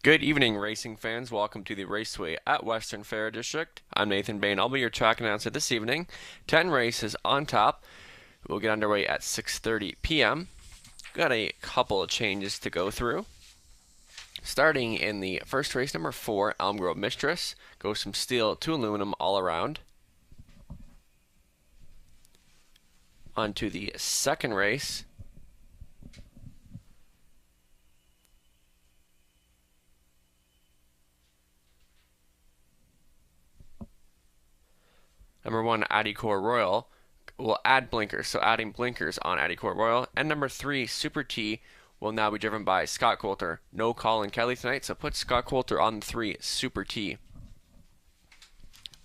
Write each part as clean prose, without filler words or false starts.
Good evening, racing fans. Welcome to the Raceway at Western Fair District. I'm Nathan Bain. I'll be your track announcer this evening. 10 races on top. We'll get underway at 6:30 p.m. Got a couple of changes to go through. Starting in the first race, number 4, Elm Grove Mistress. Goes from steel to aluminum all around. On to the second race. Number 1, Addycore Royal will add blinkers, so adding blinkers on Addycore Royal. And number 3, Super T will now be driven by Scott Coulter. No Colin Kelly tonight, so put Scott Coulter on the 3, Super T.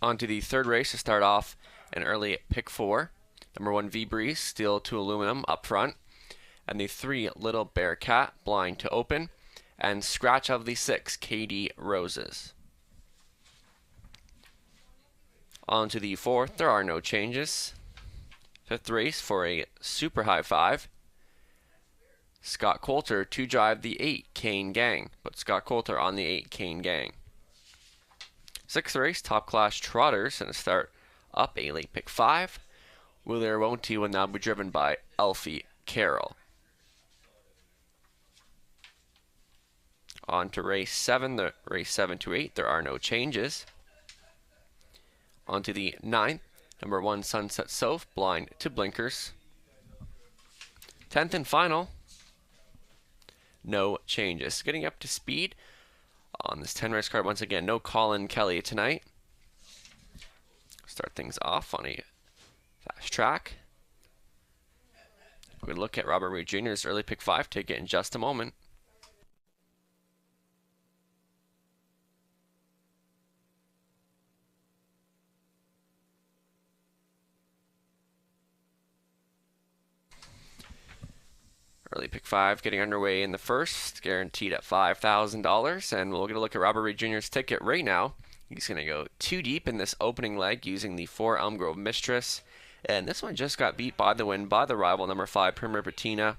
On to the third race to start off an early pick 4. Number 1, V-Breeze, steel to aluminum up front. And the 3, Little Bear Cat, blind to open. And scratch of the 6, KD Roses. On to the fourth, there are no changes. Fifth race for a super high 5. Scott Coulter to drive the 8, Kane Gang. Put Scott Coulter on the 8, Kane Gang. Sixth race, Top Class Trotters, and a start up a late pick 5. Will There Won't He will now be driven by Elfie Carroll. On to race 7, the race 7 to 8, there are no changes. On to the 9th, number 1, Sunset Soph, blind to blinkers. 10th and final, no changes. Getting up to speed on this 10 race card once again, no Colin Kelly tonight. Start things off on a fast track. We're going to look at Robert Reed Jr.'s early pick 5 ticket in just a moment. Early pick 5 getting underway in the first, guaranteed at $5,000. And we'll get a look at Robert Reed Jr.'s ticket right now. He's going to go 2 deep in this opening leg using the 4 Elm Grove Mistress. And this one just got beat by the win by the rival, number 5 Premier Patina.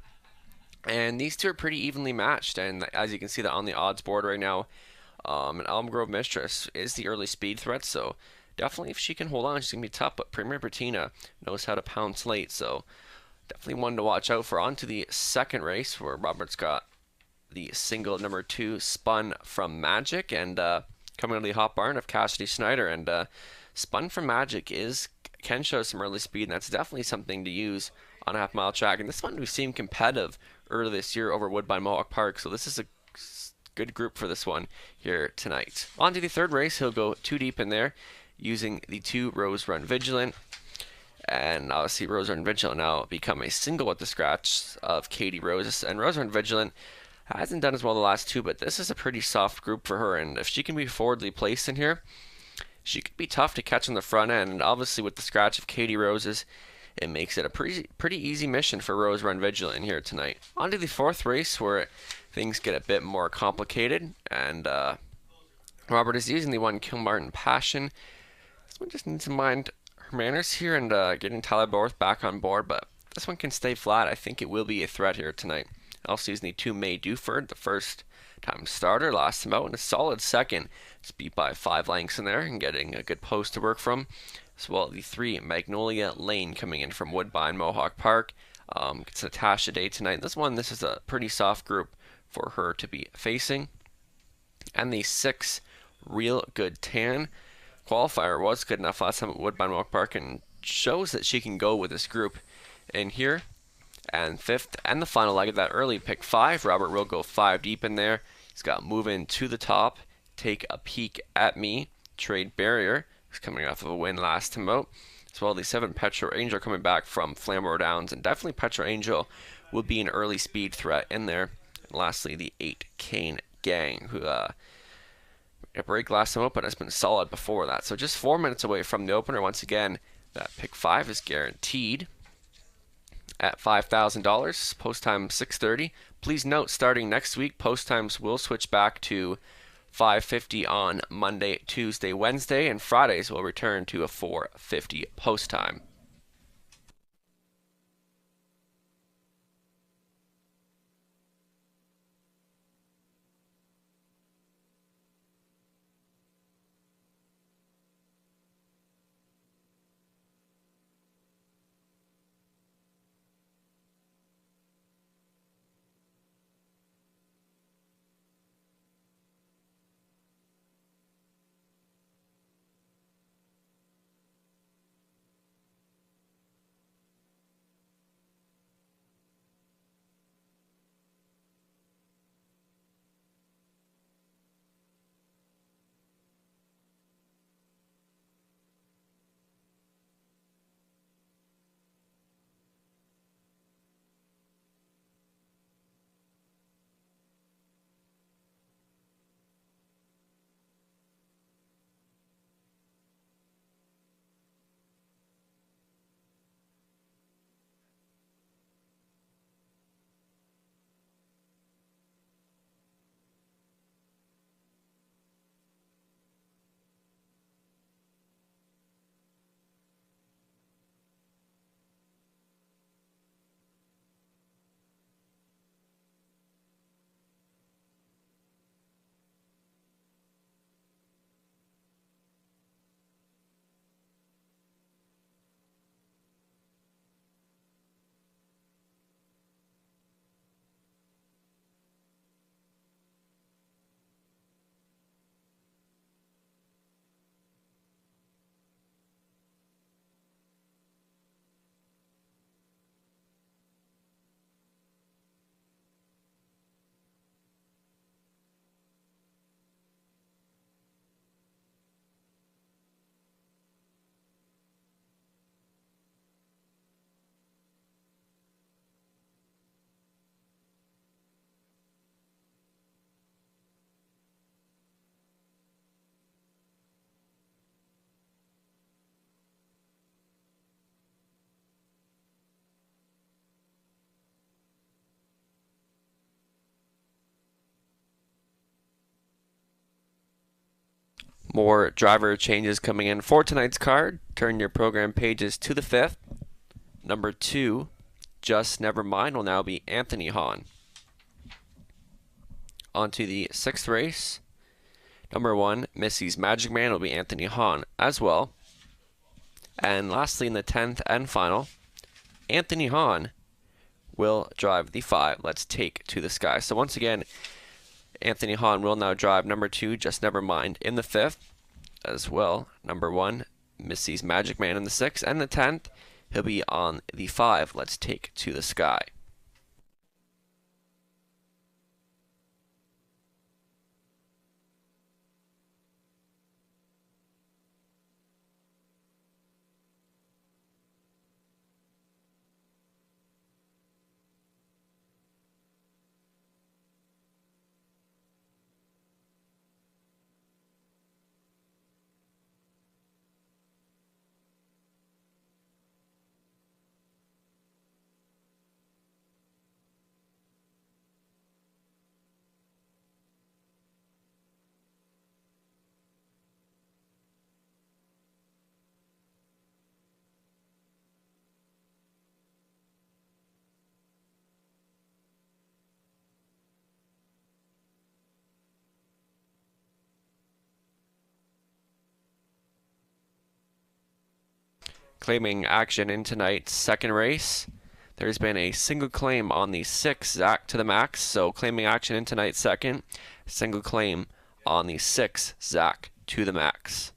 And these two are pretty evenly matched. And as you can see that on the odds board right now, an Elm Grove Mistress is the early speed threat. So definitely if she can hold on, she's going to be tough. But Premier Patina knows how to pounce late. So definitely one to watch out for. On to the second race where Robert's got the single number 2, Spun from Magic, and coming to the hot barn of Cassidy Snyder. And Spun from Magic can show some early speed, and that's definitely something to use on a half-mile track. And this one we've seen competitive earlier this year over Woodbine Mohawk Park, so this is a good group for this one here tonight. On to the third race, he'll go 2 deep in there using the 2 Rose Run Vigilant. And obviously Rose Run Vigilant now become a single with the scratch of Katie Roses. And Rose Run Vigilant hasn't done as well the last 2, but this is a pretty soft group for her. And if she can be forwardly placed in here, she could be tough to catch on the front end. And obviously with the scratch of Katie Roses, it makes it a pretty easy mission for Rose Run Vigilant here tonight. On to the fourth race where things get a bit more complicated. And Robert is using the 1 Kilmartin Passion. This one just needs to mind her manners here and getting Tyler Borth back on board, but this one can stay flat. I think it will be a threat here tonight. Also using the 2 May Duford, the first time starter, last him out in a solid second. It's beat by 5 lengths in there and getting a good post to work from. As well, the 3 Magnolia Lane coming in from Woodbine Mohawk Park. Gets Natasha Day tonight. This is a pretty soft group for her to be facing. And the 6 Real Good Tan. Qualifier was good enough last time at Woodbine Mohawk Park and shows that she can go with this group in here. And fifth and the final leg of that early pick 5, Robert will go 5 deep in there. He's got Move In to the Top, Take a Peek at Me, Trade Barrier, who's coming off of a win last time out. As well, the 7 Petro Angel coming back from Flamore Downs, and definitely Petro Angel will be an early speed threat in there. And lastly, the 8 Kane Gang, who a break last time open has been solid before that. So just 4 minutes away from the opener. Once again, that pick 5 is guaranteed at $5,000. Post time 6:30. Please note, starting next week, post times will switch back to 5:50 on Monday, Tuesday, Wednesday, and Fridays will return to a 4:50 post time. More driver changes coming in for tonight's card. Turn your program pages to the 5th. Number 2, Just Never Mind, will now be Anthony Hahn. On to the 6th race. Number 1, Missy's Magic Man, will be Anthony Hahn as well. And lastly, in the 10th and final, Anthony Hahn will drive the 5, Let's Take to the Sky. So once again, Anthony Hahn will now drive number 2, Just Never Mind, in the 5th, as well. Number 1, Missy's Magic Man, in the 6th, and the 10th, he'll be on the 5, Let's Take to the Sky. Claiming action in tonight's second race. There's been a single claim on the 6, Zach to the max. So claiming action in tonight's second. Single claim on the 6, Zach to the max.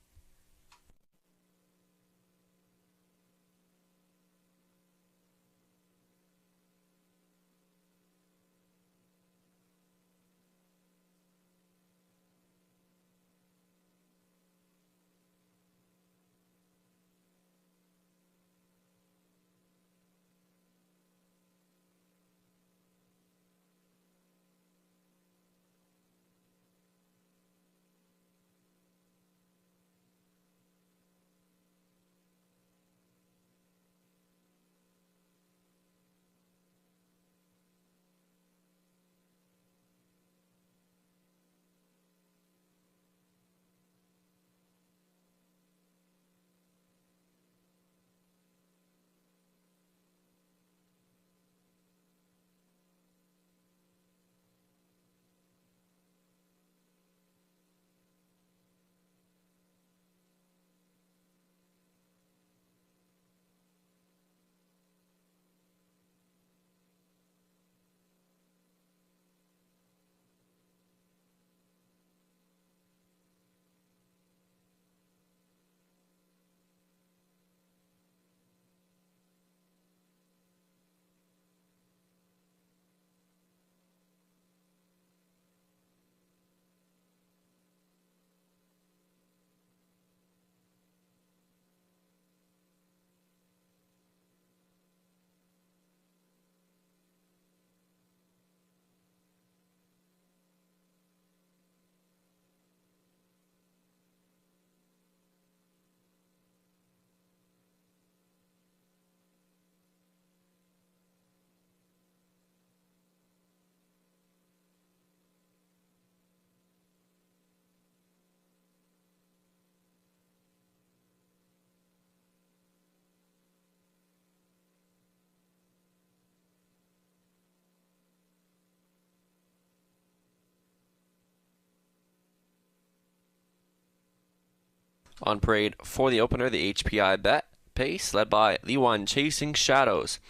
On parade for the opener, the HPI bet pace, led by the 1, Chasing Shadows.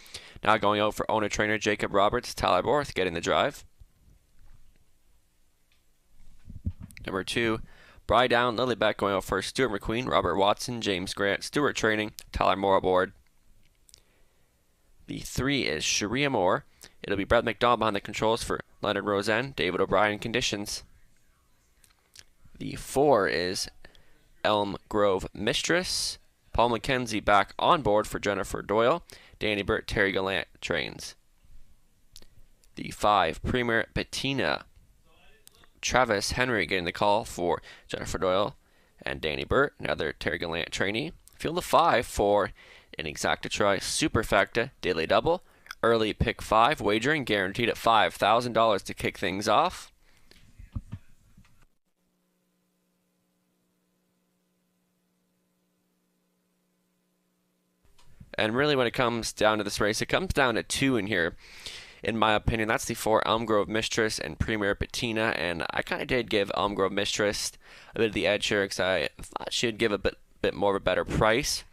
Now going out for owner-trainer Jacob Roberts, Tyler Borth getting the drive. Number 2, Bry Down, Lillybeck going out for Stuart McQueen, Robert Watson, James Grant, Stuart Training, Tyler Moore aboard. The 3 is Sharia Moore. It'll be Brett McDonald behind the controls for Leonard Rosen, David O'Brien conditions. The 4 is Elm Grove Mistress. Paul McKenzie back on board for Jennifer Doyle. Danny Burt, Terry Gallant trains. The 5, Premier Bettina. Travis Henry getting the call for Jennifer Doyle and Danny Burt, another Terry Gallant trainee. Field of 5 for an Exacta Try Superfecta Daily Double. Early pick 5, wagering guaranteed at $5,000 to kick things off. And really, when it comes down to this race, it comes down to two in here, in my opinion. That's the 4 Elm Grove Mistress and Premier Patina, and I kind of did give Elm Grove Mistress a bit of the edge here because I thought she'd give a bit more of a better price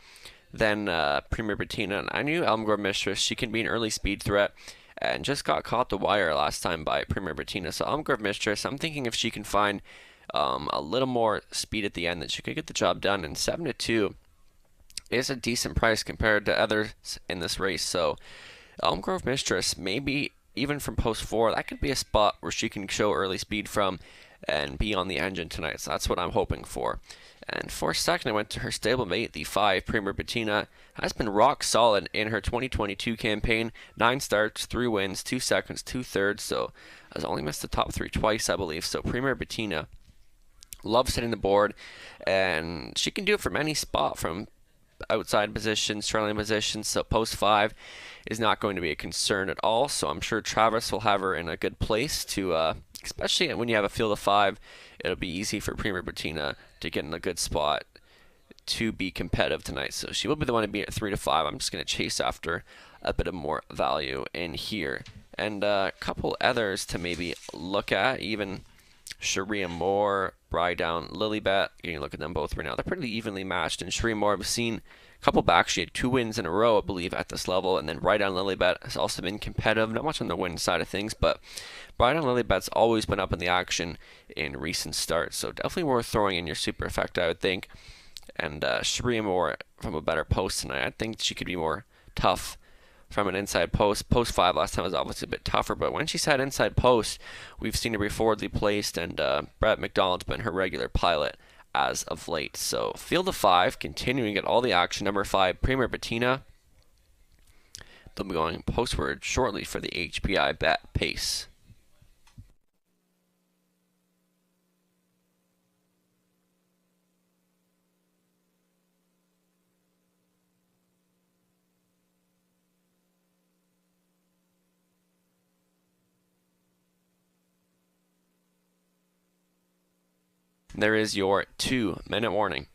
than Premier Patina. And I knew Elm Grove Mistress, she can be an early speed threat, and just got caught the wire last time by Premier Patina. So Elm Grove Mistress, I'm thinking if she can find a little more speed at the end, that she could get the job done. And 7-2 is a decent price compared to others in this race. So Elm Grove Mistress, maybe even from post 4, that could be a spot where she can show early speed from and be on the engine tonight. So that's what I'm hoping for. And for second, I went to her stablemate, the 5 Premier Patina. Has been rock solid in her 2022 campaign. 9 starts, 3 wins, 2 seconds, 2 thirds. So has only missed the top 3 twice, I believe. So Premier Patina loves hitting the board, and she can do it from any spot, from outside positions, trailing positions. So post 5 is not going to be a concern at all. So I'm sure Travis will have her in a good place to, especially when you have a field of 5, it'll be easy for Premier Patina to get in a good spot to be competitive tonight. So she will be the one to be at 3-5. I'm just going to chase after a bit of more value in here. And a couple others to maybe look at, even Sharia Moore, Bry Down, Lilybet. You can look at them both right now. They're pretty evenly matched. And Sharia Moore, I've seen a couple back. She had 2 wins in a row, I believe, at this level. And then Bry Down Lilybet has also been competitive. Not much on the win side of things, but Bry Down Lilybet's always been up in the action in recent starts. So definitely worth throwing in your super effect, I would think. And Sharia Moore from a better post tonight. I think she could be more tough from an inside post. Post 5 last time was obviously a bit tougher, but when she's had inside post, we've seen her be forwardly placed, and Brett McDonald's been her regular pilot as of late. So field of 5, continuing to get all the action. Number 5, Premier Patina. They'll be going postward shortly for the HPI bet pace. There is your 2-minute warning.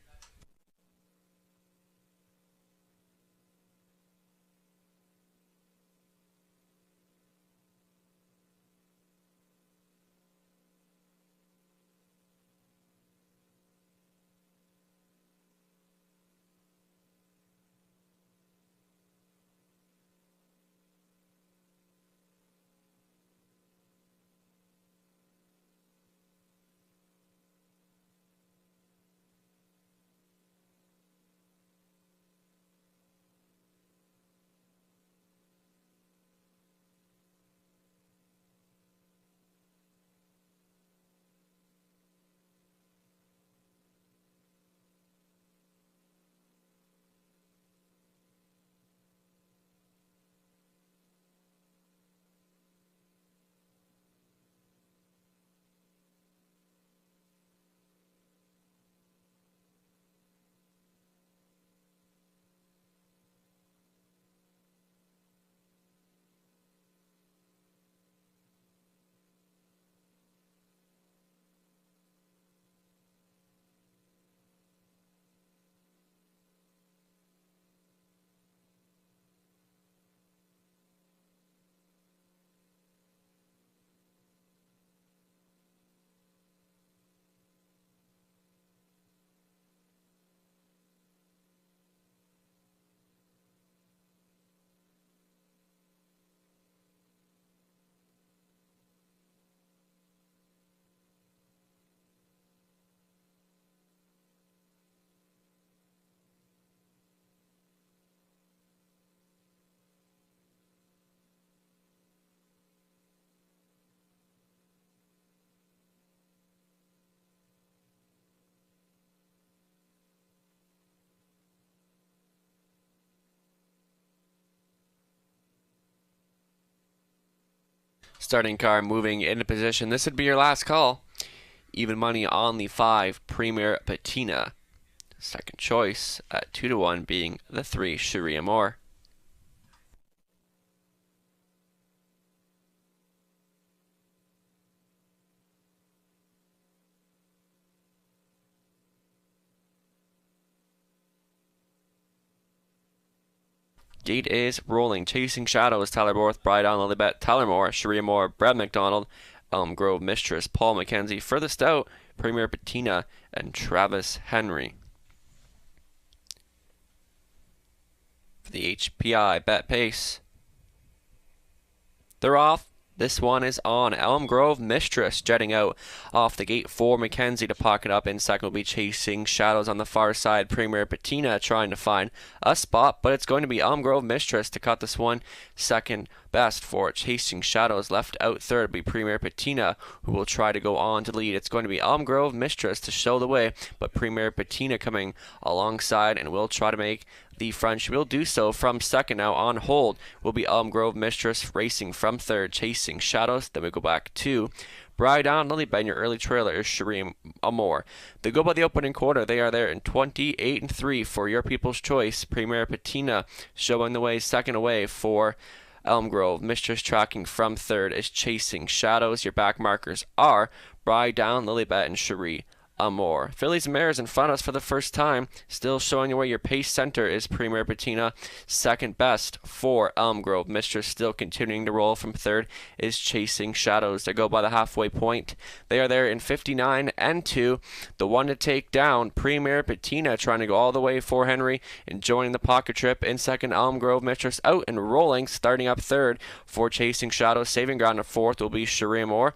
Starting car moving into position. This would be your last call. Even money on the 5 Premier Patina. Second choice at 2-1 being the 3 Sharia Moore. gate is rolling. Chasing Shadows, Tyler Borth, Bride on Lilybet, Tyler Moore, Sharia Moore, Brad McDonald, Elm Grove Mistress, Paul McKenzie. Furthest out, Premier Patina and Travis Henry. For the HPI bet pace, they're off. This one is on. Elm Grove Mistress jetting out off the gate for McKenzie to pocket up. In second will be Chasing Shadows on the far side. Premier Patina trying to find a spot, but it's going to be Elm Grove Mistress to cut this one. Second best for Chasing Shadows. Left out third will be Premier Patina, who will try to go on to lead. It's going to be Elm Grove Mistress to show the way, but Premier Patina coming alongside and will try to make the front. She will do so from second. Now on hold will be Elm Grove Mistress racing from third. Chasing Shadows. Then we go back to Bride on Lilybet. Your early trailer is Shareem Amore. They go by the opening quarter. They are there in 28-3 for your people's choice. Premier Patina showing the way. Second away for Elm Grove Mistress. Tracking from third is Chasing Shadows. Your back markers are Bride down Lilybet and Shareem Amore. Fillies and Mares in front of us for the first time. Still showing you where your pace center is Premier Patina. Second best for Elm Grove Mistress. Still continuing to roll from third is Chasing Shadows. They go by the halfway point. They are there in 59-2. The one to take down, Premier Patina, trying to go all the way for Henry, enjoying the pocket trip. In second, Elm Grove Mistress out and rolling, starting up third for Chasing Shadows. Saving ground in fourth will be Sharia Moore.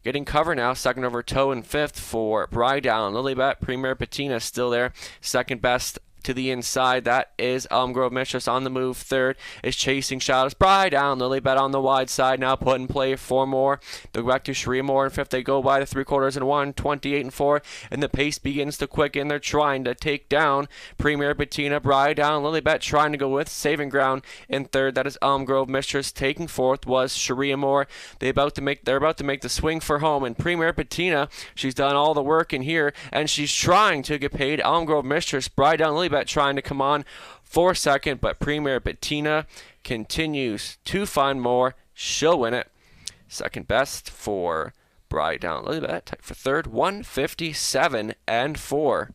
Getting cover now, second over toe in fifth for Bride down Lilybet. Premier Patina still there, second best to the inside. That is Elm Grove Mistress on the move. Third is Chasing Shadows. Bride down Lilybet on the wide side now, put in play four more. They go back to Sharia Moore in fifth. They go by the 3/4 and 1, 28-4, and the pace begins to quicken. They're trying to take down Premier Patina. Bride down Lilybet trying to go with saving ground in third. That is Elm Grove Mistress. Taking fourth was Sharia Moore. They're about to make the swing for home, and Premier Patina, she's done all the work in here, and she's trying to get paid. Elm Grove Mistress, Bride down Lilybet trying to come on for second, but Premier Patina continues to find more. She'll win it. Second best for Bride down Lilybet. Tied for third, 157-4.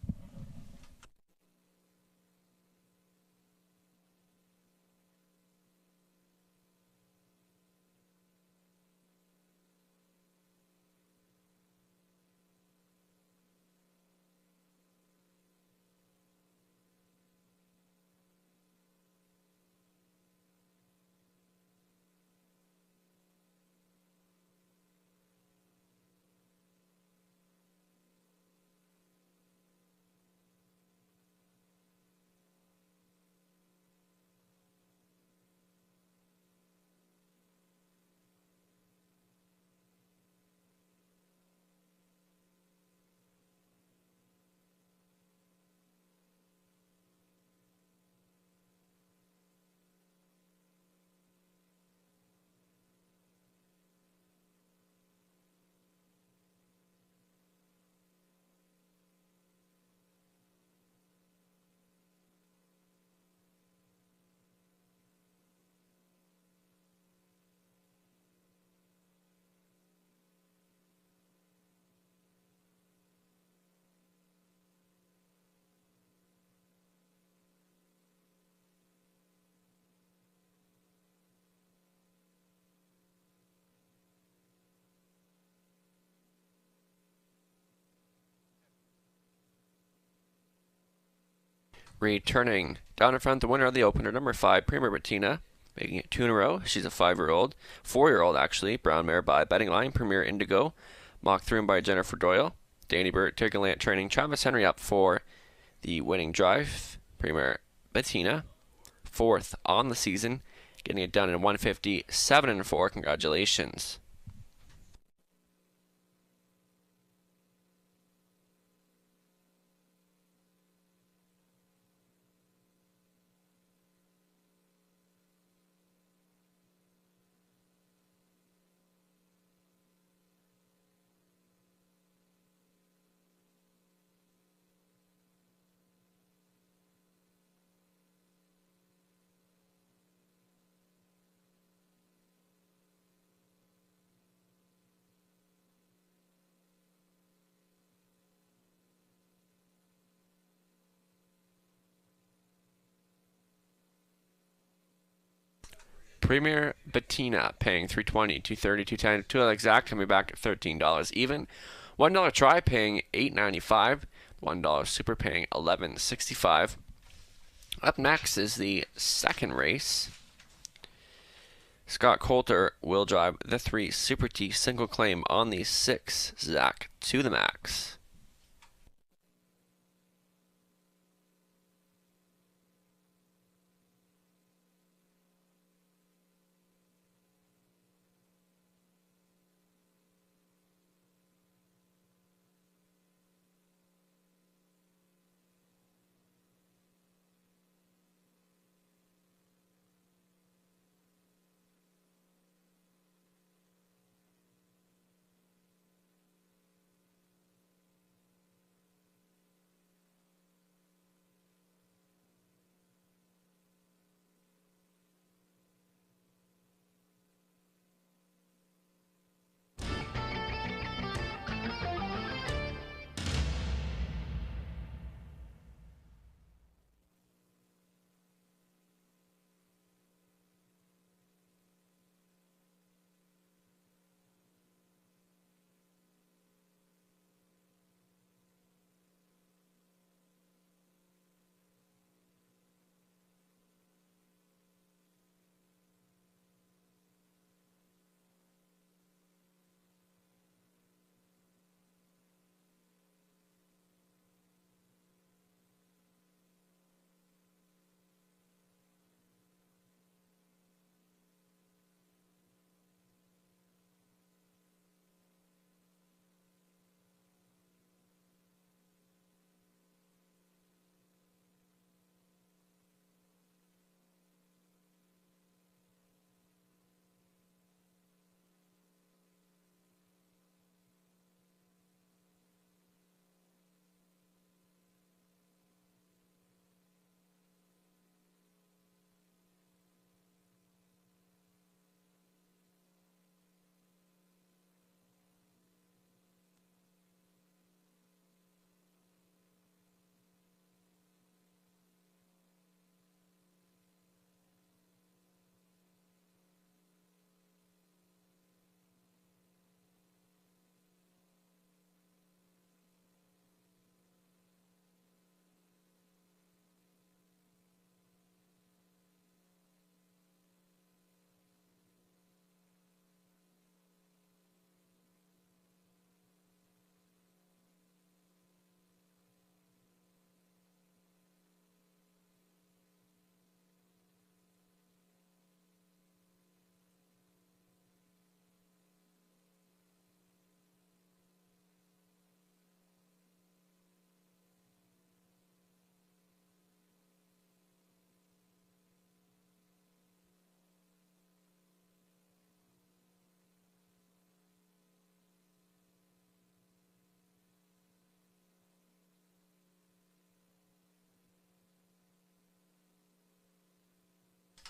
Returning down in front, the winner of the opener, number 5, Premier Patina, making it 2 in a row. She's a 4-year-old actually. Brown mare by Betting Line, Premier Indigo, mocked through by Jennifer Doyle. Danny Burt, Tiggerland training. Travis Henry up for the winning drive. Premier Patina, 4th on the season, getting it done in 157-4. Congratulations. Premier Bettina paying $3.20, $2.30, $2.10, $2 exact, coming back at $13 even. $1 try paying $8.95. $1 super paying $11.65. Up next is the second race. Scott Coulter will drive the 3 Super T single claim on the 6 Zach to the max.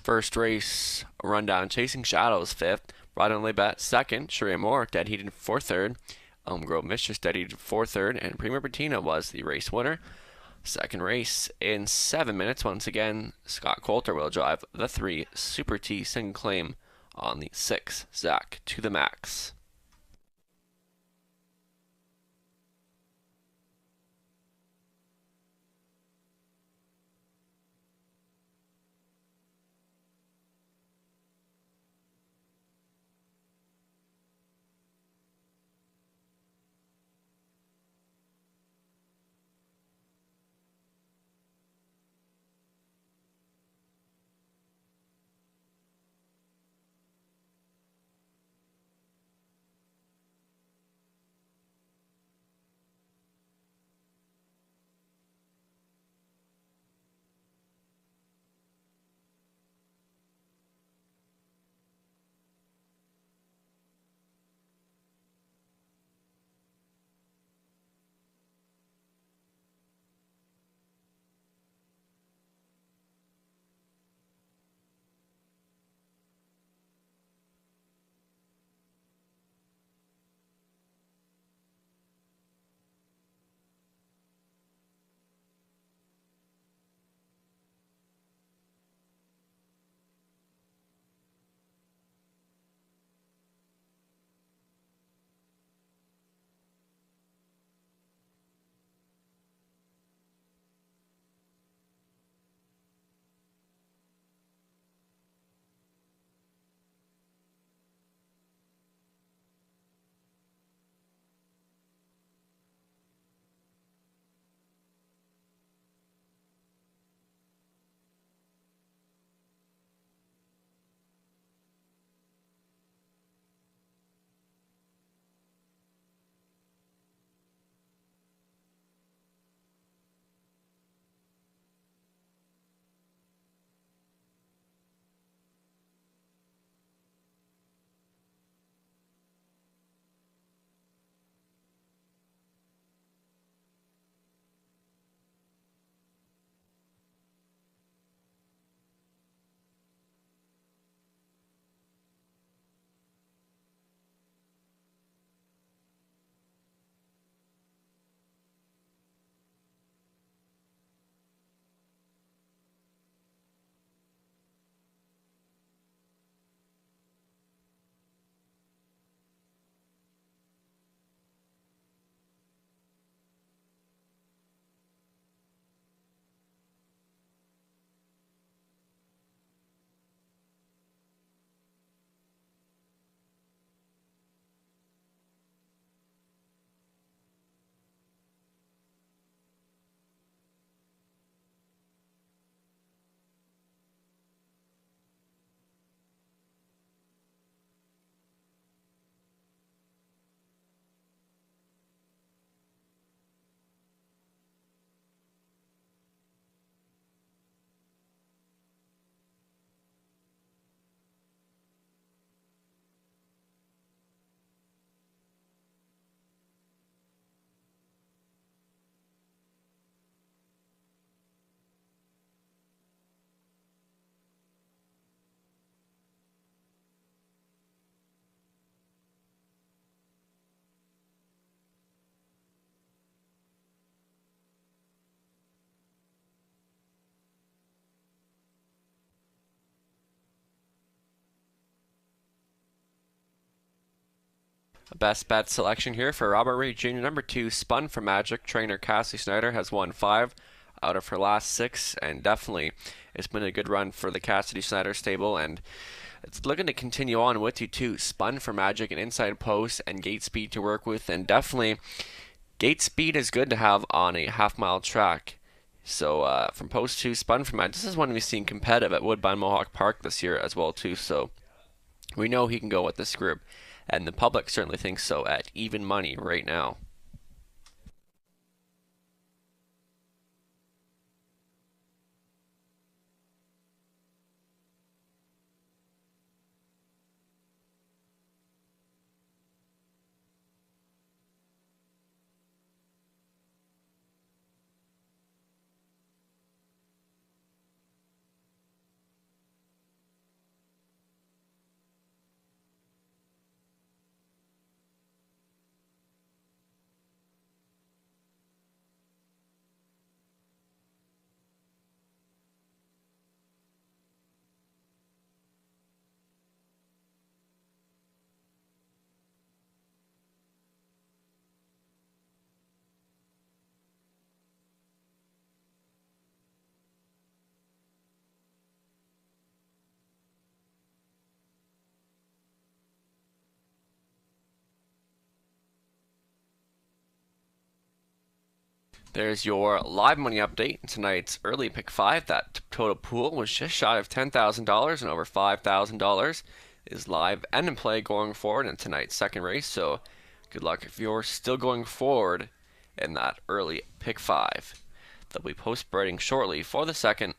First race rundown: Chasing Shadows 5th, Rodden Lebet 2nd, Sharia Moore dead heated for 3rd, Elm Grove Mistress dead heated for 3rd, and Premier Bettina was the race winner. Second race in 7 minutes. Once again, Scott Coulter will drive the 3 Super T single claim on the 6 Zach to the max. A best bet selection here for Robert Ray Jr. Number 2, Spun for Magic. Trainer Cassie Snyder has won 5 out of her last 6, and definitely it's been a good run for the Cassidy Snyder stable, and it's looking to continue on with you too. Spun for Magic, and inside post and gate speed to work with, and definitely gate speed is good to have on a half-mile track. So from post 2, Spun for Magic. This is one we've seen competitive at Woodbine Mohawk Park this year as well too. So we know he can go with this group, and the public certainly thinks so at even money right now. There's your live money update. Tonight's early pick 5, that total pool was just shy of $10,000, and over $5,000 is live and in play going forward in tonight's second race. So good luck if you're still going forward in that early pick 5. They'll be post breeding shortly for the second.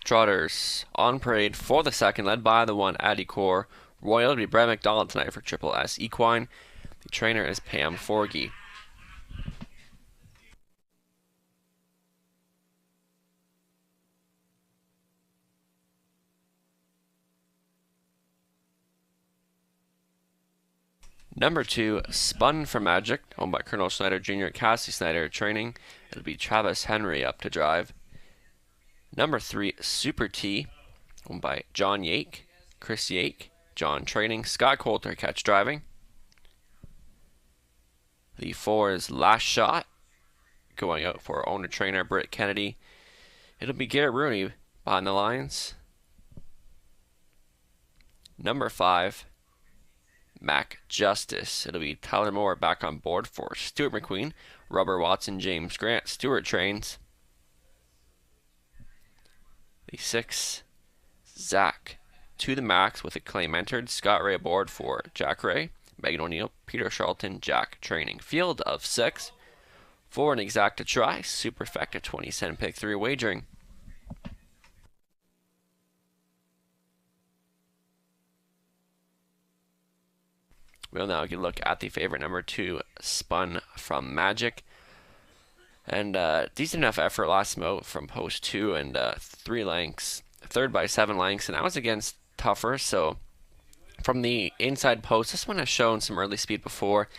Trotters on parade for the second, led by the one Addie Core. Royal to be Brad McDonald tonight for Triple S Equine. The trainer is Pam Forgy. Number 2, Spun for Magic, owned by Colonel Schneider Jr. Cassie Snyder Training. It'll be Travis Henry up to drive. Number 3, Super T, owned by John Yake, Chris Yake, John Training, Scott Coulter catch driving. The 4 is Last Shot, going out for owner trainer Britt Kennedy. It'll be Garrett Rooney behind the lines. Number 5, Mac Justice. It'll be Tyler Moore back on board for Stuart McQueen, Rubber Watson, James Grant, Stuart trains. The 6, Zach to the max with a claim entered. Scott Ray aboard for Jack Ray, Megan O'Neill, Peter Charlton, Jack training. Field of 6 for an exacta try. Superfecta 20-cent pick 3 wagering. We'll now get a look at the favorite number 2, Spun from Magic. And decent enough effort last moat from post 2 and 3 lengths. Third by 7 lengths, and that was against tougher. So from the inside post, this one has shown some early speed before,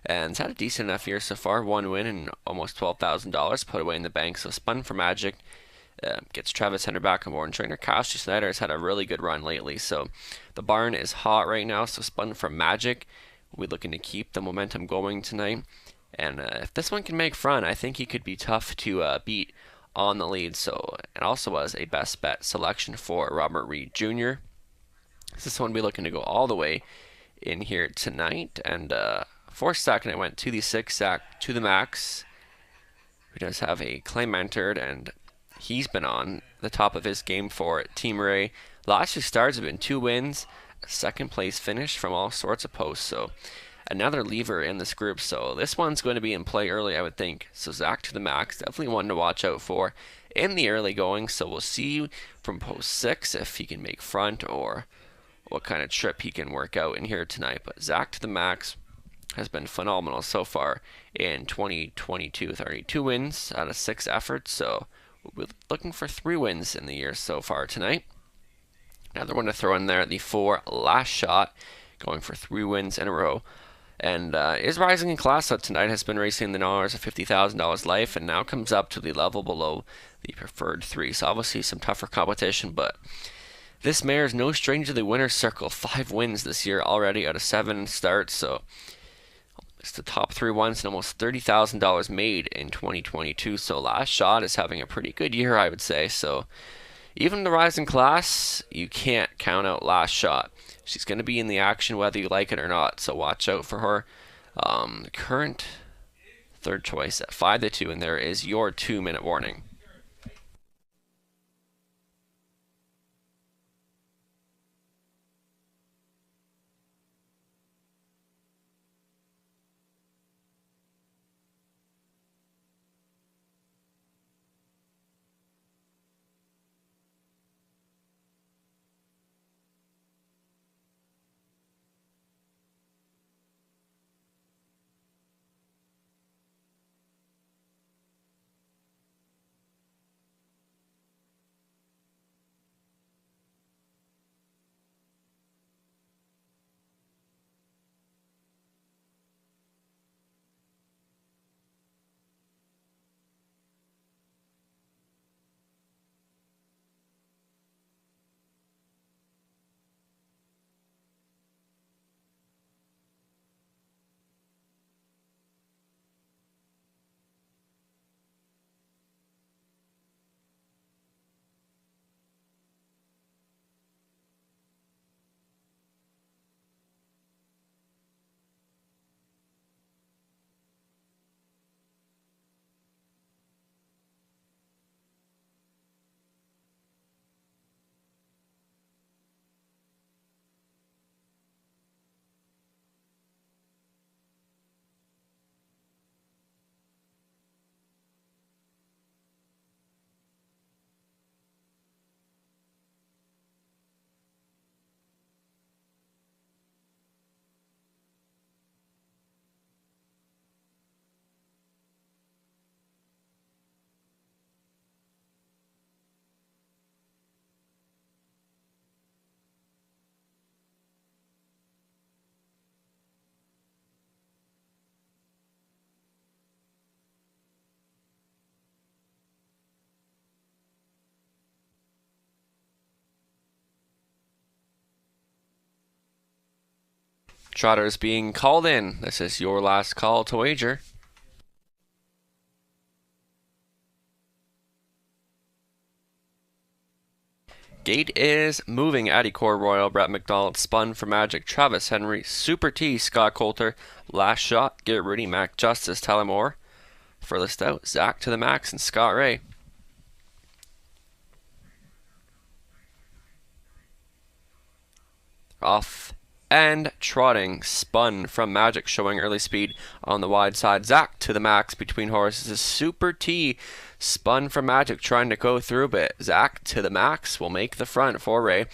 and it's had a decent enough year so far. 1 win and almost $12,000 put away in the bank. So Spun for Magic gets Travis Henry back on board, and trainer Cassie Snyder has had a really good run lately. So the barn is hot right now. So Spun for Magic, we're looking to keep the momentum going tonight. And if this one can make front, I think he could be tough to beat on the lead. So it also was a best bet selection for Robert Reed Jr. This one will be looking to go all the way in here tonight. And for second, it went to the 6, Zach to the max, who does have a claim entered, and he's been on the top of his game for Team Ray. Last 2 starts have been 2 wins, a second place finish from all sorts of posts. So another lever in this group. So this one's going to be in play early, I would think. So Zach to the max, definitely one to watch out for in the early going. So we'll see from post 6 if he can make front or what kind of trip he can work out in here tonight. But Zach to the max has been phenomenal so far in 2022, 32 wins out of 6 efforts. So we'll be looking for 3 wins in the year so far tonight. Another one to throw in there, the 4, Last Shot, going for 3 wins in a row. And is rising in class, so tonight has been racing the dollars of $50,000 life, and now comes up to the level below the preferred 3. So obviously some tougher competition, but this mare is no stranger to the winner's circle. 5 wins this year already out of 7 starts, so it's the top 3 ones and almost $30,000 made in 2022. So Last Shot is having a pretty good year, I would say. So even the rising class, you can't count out Last Shot. She's going to be in the action whether you like it or not, so watch out for her. Current third choice at 5-2, and there is your 2-minute warning. Trotters being called in. This is your last call to wager. Gate is moving. Addy Core Royal, Brett McDonald, Spun for Magic, Travis Henry, Super T, Scott Coulter, Last Shot, Garrett Rudy, Mac Justice, Talamore. Furthest out, Zach to the Max, and Scott Ray. Off and trotting, Spun from Magic, showing early speed on the wide side. Zach to the Max between horses is Super T. Spun from Magic, trying to go through, but Zach to the Max will make the front for Ray.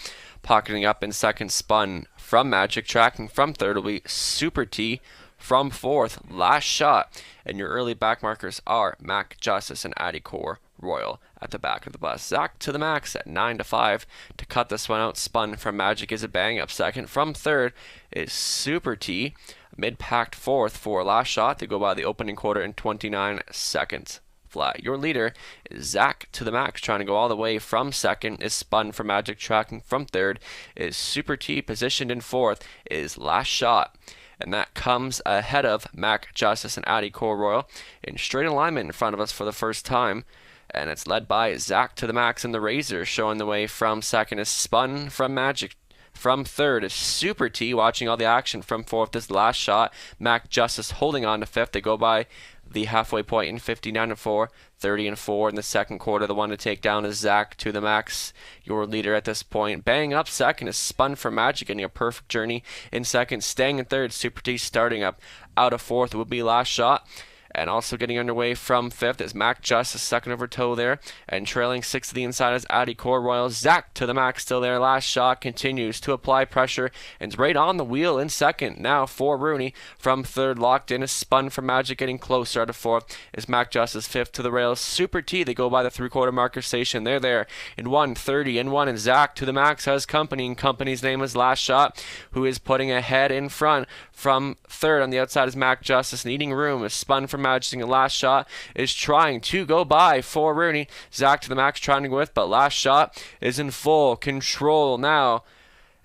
Pocketing up in second, Spun from Magic. Tracking from third will be Super T. From fourth, Last Shot. And your early back markers are Mac Justice and Addy Core Royal at the back of the bus. Zach to the Max at 9-5 to cut this one out. Spun from Magic is a bang up second. From third is Super T. Mid-packed fourth for Last Shot. They go by the opening quarter in 29 seconds flat. Your leader is Zach to the Max, trying to go all the way. From second is Spun from Magic. Tracking from third is Super T. Positioned in fourth is Last Shot. And that comes ahead of Mac Justice and Addy Core Royal in straight alignment in front of us for the first time. And it's led by Zach to the Max and the Razor. Showing the way from second is Spun from Magic. From third is Super T, watching all the action. From fourth is Last Shot. Mac Justice holding on to fifth. They go by the halfway point in 59-4, 30-4 in the second quarter. The one to take down is Zach to the Max, your leader at this point. Bang up second is Spun for Magic, getting a perfect journey in second. Staying in third, Super T. Starting up out of fourth will be Last Shot. And also getting underway from fifth is Mac Justice, second over toe there. And trailing sixth to the inside is Addy Core Royal. Zach to the Max still there. Last Shot continues to apply pressure and is right on the wheel in second. Now for Rooney. From third, locked in is Spun for Magic, getting closer out of fourth is Mac Justice. Fifth to the rails, Super T. They go by the three-quarter marker station. They're there in 1:30 and 1. And Zach to the Max has company. And company's name is Last Shot, who is putting ahead in front. From third on the outside is Mac Justice. Needing room is Spun for Magic. And Last Shot is trying to go by for Rooney. Zach to the Max trying to go with, but Last Shot is in full control now.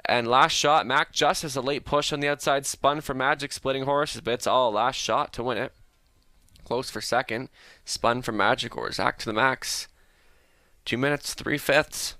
And Last Shot, Mac Justice, a late push on the outside. Spun for Magic, splitting horses, but it's all Last Shot to win it. Close for second. Spun for Magic or Zach to the Max. 2 minutes, 3/5.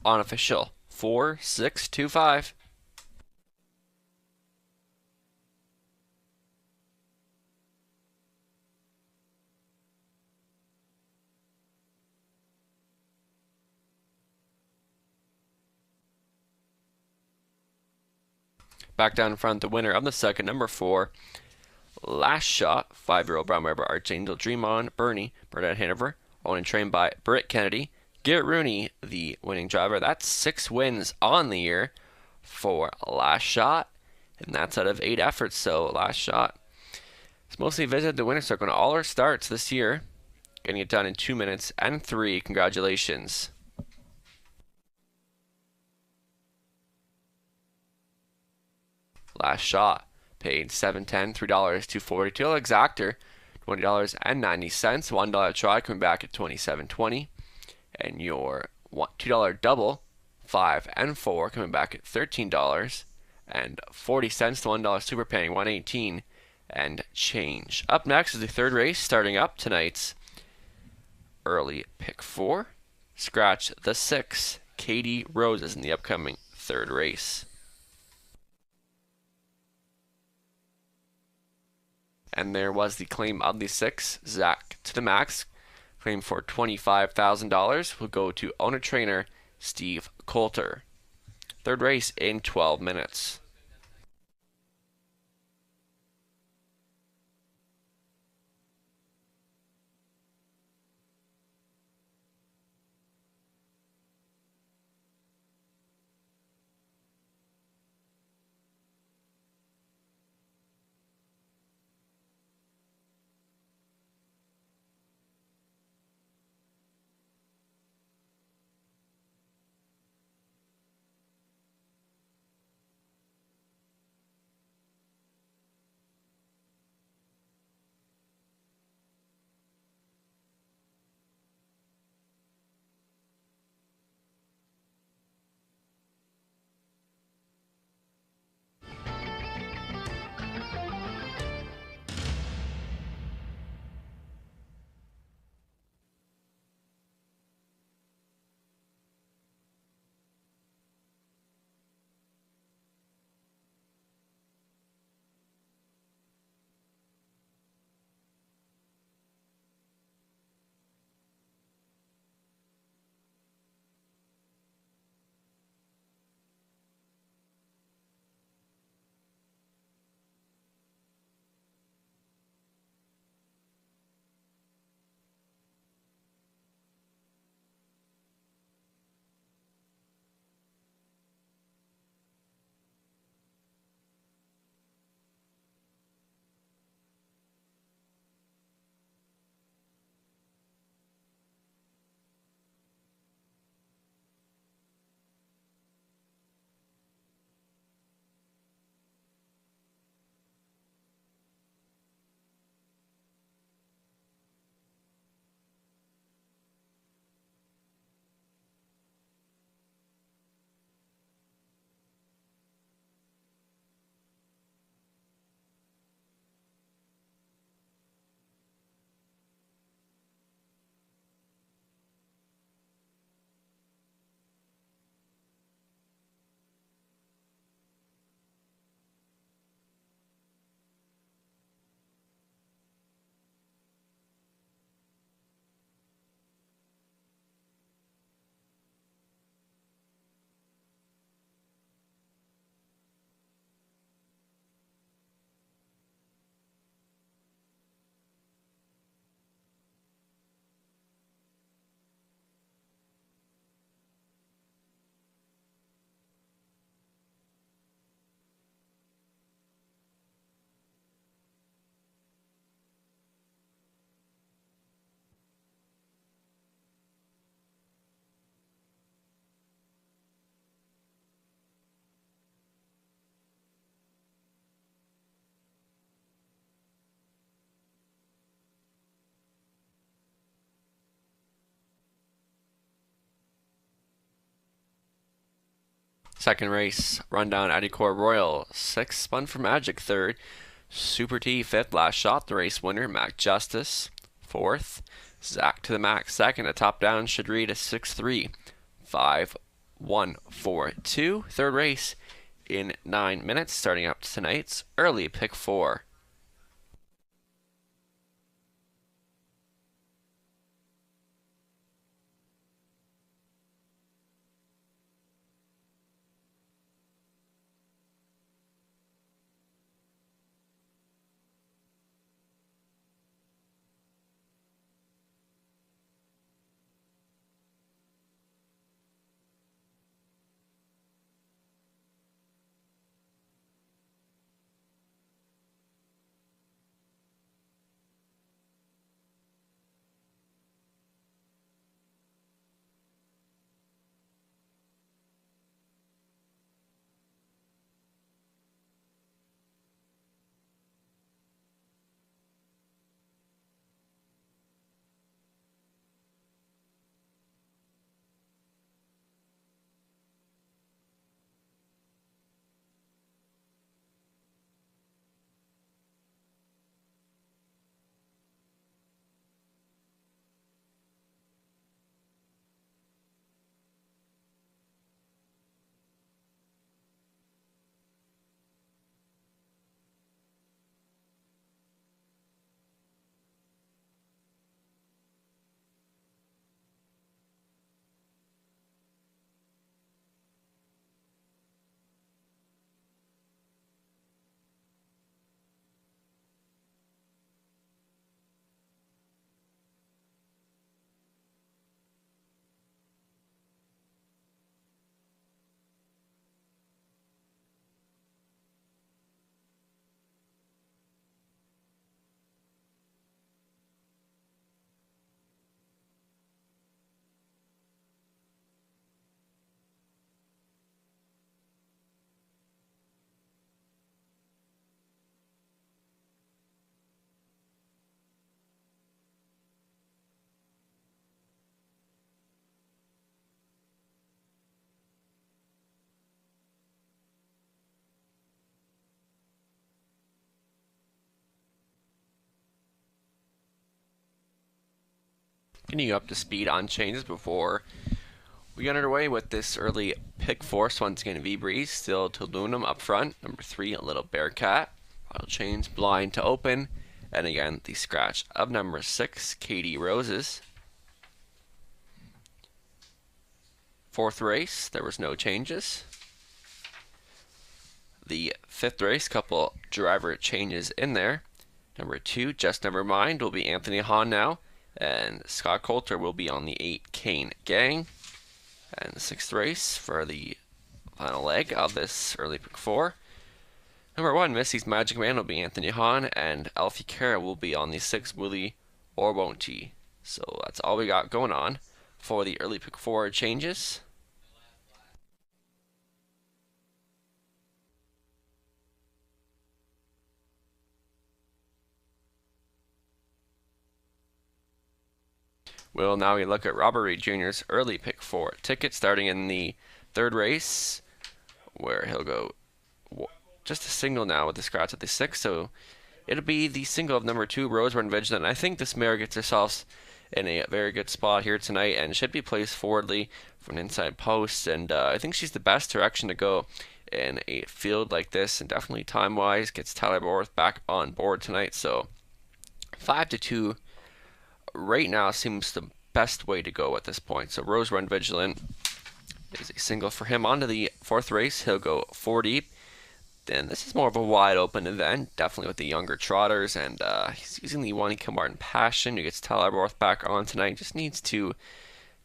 Unofficial 4-6-2-5. Back down in front, the winner of the second, number 4, Last Shot, 5-year-old Brown River Archangel, Dream On, Bernie, Bernadette Hanover, owned and trained by Britt Kennedy. Garrett Rooney, the winning driver. That's 6 wins on the year for Last Shot, and that's out of 8 efforts. So Last Shot has mostly visited the winner's circle in all our starts this year, getting it done in 2 minutes and 3. Congratulations. Last Shot paid $7.10, $3, $2.40. Exactor, $20.90. $1 try coming back at $27.20. And your $2 double, 5 and 4, coming back at $13.40. The $1 super paying $1.18 and change. Up next is the third race, starting up tonight's early pick 4. Scratch the 6. Katie Roses in the upcoming third race. And there was the claim of the 6, Zach to the Max. Claim for $25,000 will go to owner-trainer Steve Coulter. Third race in 12 minutes. Second race, rundown Adicore Royal. 6 spun for Magic. Third, Super T. Fifth, last shot. The race winner, Mac Justice. Fourth, Zach to the Max. Second, a top down should read a 6-3, 5-1, 4-2. Third race in 9 minutes, starting up tonight's early pick 4. getting you up to speed on changes before we get underway with this early pick 4. So once again, V-Breeze, still to Aluminum up front. Number 3, a Little Bearcat. Final change, Blind to Open. And again, the scratch of number 6, Katie Roses. 4th race, there was no changes. The 5th race, couple driver changes in there. Number 2, Just Never Mind, will be Anthony Hahn now. And Scott Coulter will be on the 8, Kane Gang. And the 6th race for the final leg of this early pick 4. Number 1, Missy's Magic Man, will be Anthony Hahn, and Alfie Cara will be on the 6, Willie or Won't He. So that's all we got going on for the early pick 4 changes. We'll now look at Robert Reed Jr.'s early pick 4 ticket, starting in the 3rd race, where he'll go just a single now with the scratch at the 6. So it'll be the single of number 2, Rose Run Vigilant. I think this mare gets herself in a very good spot here tonight and should be placed forwardly from an inside post. And I think she's the best direction to go in a field like this, and definitely time-wise gets Tyler Borth back on board tonight. So 5-2 right now seems the best way to go at this point. So Rose Run Vigilant is a single for him. On to the 4th race, he'll go 4 deep. Then this is more of a wide open event, definitely with the younger trotters, and he's using the Juanita Martin Passion, who gets Tyler Borth back on tonight. Just needs to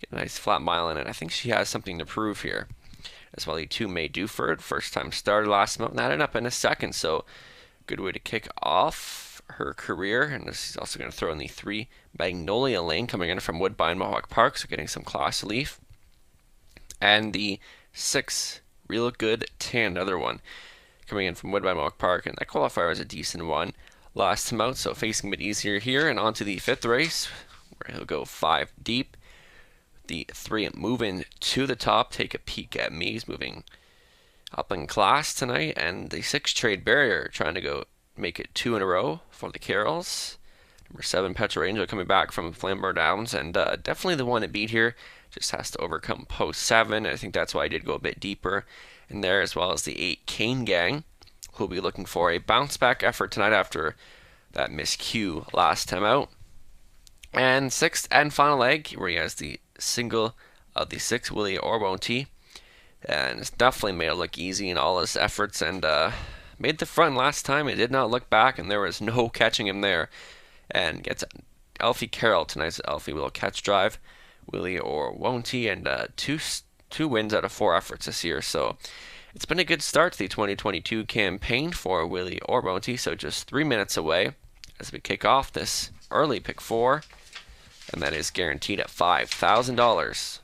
get a nice flat mile in it. I think she has something to prove here. As well, the 2, May Duford, first time started last month, and added up in a second, so good way to kick off her career. And this is also going to throw in the 3, Magnolia Lane, coming in from Woodbine Mohawk Park, so getting some class relief. And the 6, Real Good Tan, another one, coming in from Woodbine Mohawk Park, and that qualifier was a decent one last time out, so facing a bit easier here. And on to the 5th race, where he'll go 5 deep. The 3, moving to the top, Take a Peek at Me. He's moving up in class tonight. And the 6, Trade Barrier, trying to go make it 2 in a row for the Carols. Number 7, Petrol Angel, coming back from Flamborough Downs, and definitely the one to beat here. Just has to overcome post 7. I think that's why I did go a bit deeper in there, as well as the 8, Kane Gang, who'll be looking for a bounce back effort tonight after that miscue last time out. And 6th and final leg, where he has the single of the 6, Willie or Won't He. And it's definitely made it look easy in all his efforts, and made the front last time. It did not look back, and there was no catching him there. And gets Alfie Carroll tonight's Alfie will catch drive, Willie or Won't He, and two wins out of 4 efforts this year. So it's been a good start to the 2022 campaign for Willie or Won't He. So just 3 minutes away as we kick off this early pick 4, and that is guaranteed at $5,000.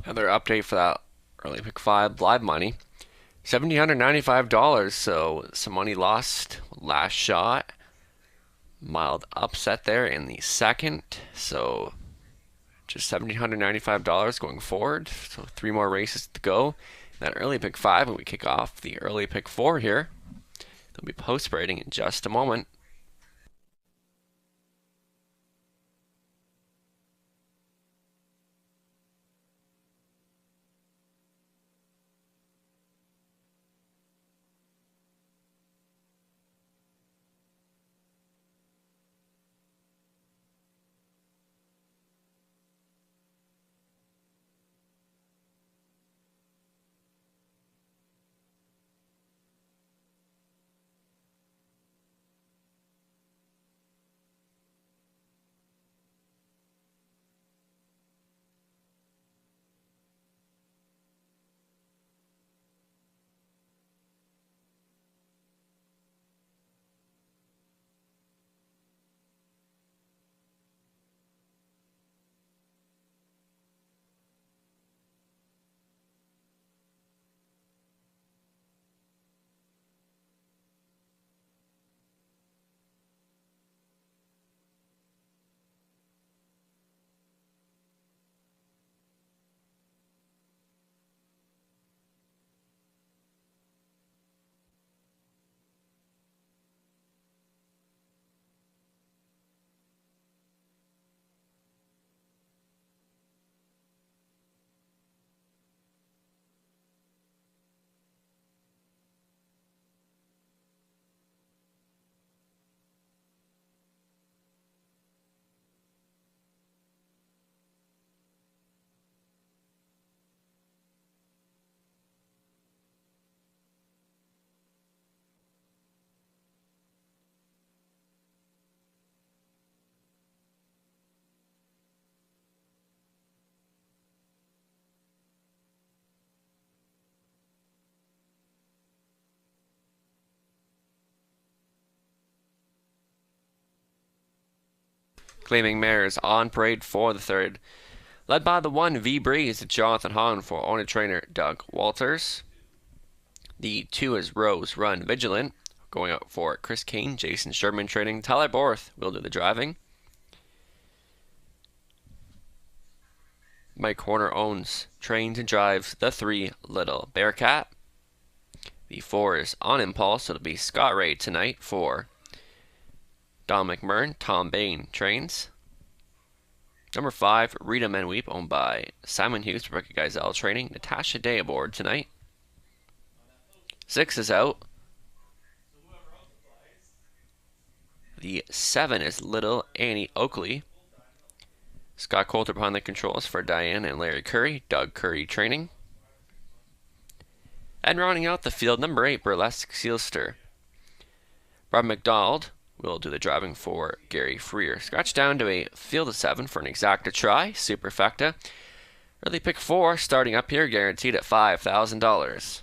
Another update for that early pick 5 live money. $1,795, so some money lost last shot. Mild upset there in the second, so just $1,795 going forward. So 3 more races to go. That early pick 5, and we kick off the early pick 4 here. They'll be post-braiding in just a moment. Claiming mares on parade for the third. Led by the 1 V Breeze, Jonathan Hahn for owner trainer Doug Walters. The 2 is Rose Run Vigilant, going out for Chris Kane, Jason Sherman training. Tyler Borth will do the driving. Mike Horner owns, trains and drives the 3 Little Bearcat. The 4 is On Impulse, so it'll be Scott Ray tonight for Don McMurrin. Tom Bain trains. Number 5, Rita Menweep, owned by Simon Hughes, Rebecca Geisel training. Natasha Day aboard tonight. 6 is out. The 7 is Little Annie Oakley. Scott Coulter behind the controls for Diane and Larry Curry. Doug Curry training. And rounding out the field, number 8, Burlesque Sealster. Rob McDonald will do the driving for Gary Freer. Scratch down to a field of 7 for an exacta try. Superfecta. Early pick 4 starting up here, guaranteed at $5,000.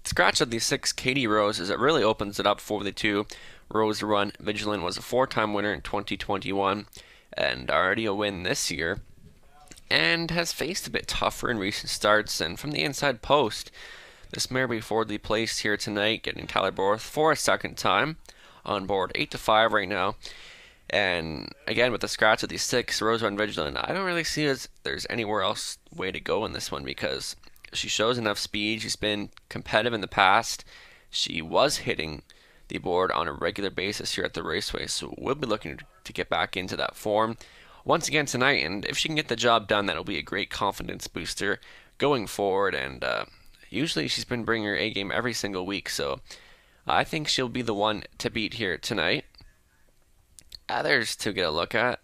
Scratch of the 6 Katie Rose as it really opens it up for the 2 Rose Run Vigilant. Was a 4-time winner in 2021 and already a win this year, and has faced a bit tougher in recent starts. And from the inside post, this mare will be forwardly placed here tonight, getting Tyler Borth for a second time on board. 8-5 right now. And again, with the scratch of the 6 Rose Run Vigilant, I don't really see as there's anywhere else way to go in this one, because she shows enough speed. She's been competitive in the past. She was hitting the board on a regular basis here at the Raceway, so we'll be looking to get back into that form once again tonight. And if she can get the job done, that'll be a great confidence booster going forward. And usually she's been bringing her A game every single week, so I think she'll be the one to beat here tonight. Others to get a look at,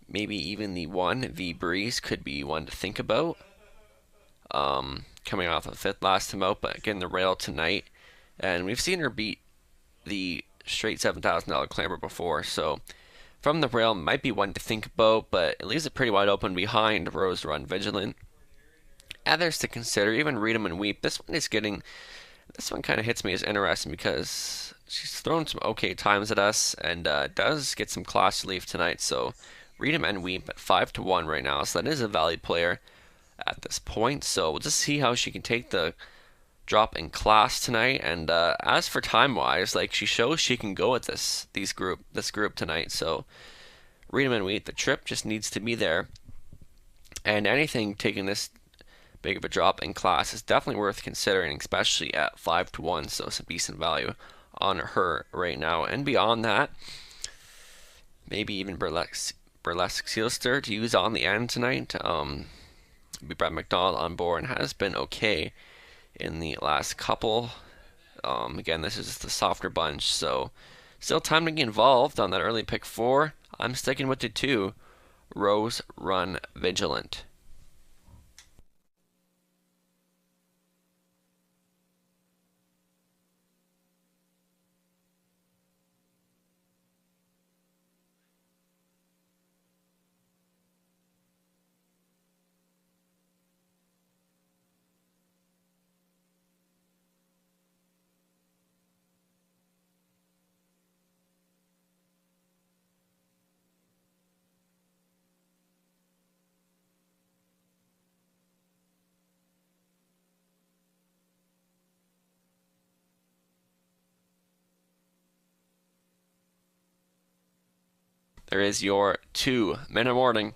maybe even the 1 V Breeze could be one to think about. Coming off of 5th last time out, but again the rail tonight, and we've seen her beat the straight $7,000 clamber before, so from the rail might be one to think about, but it leaves it pretty wide open behind Rose Run Vigilant. Others to consider, even Read 'em and Weep. This one kind of hits me as interesting because she's thrown some okay times at us and does get some class relief tonight. So Read 'em and Weep at 5-1 right now. So that is a value player at this point. So we'll just see how she can take the drop in class tonight. And as for time wise, like she shows she can go at this group tonight. So Read 'em and Weep. The trip just needs to be there. And anything taking this big of a drop in class is definitely worth considering, especially at 5-1. So some decent value on her right now. And beyond that, maybe even Burlesque Sealster to use on the end tonight. Brett McDonald on board and has been okay in the last couple. Again, this is the softer bunch, so still time to get involved on that early pick 4. I'm sticking with the 2, Rose Run Vigilant. There is your 2 Men of Morning.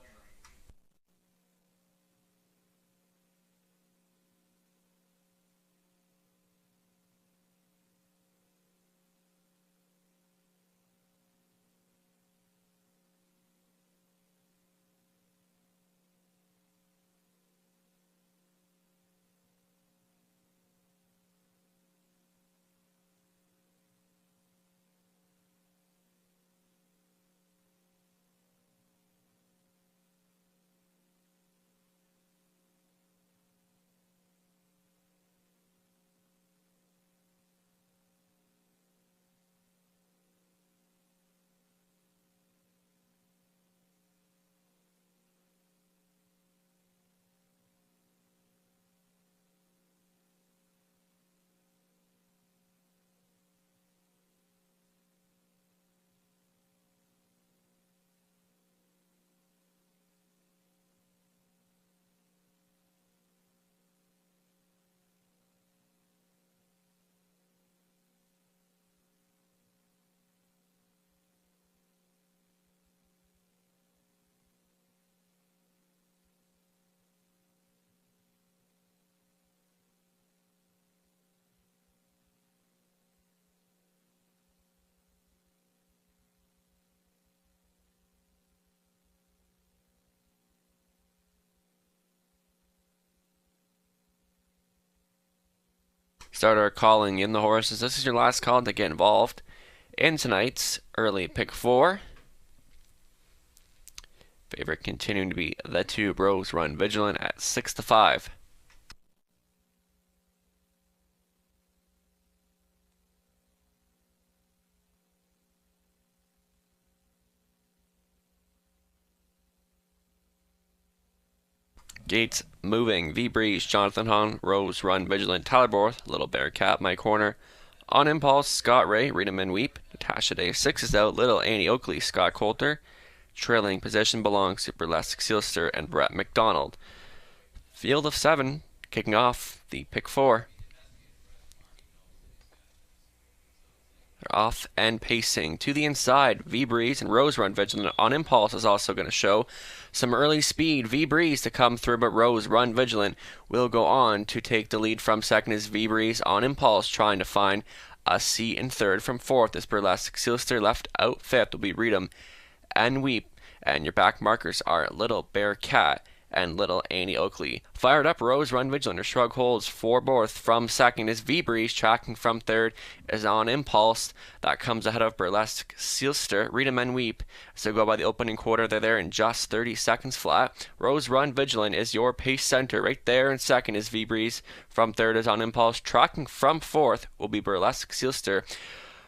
Start our calling in the horses. This is your last call to get involved in tonight's early pick 4. Favorite continuing to be the 2, Rose Run Vigilant at 6-5. Gates moving. V Breeze, Jonathan Hahn, Rose Run Vigilant, Tyler Borth, Little Bear Cat, Mike Horner. On Impulse, Scott Ray, Read 'em and Weep. Natasha Day 6 is out. Little Annie Oakley, Scott Coulter. Trailing position belongs to Burlesque Sealster and Brett McDonald. Field of 7 kicking off the pick 4. They're off and pacing to the inside. V Breeze and Rose Run Vigilant on Impulse is also going to show some early speed. V Breeze to come through, but Rose Run Vigilant will go on to take the lead from second as V Breeze on Impulse trying to find a seat in third from fourth as Burlesque Sealster left out fifth will be Read 'em and Weep. And your back markers are Little Bear Cat and Little Annie Oakley. Fired up, Rose Run Vigilant. Her shrug holds for Borth from second as V Breeze tracking from third is on Impulse. That comes ahead of Burlesque Sealster. Read 'em and Weep. So go by the opening quarter. They're there in just 30 seconds flat. Rose Run Vigilant is your pace center. Right there in second is V Breeze. From third is on Impulse. Tracking from fourth will be Burlesque Sealster.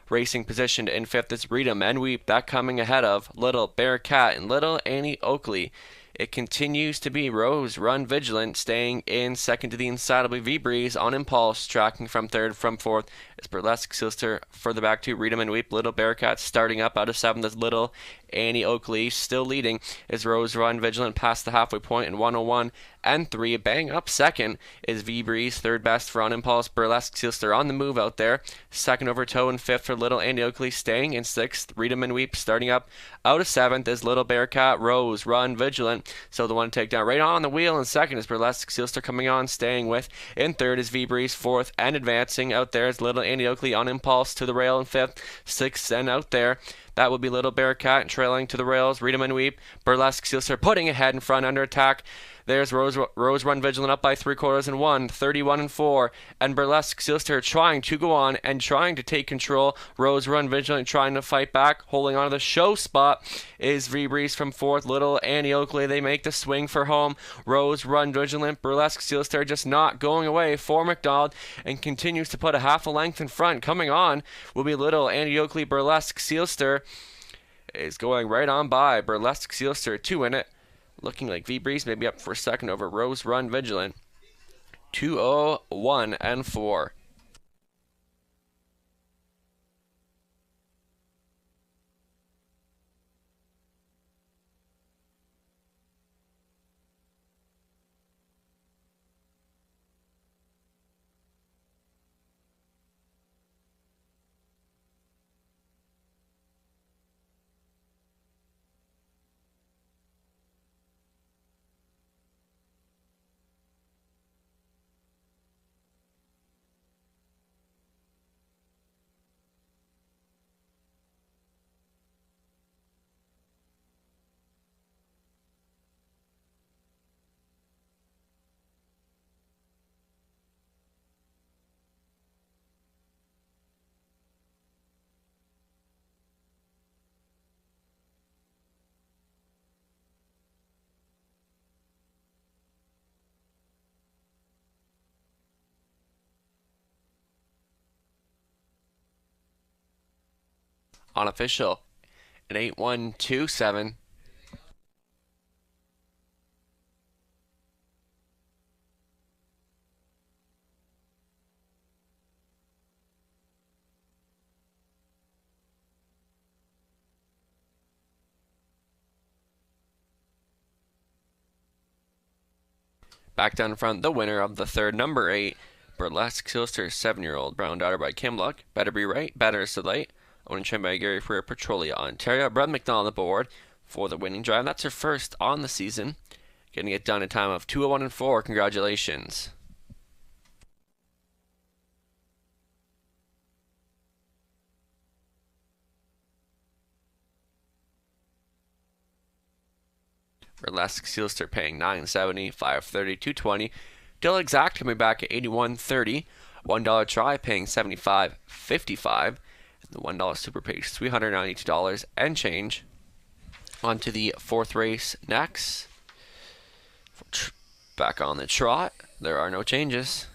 Racing positioned in 5th is Read'em and Weep, that coming ahead of Little Bearcat and Little Annie Oakley. It continues to be Rose Run Vigilant, staying in 2nd to the inside will be V-Breeze on Impulse, tracking from 3rd. From 4th is Burlesque Sister, further back to Read'em and Weep. Little Bearcat starting up out of 7th is Little Annie Oakley. Still leading is Rose Run Vigilant past the halfway point in 101 and 3. Bang up 2nd is V-Breeze, 3rd best for On Impulse. Burlesque Sister on the move out there. 2nd over toe and 5th for Little Annie Oakley, staying in 6th. Read'em and Weep starting up out of 7th is Little Bearcat. Rose Run Vigilant, so the one to take down right on the wheel. In 2nd is Burlesque Sister coming on, staying with. In 3rd is V-Breeze. 4th and advancing out there is Little Annie Oakley on Impulse to the rail in 5th. 6th and out there, that would be Little Bearcat trailing to the rails. Read'em and Weep. Burlesque Sister putting ahead in front under attack. There's Rose Run Vigilant up by 3/4 and 1, 31 and 4, and Burlesque Sister trying to go on and trying to take control. Rose Run Vigilant trying to fight back, holding on to the show spot is V-Breeze from 4th. Little Annie Oakley, they make the swing for home. Rose Run Vigilant, Burlesque Sister just not going away for McDonald and continues to put a half a length in front. Coming on will be Little Annie Oakley. Burlesque Sister is going right on by. Burlesque Sister 2 in it. Looking like V-Breeze maybe up for 2nd over Rose Run Vigilant. 201 and 4. Unofficial, an 8-1-2-7. Back down front, the winner of the 3rd, number 8, Burlesque Sister, 7-year-old brown daughter by Kim Luck. Better Be Right, Better So Late. Owned and trained by Gary Freer, Petrolia, Ontario. Brad McDonald on the board for the winning drive. That's her first on the season. Getting it done in time of 201 and 4. Congratulations. Burlesque Sister paying $9.70, $5.30, $2.20. Deal Exact coming back at $81.30. $1 try paying $75.55. The $1 super pays $392 and change. On to the 4th race next. Back on the trot. There are no changes.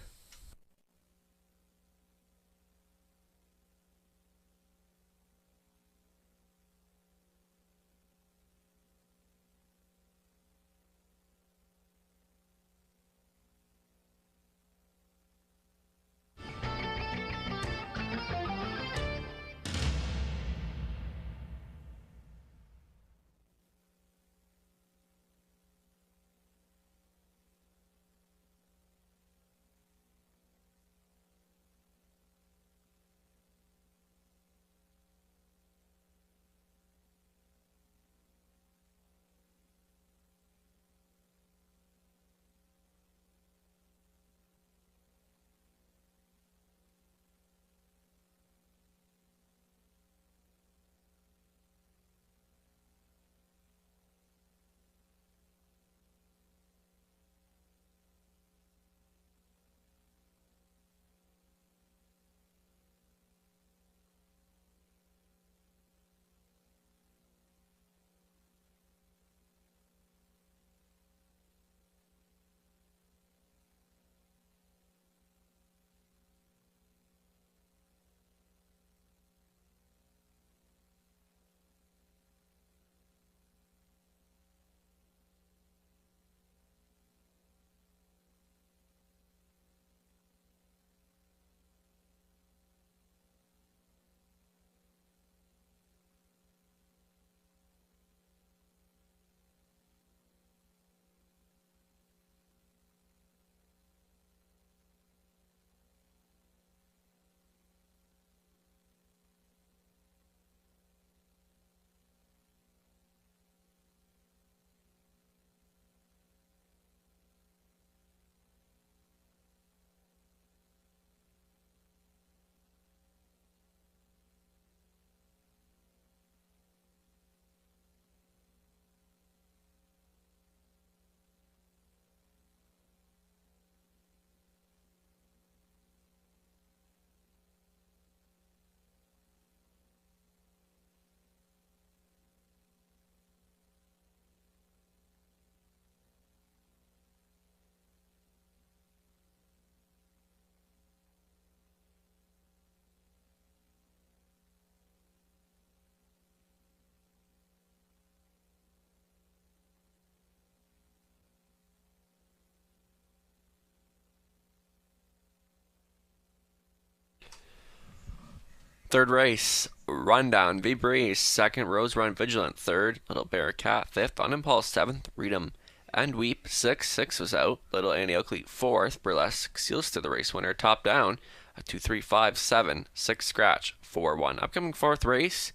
Third race, Rundown, V Breeze. Second, Rose Run Vigilant. Third, Little Bear Cat. Fifth, On Impulse. Seventh, Freedom and Weep. Six was out. Little Annie Oakley. Fourth, Burlesque seals to the race winner. Top down, a 2, 3, 5, 7. 6 scratch, 4, 1. Upcoming fourth race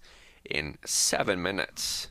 in 7 minutes.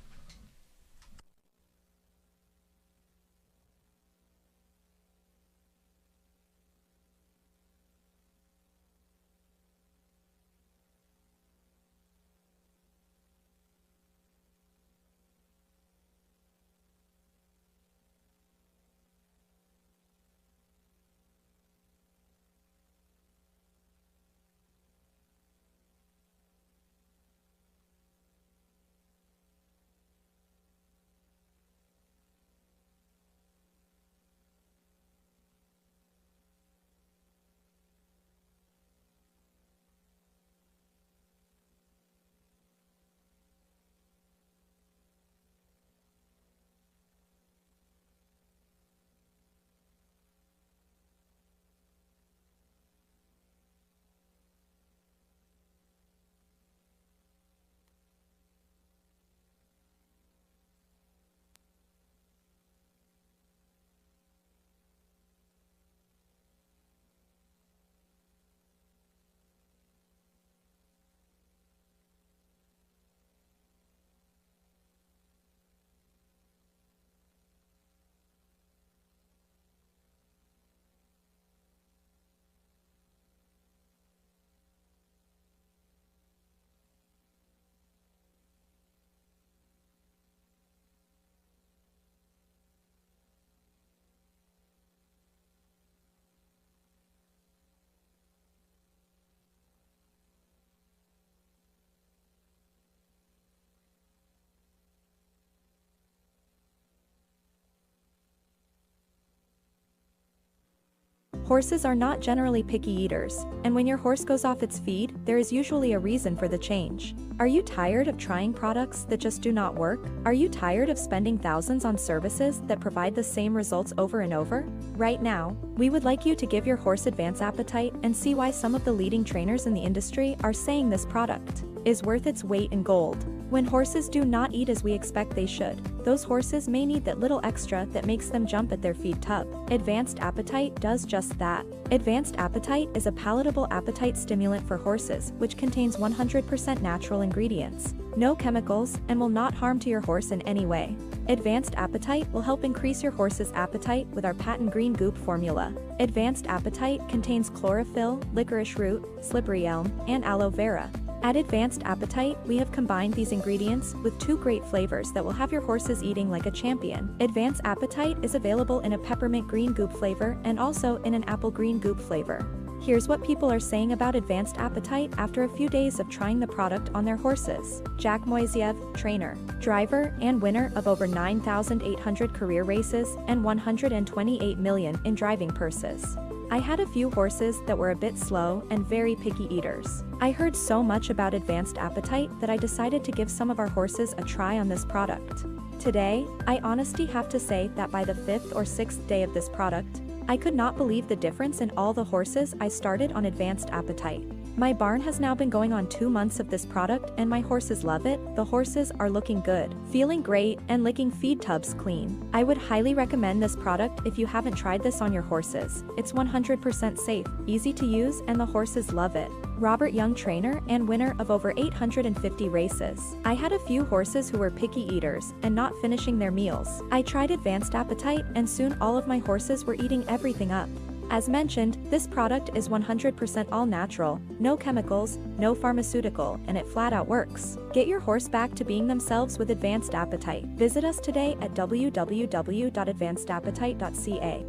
Horses are not generally picky eaters, and when your horse goes off its feed, there is usually a reason for the change. Are you tired of trying products that just do not work? Are you tired of spending thousands on services that provide the same results over and over? Right now, we would like you to give your horse advance appetite and see why some of the leading trainers in the industry are saying this product is worth its weight in gold. When horses do not eat as we expect they should, those horses may need that little extra that makes them jump at their feed tub. Advanced Appetite does just that. Advanced Appetite is a palatable appetite stimulant for horses which contains 100% natural ingredients, no chemicals, and will not harm to your horse in any way. Advanced Appetite will help increase your horse's appetite with our patent green goop formula. Advanced Appetite contains chlorophyll, licorice root, slippery elm, and aloe vera. At Advanced Appetite, we have combined these ingredients with 2 great flavors that will have your horses eating like a champion. Advanced Appetite is available in a peppermint green goop flavor and also in an apple green goop flavor. Here's what people are saying about Advanced Appetite after a few days of trying the product on their horses. Jack Moisiev, trainer, driver, and winner of over 9,800 career races and 128 million in driving purses. I had a few horses that were a bit slow and very picky eaters. I heard so much about Advanced Appetite that I decided to give some of our horses a try on this product. Today, I honestly have to say that by the 5th or 6th day of this product, I could not believe the difference in all the horses I started on Advanced Appetite. My barn has now been going on 2 months of this product and my horses love it. The horses are looking good, feeling great, and licking feed tubs clean. I would highly recommend this product if you haven't tried this on your horses. It's 100% safe, easy to use, and the horses love it. Robert Young, trainer and winner of over 850 races. I had a few horses who were picky eaters and not finishing their meals. I tried Advanced Appetite and soon all of my horses were eating everything up. As mentioned, this product is 100% all natural, no chemicals, no pharmaceutical, and it flat out works. Get your horse back to being themselves with Advanced Appetite. Visit us today at www.advancedappetite.ca.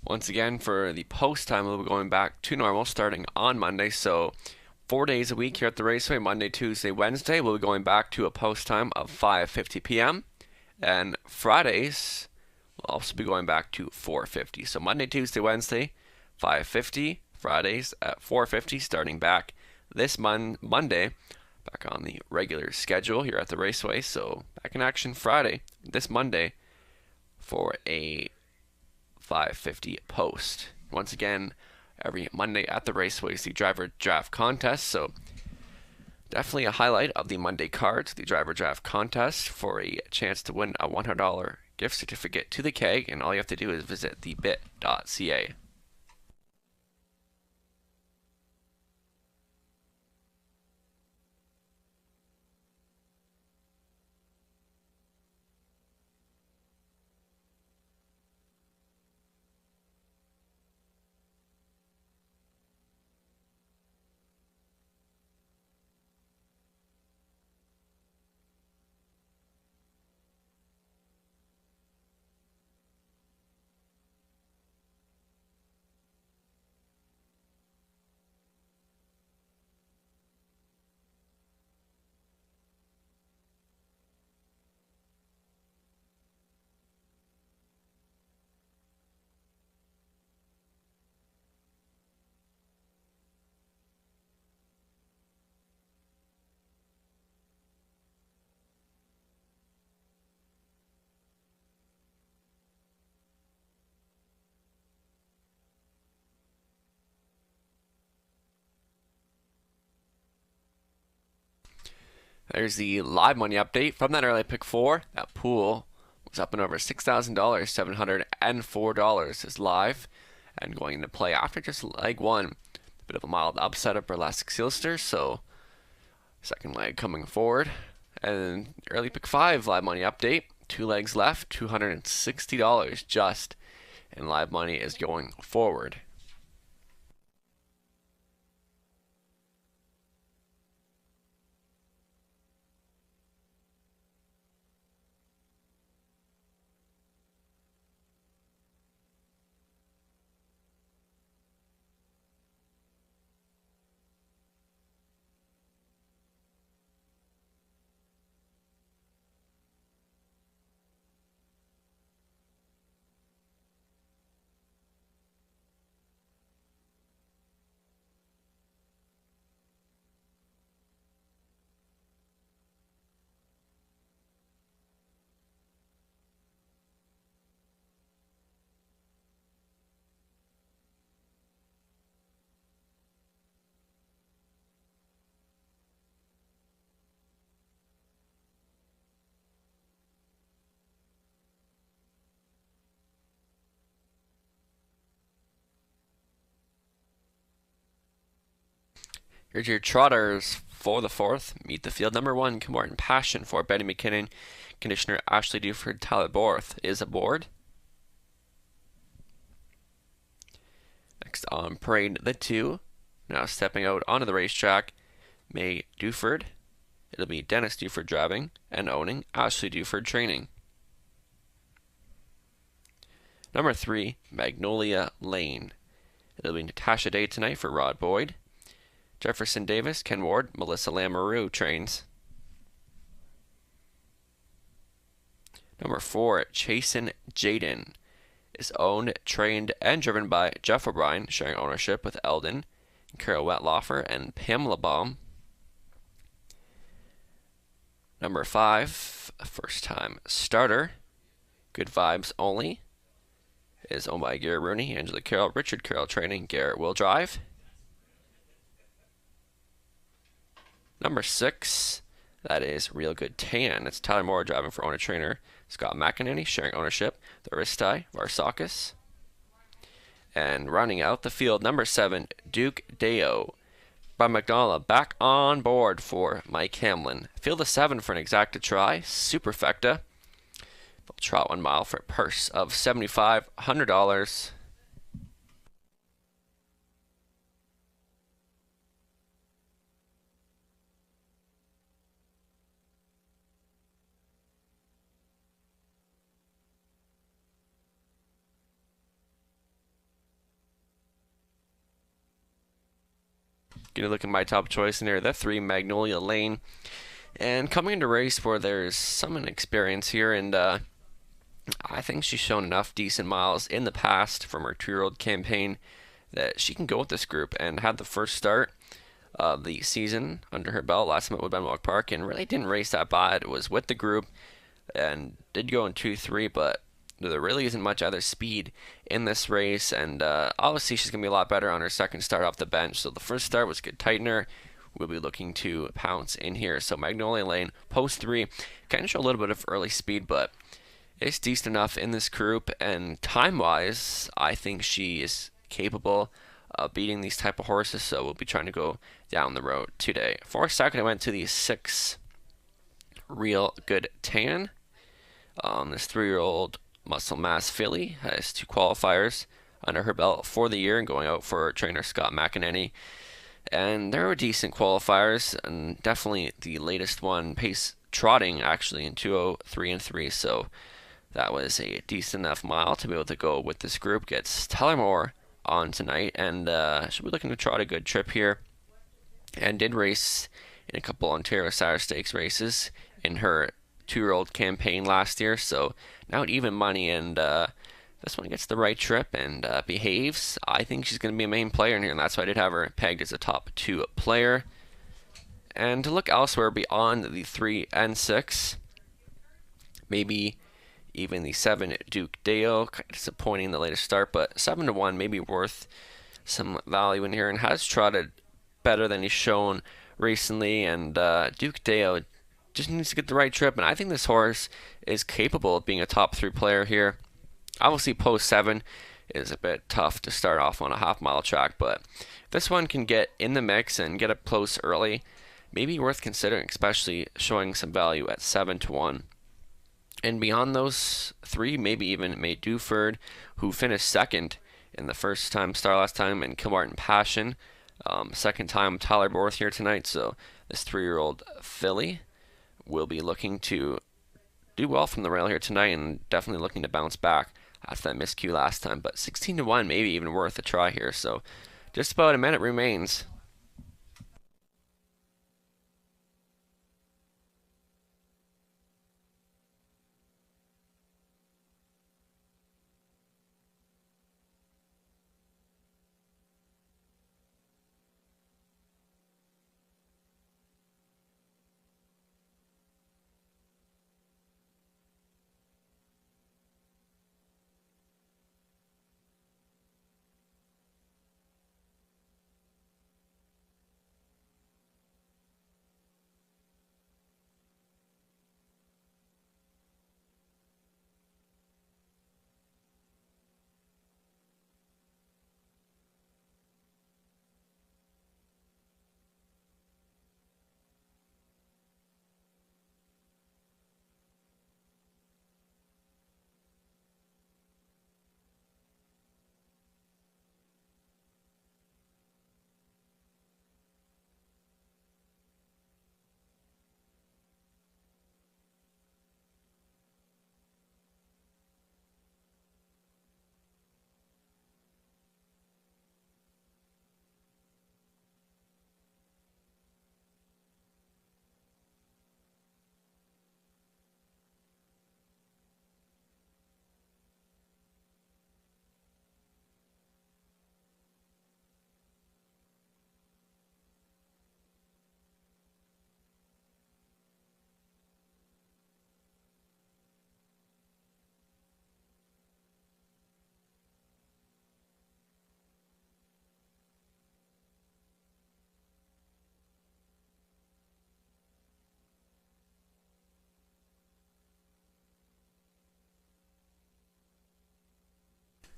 Once again, for the post time, we'll be going back to normal starting on Monday. So 4 days a week here at the Raceway, Monday, Tuesday, Wednesday, we'll be going back to a post time of 5:50 p.m. And Fridays, we'll also be going back to 4:50. So Monday, Tuesday, Wednesday, 5:50. Fridays at 4:50, starting back this Monday, back on the regular schedule here at the Raceway. So back in action Friday, this Monday, for a 5:50 post. Once again, every Monday at the Raceway is the driver draft contest. So definitely a highlight of the Monday cards, the driver draft contest, for a chance to win a $100 gift certificate to the keg. And all you have to do is visit thebit.ca. There's the live money update from that early pick four. That pool was up and over $6,000. $704 is live and going into play after just leg one. A bit of a mild upset up Elastic Sealster, so second leg coming forward. And early pick five live money update. 2 legs left, $260 just. And live money is going forward. Here's your trotters for the fourth. Meet the field. Number 1, Comorton Passion for Betty McKinnon. Conditioner Ashley Duford Talbot Borth is aboard. Next on parade, the 2. Now stepping out onto the racetrack, May Duford. It'll be Dennis Duford driving and owning, Ashley Duford training. Number 3, Magnolia Lane. It'll be Natasha Day tonight for Rod Boyd. Jefferson Davis, Ken Ward, Melissa Lamoureux trains. Number 4, Chasen Jaden is owned, trained, and driven by Jeff O'Brien, sharing ownership with Eldon, Carol Wetlaufer, and Pamela Baum. Number 5, a first-time starter, Good Vibes Only, is owned by Garrett Rooney, Angela Carroll, Richard Carroll training, Garrett will drive. Number 6, that is Real Good Tan. It's Tyler Moore driving for owner trainer Scott McEnany, sharing ownership, the Aristai Varsakis. And rounding out the field, number 7, Duke Deo. Bob McDonald back on board for Mike Hamlin. Field of 7 for an exacta try, Superfecta. They'll trot 1 mile for a purse of $7,500. Gonna look at my top choice in here, the 3 Magnolia Lane. And coming into a race where there's some inexperience here, and I think she's shown enough decent miles in the past from her 2-year-old campaign that she can go with this group, and had the first start of the season under her belt last time at Woodbine Walk Park, and really didn't race that bad. It was with the group and did go in 2-3, but there really isn't much other speed in this race, and obviously she's going to be a lot better on her second start off the bench. So the first start was good tightener. We'll be looking to pounce in here. So Magnolia Lane, post 3, kind of show a little bit of early speed, but it's decent enough in this group, and time-wise, I think she is capable of beating these type of horses, so we'll be trying to go down the road today. For a second, I went to the 6 Real Good Tan. This 3-year-old muscle mass filly has 2 qualifiers under her belt for the year and going out for trainer Scott McEnany. And there were decent qualifiers, and definitely the latest one, pace trotting actually in 2:03 and 3, so that was a decent enough mile to be able to go with this group. Gets Tellermore on tonight, and she'll be looking to trot a good trip here, and did race in a couple Ontario Sire Stakes races in her 2-year-old campaign last year, so now at even money, and this one gets the right trip and behaves. I think she's going to be a main player in here, and that's why I did have her pegged as a top 2 player. And to look elsewhere beyond the 3 and 6, maybe even the 7 Duke Deo, kind of disappointing in the latest start, but 7-1 maybe worth some value in here, and has trotted better than he's shown recently. And Duke Deo just needs to get the right trip, and I think this horse is capable of being a top 3 player here. Obviously, post 7 is a bit tough to start off on a half-mile track, but if this one can get in the mix and get up close early, maybe worth considering, especially showing some value at 7-1. And beyond those 3, maybe even May Duford, who finished second in the first time star last time, and Kilmartin Passion, second time Tyler Borth here tonight. So this 3-year-old filly will be looking to do well from the rail here tonight, and definitely looking to bounce back after that miscue last time. But 16-1, maybe even worth a try here. So just about a minute remains.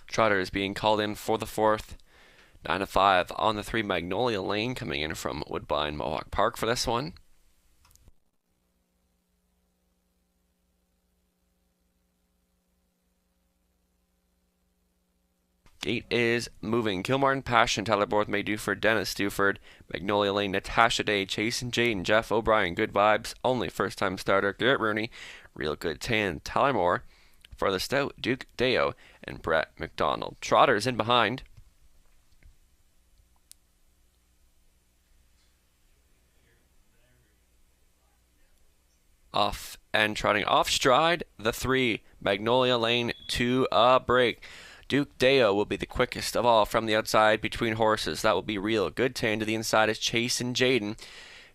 Trotter is being called in for the 4th. 9-5 on the 3 Magnolia Lane, coming in from Woodbine Mohawk Park for this one. Gate is moving. Kilmartin Passion, Tyler Borth, May Duford, Dennis Duford, Magnolia Lane, Natasha Day, Jason Jade, and Jeff O'Brien. Good vibes. Only first time starter Garrett Rooney. Real Good Tan, Tyler Moore. For the stout, Duke Deo and Brett McDonald. Trotter's in behind. off and trotting off stride, the 3, Magnolia Lane to a break. Duke Deo will be the quickest of all from the outside between horses. That will be Real Good Tan. To the inside is Chase and Jaden.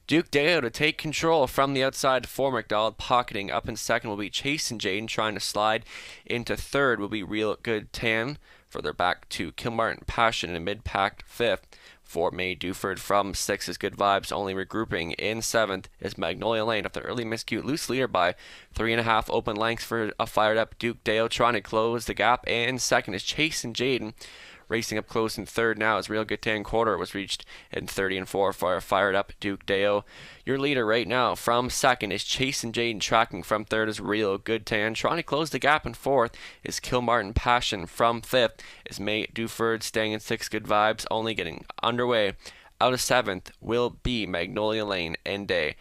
Duke Deo to take control from the outside for McDonald. Pocketing up in second will be Chase and Jaden. Trying to slide into third will be Real Good Tan. Further back to Kilmartin Passion in mid-pack fifth. For May Duford from 6 is Good Vibes. Only regrouping in 7th is Magnolia Lane. After early miscue, loose leader by 3.5 open lengths for a fired up Duke Dale. Trying to close the gap. And 2nd is Chase and Jaden. Racing up close in 3rd now as Real Good Tan quarter was reached in 30 and 4 for a fired up Duke Deo. Your leader right now from 2nd is Chase and Jaden. Tracking from 3rd is Real Good Tan. Trying to close the gap in 4th is Kilmartin Passion. From 5th is May Duford. Staying in 6th, Good Vibes. Only getting underway out of 7th will be Magnolia Lane and Day.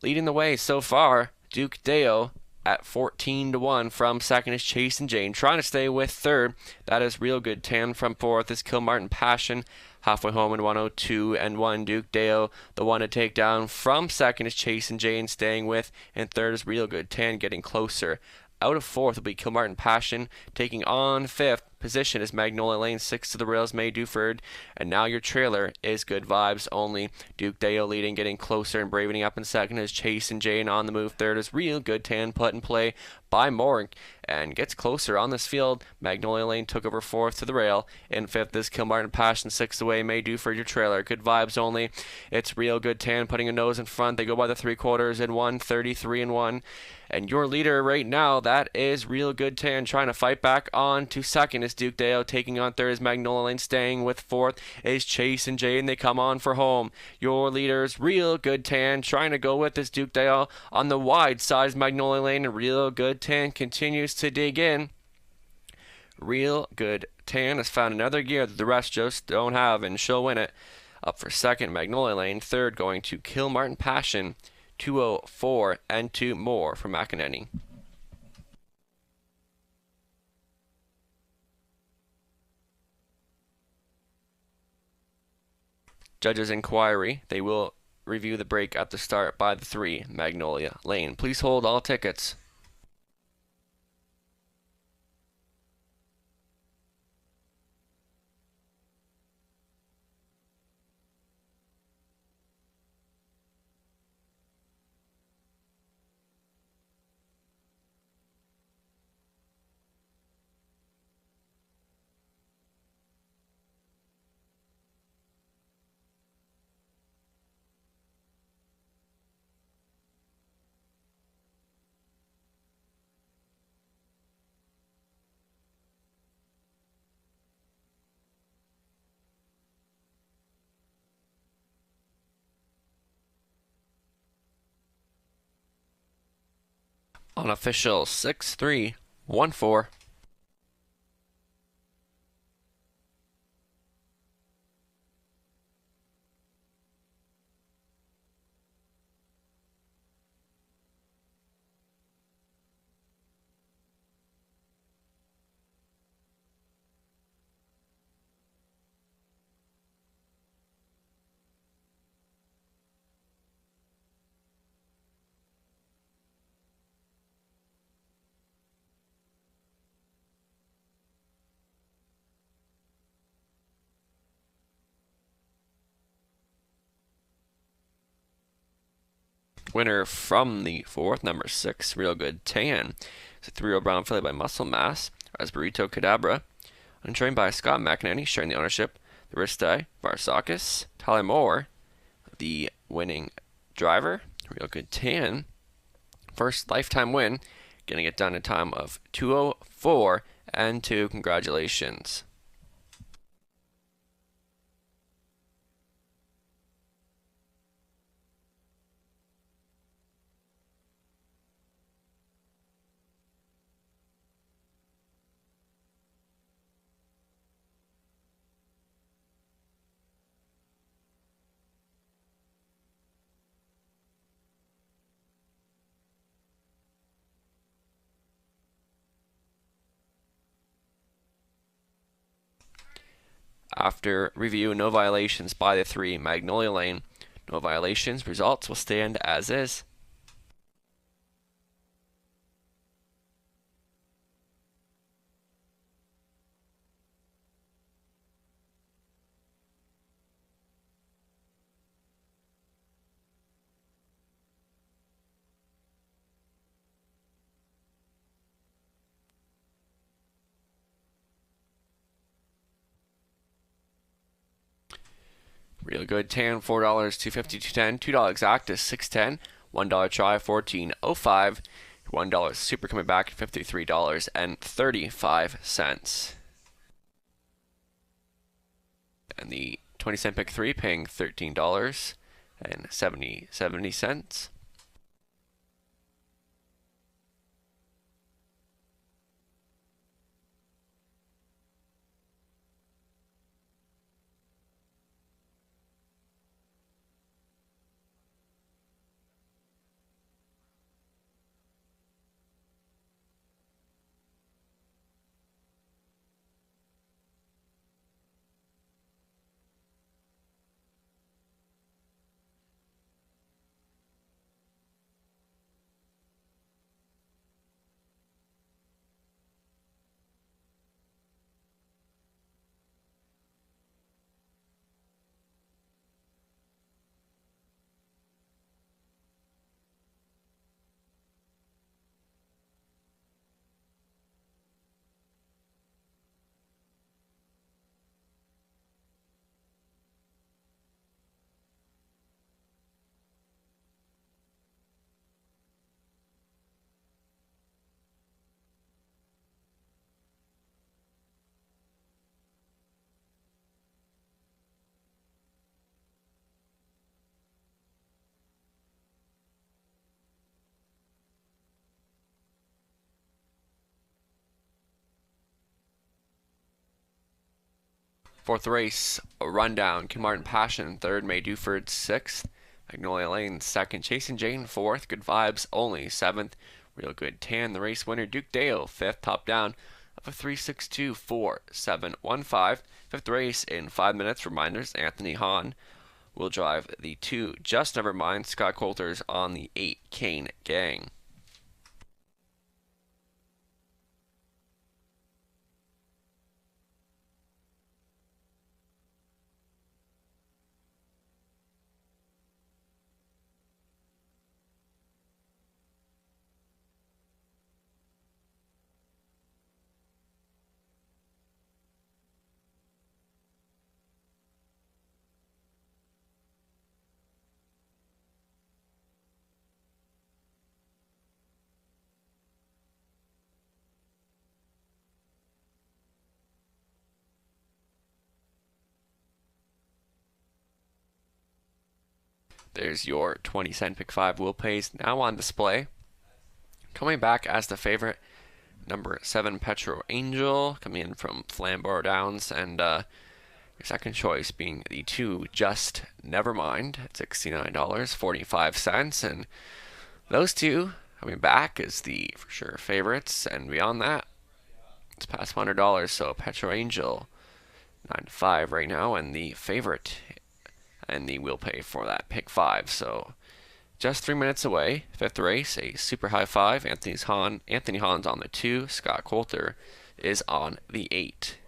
Leading the way so far, Duke Deo at 14-1. From 2nd is Chase and Jane. Trying to stay with 3rd. That is Real Good Tan. From 4th is Kilmartin Passion. Halfway home in 102 and 1. Duke Deo, the one to take down. From 2nd is Chase and Jane. Staying with. And 3rd is Real Good Tan. Getting closer. Out of 4th will be Kilmartin Passion. Taking on 5th position is Magnolia Lane. 6 to the rails, May Duford. And now your trailer is Good Vibes only. Duke Deo leading, getting closer and bravening up in 2nd is Chase and Jane on the move. 3rd is Real Good Tan, put in play by Mork and gets closer on this field. Magnolia Lane took over 4th to the rail. In 5th is Kilmartin Passion. 6th away, May Duford, your trailer. Good Vibes only. It's Real Good Tan putting a nose in front. They go by the 3/4 in 1:33 and 1. And your leader right now, that is Real Good Tan, trying to fight back on to 2nd is Duke Deo. Taking on 3rd is Magnolia Lane. Staying with 4th is Chase and Jane. They come on for home. Your leaders, Real Good Tan, trying to go with this Duke Deo. On the wide side is Magnolia Lane, and Real Good Tan continues to dig in. Real Good Tan has found another gear that the rest just don't have, and she'll win it. Up for 2nd, Magnolia Lane. 3rd going to Kilmartin Passion. 204 and 2 more for McEnany. Judges' inquiry. They will review the break at the start by the 3, Magnolia Lane. Please hold all tickets. Unofficial 6314. Winner from the 4th, number 6, Real Good Tan. It's a 3-year-old brown filly by Muscle Mass, as Burrito Cadabra. Untrained by Scott McEnany, sharing the ownership. The Ristai, Varsakis, Tyler Moore, the winning driver. Real Good Tan. First lifetime win, getting it done in time of 2:04 and 2. Congratulations. After review, no violations by the 3, Magnolia Lane. No violations. Results will stand as is. Real good tan, $4, 250, 210, $2 exact is 610, $1 try, 14.05, $1 super coming back at $53.35. And the 20-cent pick 3 paying $13.70. Fourth race, a rundown. Ken Martin Passion third, May Duford sixth, Magnolia Lane second, Chasing Jane fourth, Good Vibes only seventh, Real Good Tan the race winner, Duke Dale fifth, top down of a 3.62.4715. Fifth race in 5 minutes. Reminders: Anthony Hahn will drive the 2 Just Nevermind. Scott Coulter's on the 8 Kane Gang. There's your 20-cent pick 5 wheel pays now on display. Coming back as the favorite, number 7 Petro Angel, coming in from Flamborough Downs, and your second choice being the 2 Just Nevermind at $69.45. And those two coming back as the for sure favorites, and beyond that, it's past $100. So Petro Angel 9 to 5 right now, and the favorite and the wheel pay for that pick 5. So just 3 minutes away. Fifth race, a super high 5. Anthony Hahn's on the 2. Scott Coulter is on the 8.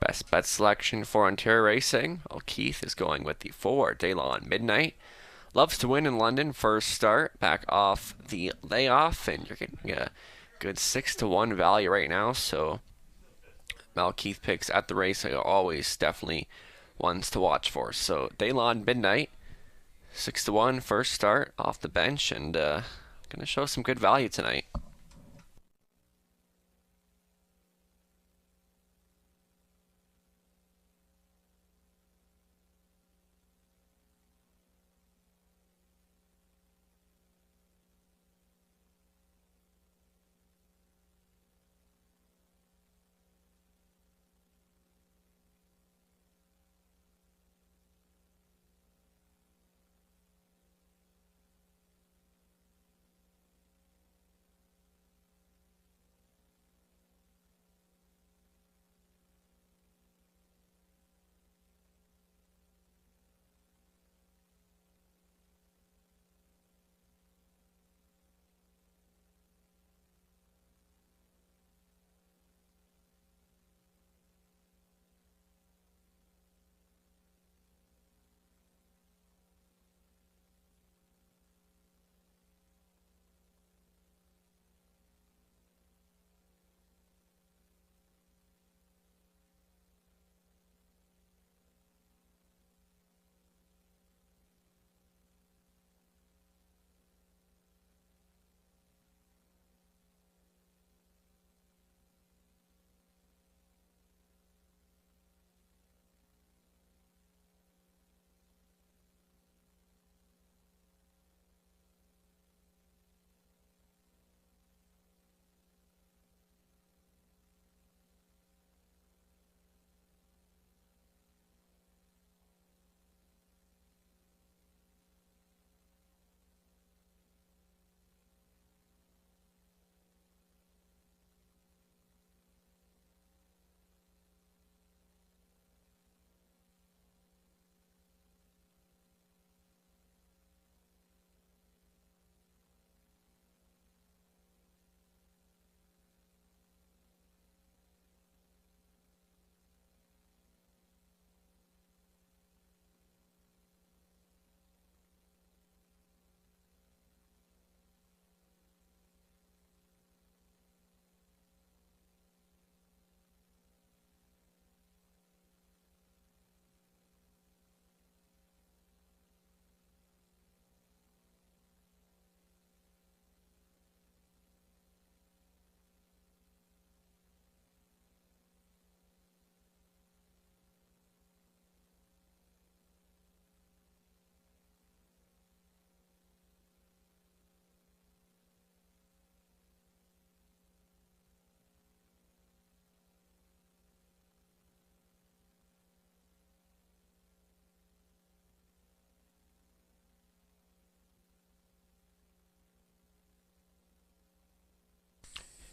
Best bet selection for Ontario Racing. Well, Keith is going with the 4 Daylon Midnight. Loves to win in London. First start, back off the layoff, and you're getting a good 6-1 value right now. So Keith picks at the race are always definitely ones to watch for. So Daylon Midnight, 6-1 first start off the bench, and gonna show some good value tonight.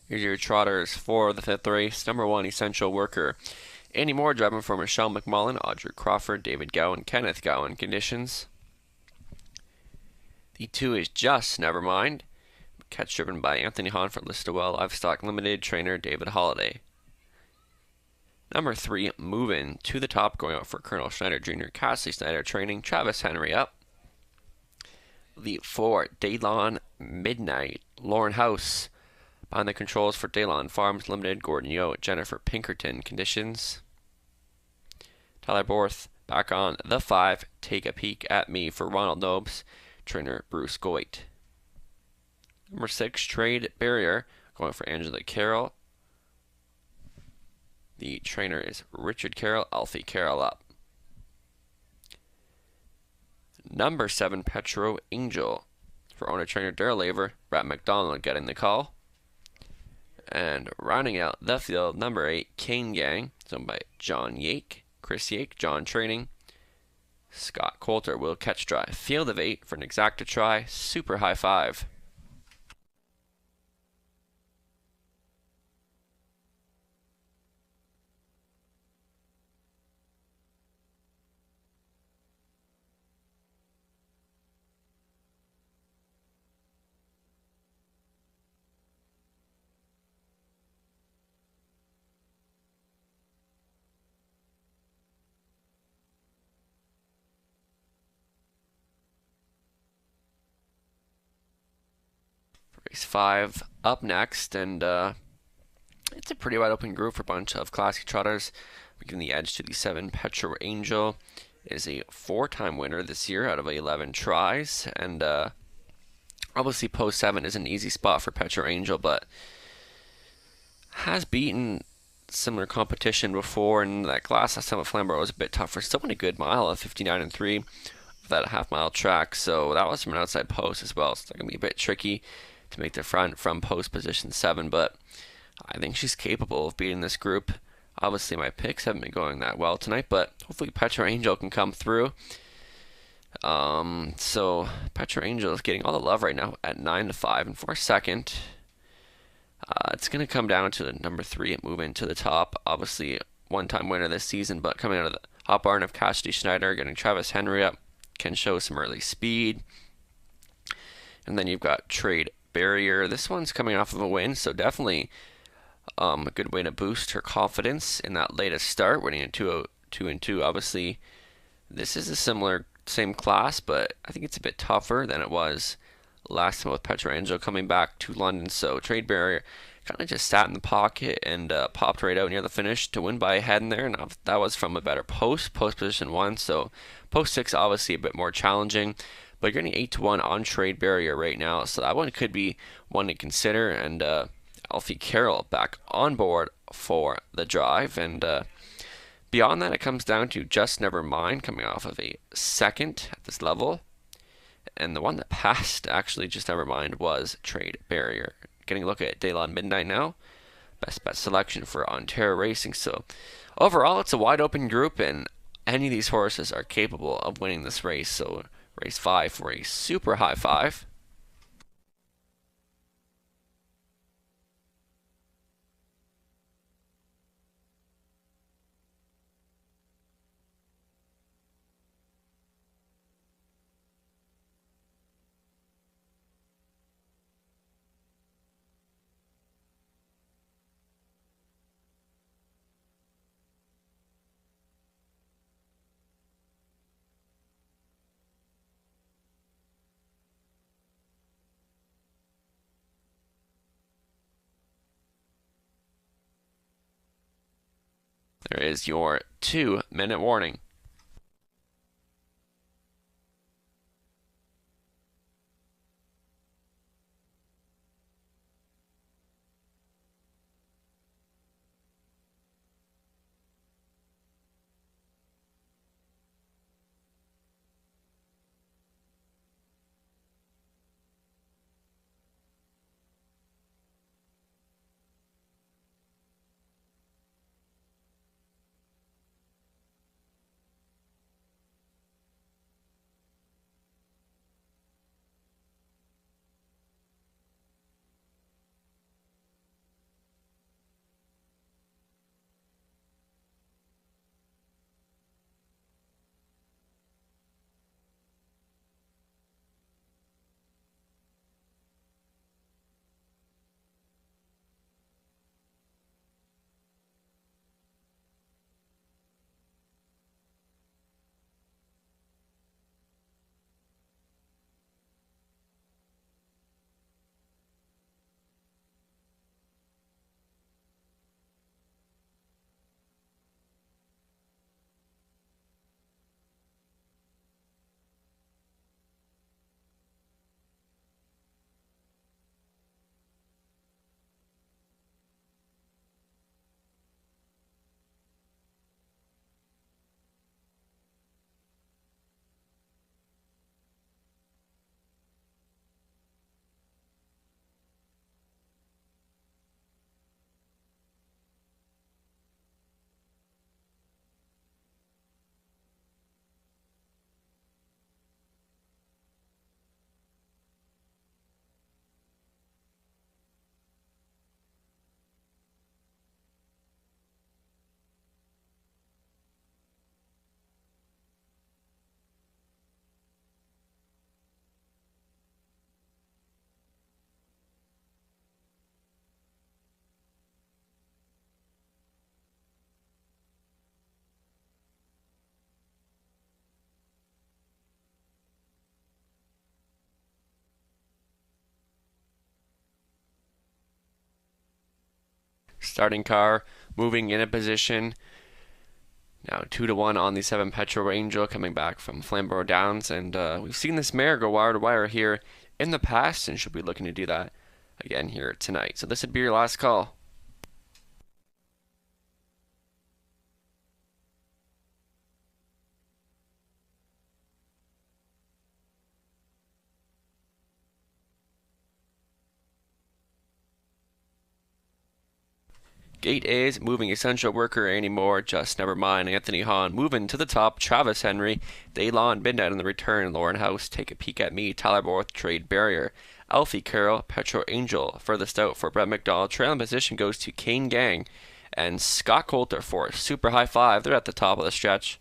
Here's your trotters for the 5th race. Number 1, Essential Worker. Andy Moore driving for Michelle McMullen, Audrey Crawford, David Gowan, Kenneth Gowan. Conditions. The 2 is Just Nevermind. Catch driven by Anthony Hahn for Listowel Livestock Limited. Trainer David Holliday. Number 3, Movin' to the Top, going out for Colonel Schneider Jr., Cassie Snyder training, Travis Henry up. The 4, Daylon Midnight, Lauren House. Behind the controls for Daylon Farms Limited, Gordon Yo, Jennifer Pinkerton. Conditions. Tyler Borth back on the 5, Take a Peek at Me for Ronald Nobes, trainer Bruce Goit. Number 6, Trade Barrier, going for Angela Carroll. The trainer is Richard Carroll, Alfie Carroll up. Number 7, Petro Angel, for owner-trainer Daryl Laver, Brett McDonald getting the call. And rounding out the field, number 8, Kane Gang, owned by John Yake, Chris Yake, John Training, Scott Coulter will catch drive. Field of 8 for an exacta try, super high 5. Race 5 up next, and it's a pretty wide open group for a bunch of classic trotters. We're giving the edge to the 7 Petro Angel. It is a 4-time winner this year out of 11 tries, and obviously post 7 is an easy spot for Petro Angel, but has beaten similar competition before, and that class last time at Flamborough was a bit tougher. Still won a good mile of 59.3 for that half-mile track, so that was from an outside post as well. So it's going to be a bit tricky to make the front from post position 7, but I think she's capable of beating this group. Obviously, my picks haven't been going that well tonight, but hopefully Petro Angel can come through. So Petro Angel is getting all the love right now at 9-5, and for a second, it's going to come down to the number 3 at Move Into the Top. Obviously, one-time winner this season, but coming out of the hot barn of Cassidy Schneider, getting Travis Henry up, can show some early speed. And then you've got Trade Barrier. This one's coming off of a win, so definitely a good way to boost her confidence in that latest start, winning at 2-2. Obviously, this is a same class, but I think it's a bit tougher than it was last time with Petro Angel coming back to London. So Trade Barrier kind of just sat in the pocket and popped right out near the finish to win by a head in there, and that was from a better post position 1. So post 6 obviously a bit more challenging, but you're getting 8-1 on Trade Barrier right now, so that one could be one to consider. And Alfie Carroll back on board for the drive, and beyond that it comes down to Just Never Mind coming off of a second at this level. And the one that passed, actually, Just Never Mind, was Trade Barrier. Getting a look at Daylon Midnight now. Best bet selection for Ontario Racing. So overall, it's a wide open group, and any of these horses are capable of winning this race. So race 5 for a super high 5. There is your 2-minute warning. starting car moving in a position. Now 2-1 on the 7 Petro Angel coming back from Flamborough Downs, and we've seen this mare go wire to wire here in the past, and she'll be looking to do that again here tonight. So this would be your last call. Gate is moving Essential Worker anymore, just never mind. Anthony Hahn moving to the top. Travis Henry, Daylon Midnight on the return. Lauren House, Take a Peek at Me. Tyler Borth, Trade Barrier. Alfie Carroll, Petro Angel. Furthest out for Brett McDonald. Trailing position goes to Kane Gang and Scott Coulter for a super high five. They're at the top of the stretch.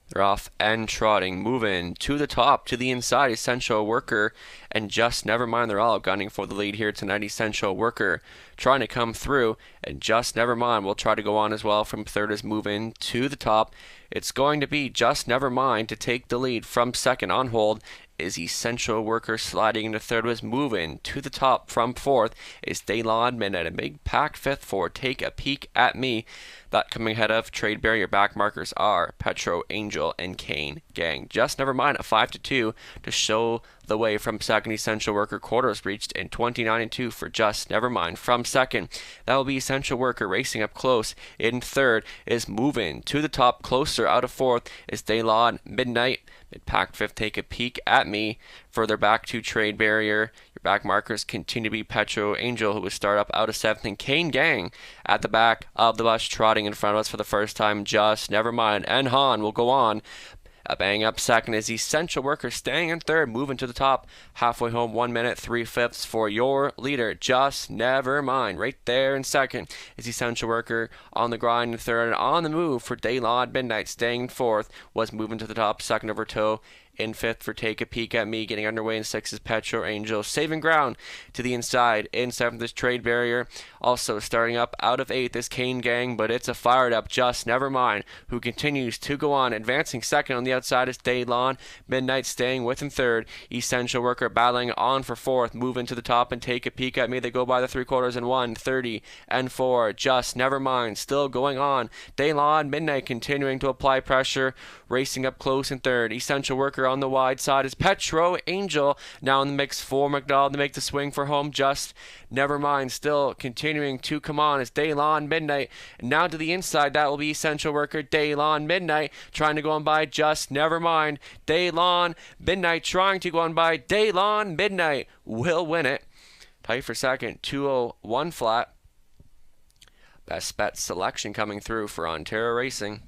They're off and trotting, moving to the top, to the inside. Essential Worker and Just Never Mind. They're all gunning for the lead here tonight. Essential Worker trying to come through, and Just Never Mind will try to go on as well from third as moving to the top. It's going to be Just Never Mind to take the lead from second. On hold is Essential Worker sliding into third, was moving to the top from fourth is Daylon Midnight. A big packed fifth for Take a Peek at Me. That coming ahead of Trade Barrier. Back markers are Petro Angel and Kane Gang. Just Never Mind at 5-2 to show the way from second. Essential Worker quarters reached in 29-2 for Just Never Mind from second. That will be Essential Worker racing up close. In third is moving to the top, closer out of fourth is Daylon Midnight. Mid-pack fifth, Take a Peek at Me. Further back to Trade Barrier. Your back markers continue to be Petro Angel, who will start up out of seventh, and Kane Gang at the back of the bus, trotting in front of us for the first time. Just Never Mind and Han will go on. A bang up second is Essential Worker staying in third, moving to the top. Halfway home, 1 minute, 3/5 for your leader. Just Never Mind. Right there in second is Essential Worker on the grind in third, and on the move for Daylon Midnight staying in fourth, was moving to the top, second over toe. In fifth for Take a Peek at Me. Getting underway in sixth is Petro Angel. Saving ground to the inside. In seventh is Trade Barrier. Also starting up out of eighth is Kane Gang, but it's a fired up Just Never Mind, who continues to go on. Advancing second on the outside is Daylon Midnight staying with him third. Essential Worker battling on for fourth. Moving to the top and Take a Peek at Me. They go by the 3/4 in 1:30-4. Just Never Mind still going on. Daylon Midnight continuing to apply pressure. Racing up close in third. Essential Worker on the wide side is Petro Angel. Now in the mix for McDonald to make the swing for home. Just Never Mind still continuing to come on as Daylon Midnight. And now to the inside, that will be Essential Worker. Daylon Midnight trying to go on by Just Never Mind. Daylon Midnight trying to go on by. Daylon Midnight will win it. Tight for second. 2:01 flat. Best bet selection coming through for Ontario Racing.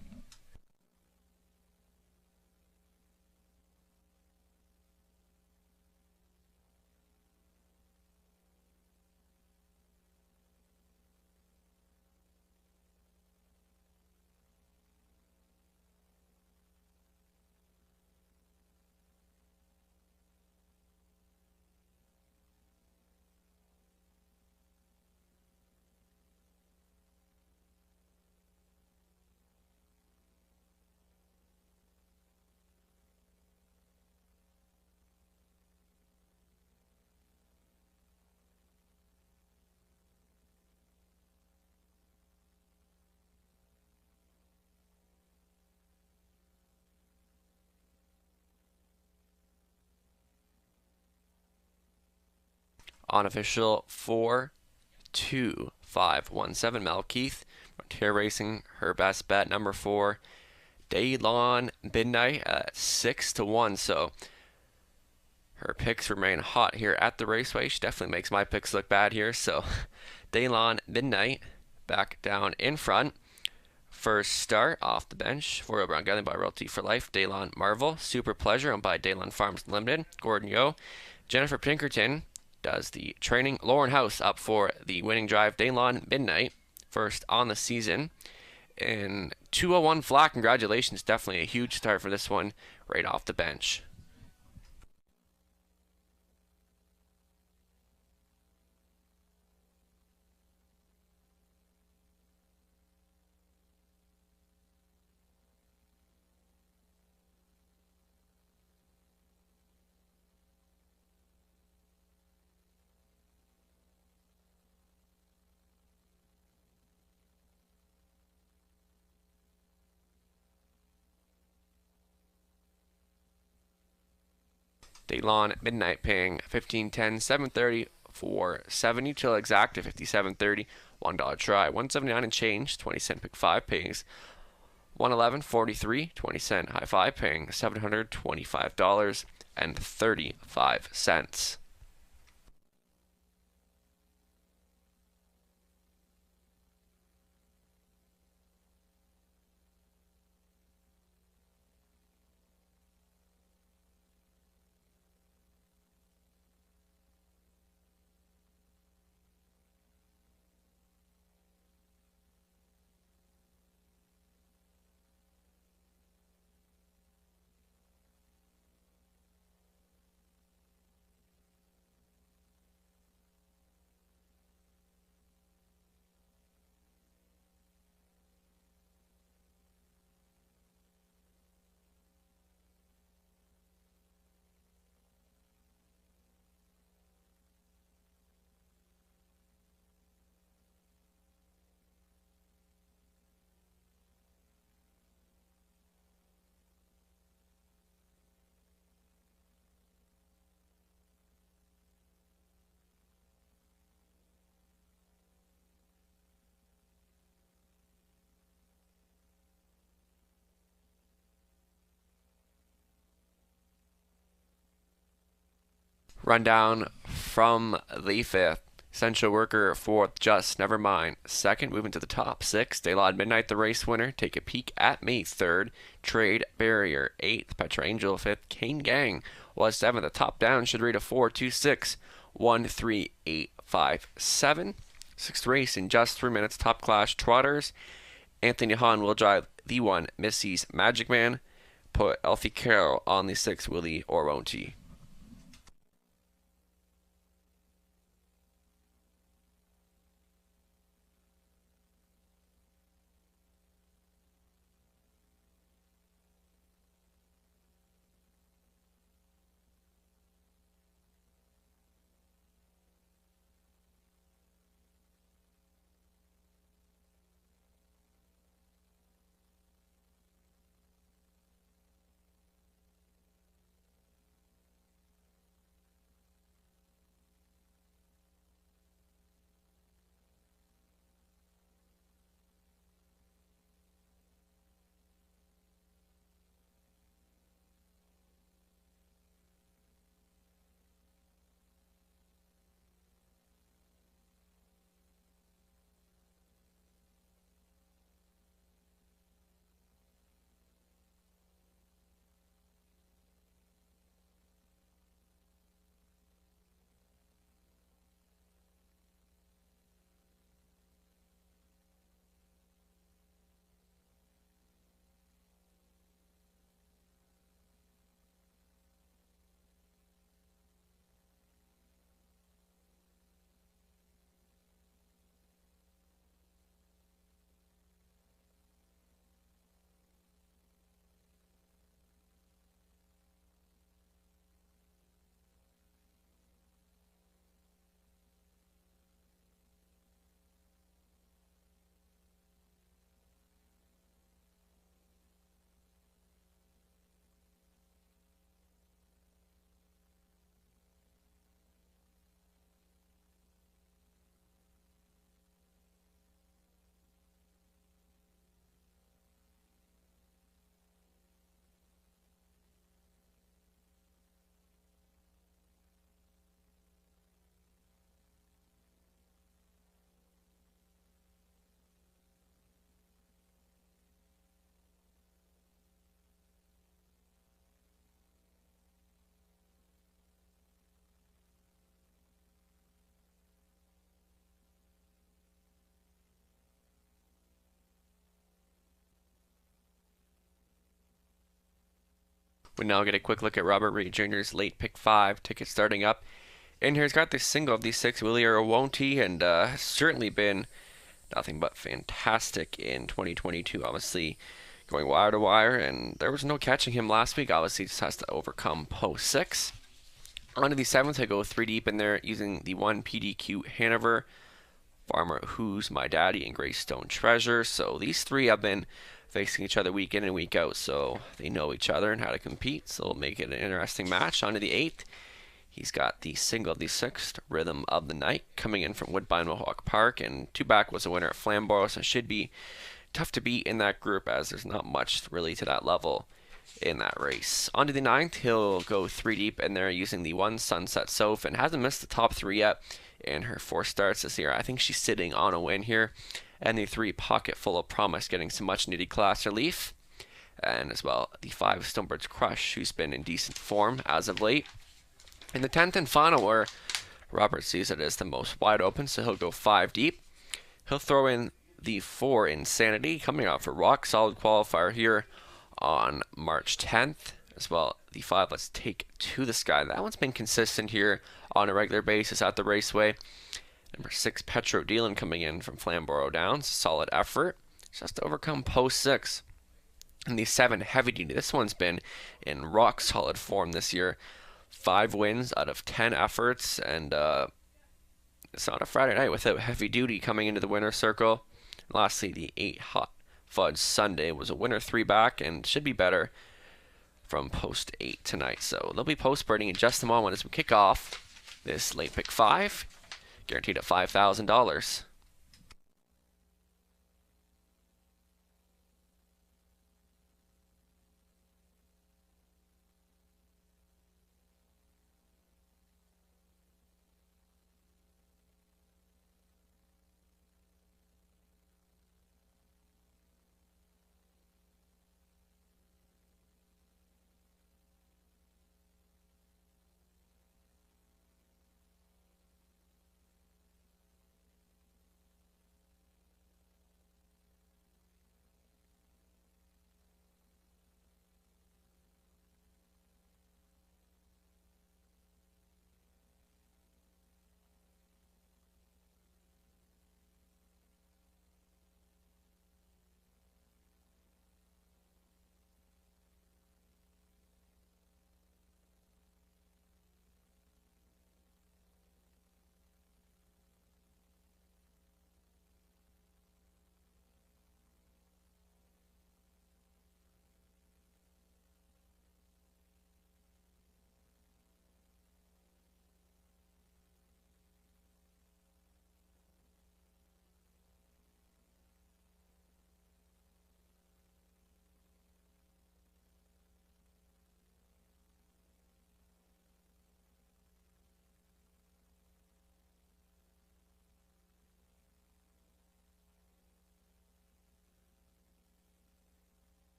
Unofficial 4-2-5-1-7. Mel Keith, Ontario Racing, her best bet, number 4. Daylon Midnight at 6-1. So her picks remain hot here at the Raceway. She definitely makes my picks look bad here. So Daylon Midnight back down in front. First start off the bench for Brown Gunning by Royalty for Life. Daylon Marvel, Super Pleasure owned by Daylon Farms Limited. Gordon Yo, Jennifer Pinkerton does the training. Lauren House up for the winning drive. Daylon Midnight, first on the season. In 2:01 flat, congratulations. Definitely a huge start for this one right off the bench. Daylon Midnight paying 15.10, 7.30, 4.70 till exact to 57.30. $1 try, 179 and change, 20-cent pick 5 pays 111.43, 20-cent high 5 paying $725.35. Rundown from the fifth. Essential Worker fourth, Just Never Mind. Second, moving to the top six. Daylon Midnight, the race winner. Take a peek at me. Third, Trade Barrier. Eighth, Petra Angel. Fifth, Kane Gang was seventh. The top down should read a 4-2-6, 1-3-8-5-7. Sixth race in just 3 minutes. Top class Trotters. Anthony Hahn will drive the one, Missy's Magic Man. Put Elfie Carroll on the six, Willie or won't he? We now get a quick look at Robert Reed Jr.'s late pick 5 ticket starting up. And here's got the single of these six, Willie or won't he, and has certainly been nothing but fantastic in 2022. Obviously, going wire to wire, and there was no catching him last week. Obviously, just has to overcome post 6. On to the 7th, I go 3 deep in there using the 1 PDQ Hanover, Farmer Who's My Daddy, and Greystone Treasure. So these three have been facing each other week in and week out, so they know each other and how to compete. So it'll make it an interesting match. On to the 8th. He's got the single of the 6th, Rhythm of the Night, coming in from Woodbine Mohawk Park, and 2-back was a winner at Flamborough, so it should be tough to beat in that group as there's not much really to that level in that race. On to the 9th, he'll go 3 deep in there using the 1 Sunset Soph, and hasn't missed the top 3 yet in her 4 starts this year. I think she's sitting on a win here. And the 3 Pocket Full of Promise, getting some much needed class relief. And as well, the 5 Stonebird's Crush, who's been in decent form as of late. In the 10th and final, where Robert sees it as the most wide open, so he'll go 5 deep. He'll throw in the 4 Insanity, coming off a rock solid qualifier here on March 10th. As well, the 5 Let's Take to the Sky. That one's been consistent here on a regular basis at the Raceway. Number 6 Petro Dealin coming in from Flamborough Downs. Solid effort. Just to overcome post 6. And the 7 Heavy Duty. This one's been in rock solid form this year. 5 wins out of 10 efforts. And it's not a Friday night without Heavy Duty coming into the winner's circle. And lastly, the 8 Hot Fudge Sunday was a winner 3-back and should be better from post 8 tonight. So they'll be post birding in just a moment as we kick off this late pick 5. Guaranteed at $5,000.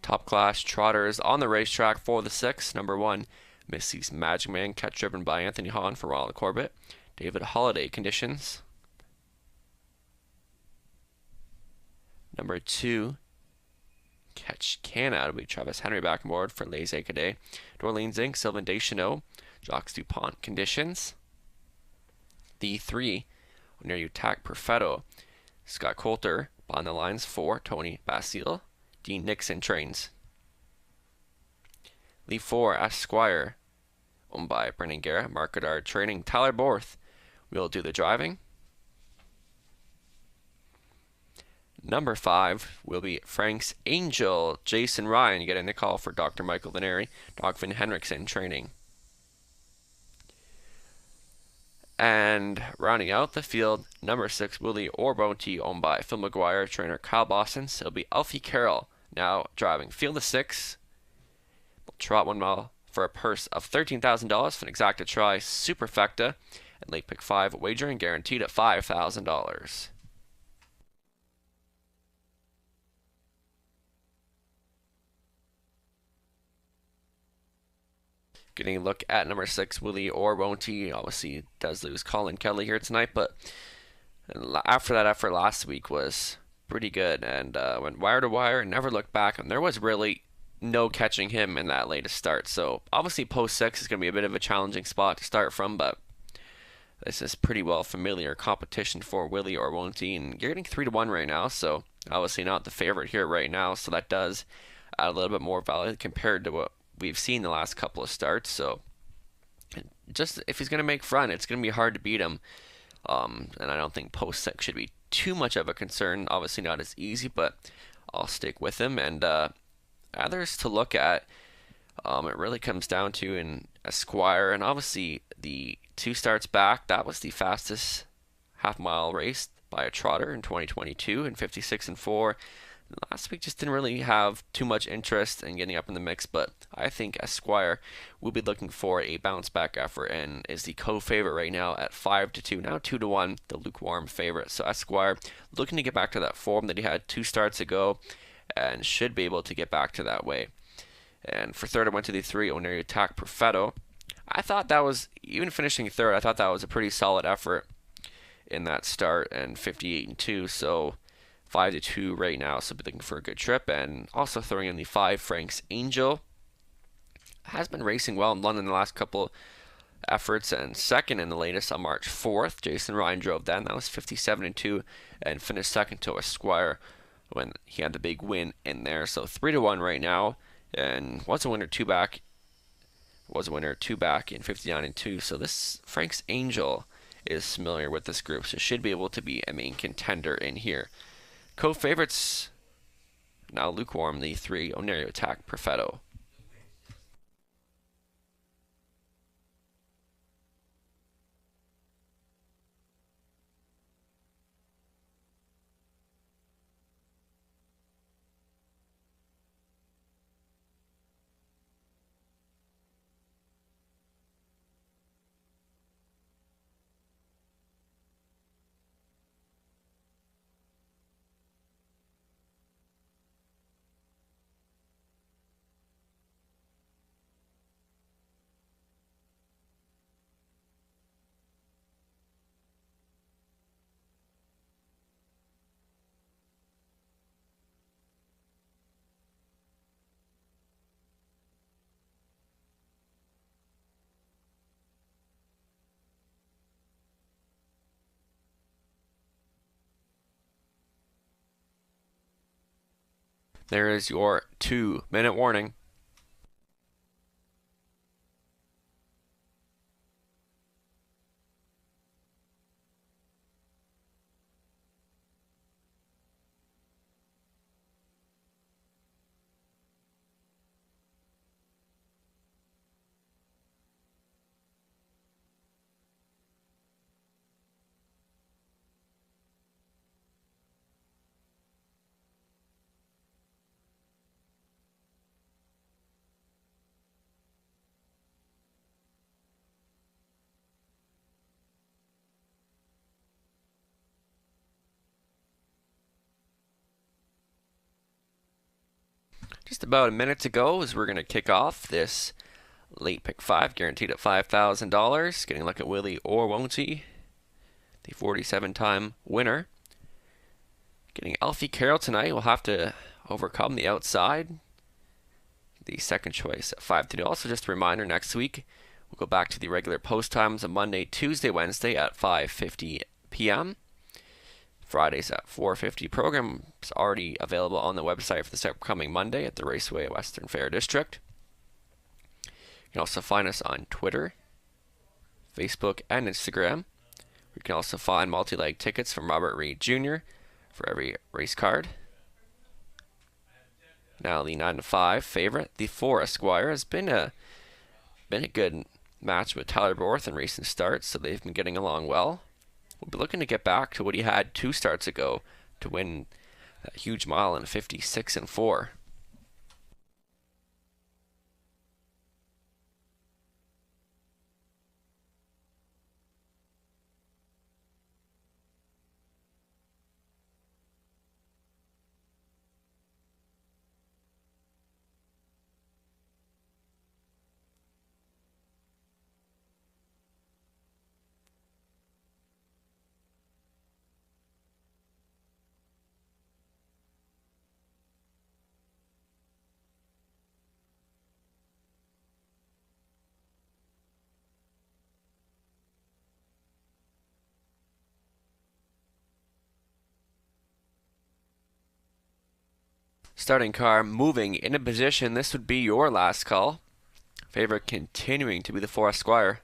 Top class trotters on the racetrack for the 6. Number 1, Missy's Magic Man, catch driven by Anthony Hahn for Ronald Corbett. David Holiday conditions. Number 2, Catch Canada will be Travis Henry back on board for Les Cadet. Dorleen Zink, Sylvain Deschanel, Jacques Dupont conditions. The 3, Near You Tac Perfetto, Scott Coulter on the lines for Tony Basile. Dean Nixon trains. Lead 4, Esquire, owned by Brennan Guerra. Mark Goddard training. Tyler Borth will do the driving. Number 5 will be Frank's Angel. Jason Ryan getting the call for Dr. Michael Veneri. Dogfin Henriksen training. And rounding out the field, number 6, Willie Orbonti, owned by Phil McGuire, trainer Kyle Boston. So it'll be Alfie Carroll now driving. Field of 6. We'll trot 1 mile for a purse of $13,000 for an exacta try, superfecta, and late pick 5 wagering guaranteed at $5,000. Getting a look at number 6, Willie Orbonti. Obviously does lose Colin Kelly here tonight, but after that effort last week was pretty good and went wire to wire and never looked back, and there was really no catching him in that latest start. So obviously post 6 is going to be a bit of a challenging spot to start from, but this is pretty well familiar competition for Willie Orbonti, and you're getting 3-1 right now, so obviously not the favorite here right now, so that does add a little bit more value compared to what we've seen the last couple of starts. So just if he's going to make front, it's going to be hard to beat him And I don't think post six should be too much of a concern. Obviously, not as easy, but I'll stick with him. And others to look at, it really comes down to an Esquire, and obviously the two starts back, that was the fastest half mile race by a trotter in 2022 in 56 and 4. Last week just didn't really have too much interest in getting up in the mix, but I think Esquire will be looking for a bounce back effort and is the co-favorite right now at 5-2, now 2-1, the lukewarm favorite. So Esquire looking to get back to that form that he had two starts ago and should be able to get back to that way. And for third, I went to the 3, Onerio Attack Perfetto. I thought that was, even finishing third, I thought that was a pretty solid effort in that start, and 58 and 2, so 5-2 right now, so be looking for a good trip. And also throwing in the 5, Frank's Angel. Has been racing well in London the last couple efforts, and second in the latest on March 4th. Jason Ryan drove then. That was 57 and 2, and finished second to Esquire when he had the big win in there. So 3-1 right now, and was a winner two back. Was a winner two back in 59 and 2. So this Frank's Angel is familiar with this group, so should be able to be a main contender in here. Co-favorites now lukewarm, the 3, Onerio Attack Perfetto. There is your 2-minute warning. Just about a minute to go as we're going to kick off this late pick 5, guaranteed at $5,000. Getting a look at Willie or won't he? The 47-time winner. Getting Alfie Carroll tonight. We'll have to overcome the outside. The second choice at 5-2. Also, just a reminder, next week we'll go back to the regular post times on Monday, Tuesday, Wednesday at 5:50 p.m. Fridays at 4:50. Program's already available on the website for this upcoming Monday at the Raceway Western Fair District. You can also find us on Twitter, Facebook, and Instagram. You can also find multi-leg tickets from Robert Reed Jr. for every race card. Now the 9-5 favorite, the 4 Esquire, has been a good match with Tyler Borth in recent starts, so they've been getting along well. We'll be looking to get back to what he had 2 starts ago to win that huge mile in 56 and 4. Starting car moving into position. This would be your last call. Favorite continuing to be the 4 Esquire.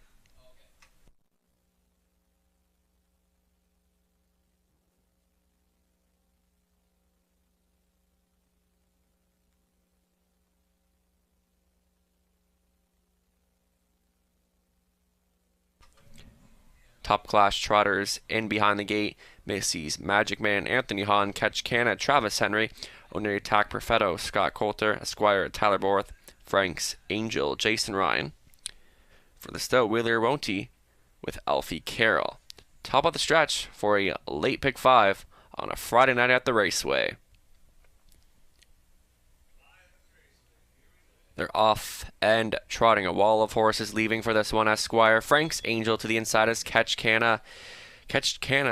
Top Class Trotters in behind the gate. Missy's Magic Man, Anthony Hahn, Catch Canna, Travis Henry, Onary Attack Perfetto, Scott Coulter, Esquire, Tyler Borth, Franks, Angel, Jason Ryan. For the Stowe, Wheeler Wonty with Alfie Carroll. Top of the stretch for a late pick 5 on a Friday night at the Raceway. They're off and trotting a wall of horses leaving for this one. Esquire, Frank's Angel to the inside as Catch Canna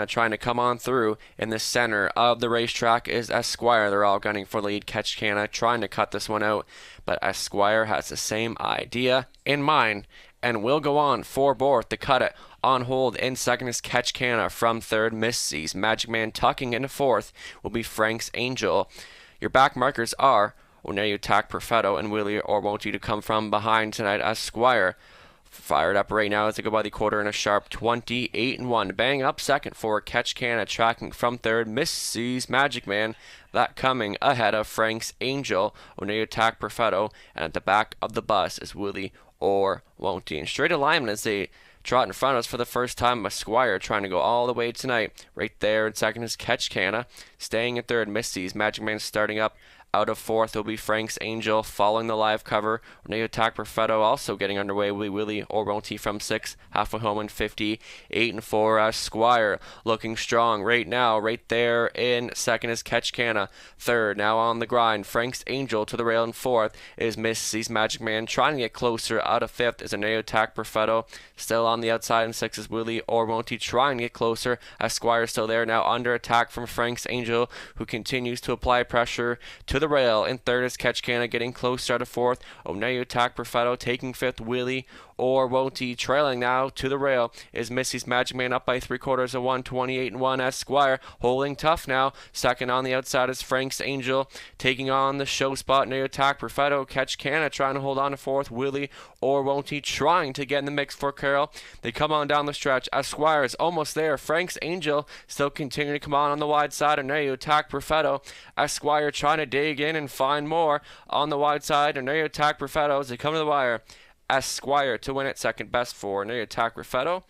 trying to come on through. In the center of the racetrack is Esquire. They're all gunning for lead. Catch Canna trying to cut this one out, but Esquire has the same idea in mind and will go on for Borth to cut it. On hold in second is Catch Canna from third. Missy's Magic Man tucking into fourth will be Frank's Angel. Your back markers are Onary Attack Perfetto and Willie or Won't You to come from behind tonight. Esquire fired up right now as they go by the quarter in a sharp 28-1. Bang up second for Catch Canna, tracking from third. Missy's Magic Man, that coming ahead of Frank's Angel, Onary Attack Perfetto, and at the back of the bus is Willie or Won't You. In straight alignment as they trot in front of us for the first time, Esquire trying to go all the way tonight. Right there in second is Catch Canna, staying in third. Missy's Magic Man starting up. Out of fourth will be Frank's Angel following the live cover. Onary Attack Perfetto also getting underway will be Willie or Won't He from 6, halfway home in 58-4. Esquire looking strong right now. Right there in second is Catch Canna. Third now on the grind. Frank's Angel to the rail in fourth is Missy's Magic Man trying to get closer. Out of fifth is Onary Attack Perfetto. Still on the outside in sixth is Willie or Won't He trying to get closer. Esquire still there now under attack from Frank's Angel, who continues to apply pressure to the rail. In third is Catch Canna getting closer out of fourth. Onary Attack Perfetto taking fifth. Willie or Won't He trailing now to the rail is Missy's Magic Man up by 3/4 of 1, 28-1. Esquire holding tough now. Second on the outside is Frank's Angel taking on the show spot. Onary Attack Perfetto. Catch Canna trying to hold on to fourth. Willie or Won't He trying to get in the mix for Carroll. They come on down the stretch. Esquire is almost there. Frank's Angel still continuing to come on the wide side. Onary Attack Perfetto. Esquire trying to dig in and find more on the wide side. Onary Attack Perfetto as they come to the wire. Esquire to win it, second best for Onary Attack Perfetto.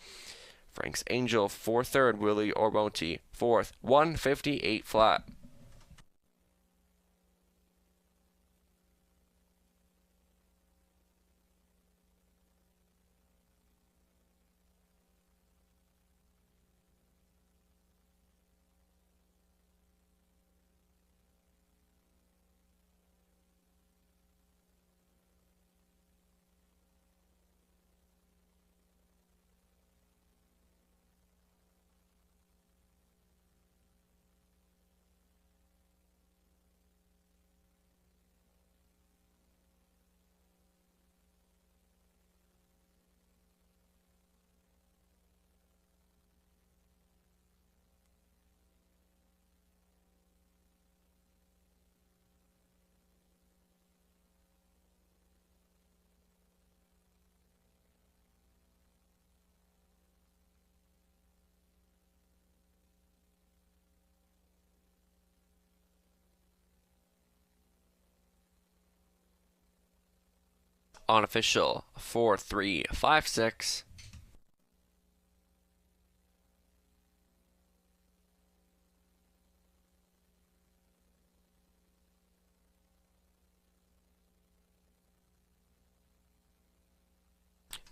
Frank's Angel for third. Willie or Won't He fourth. 158 flat. Unofficial 4-3-5-6.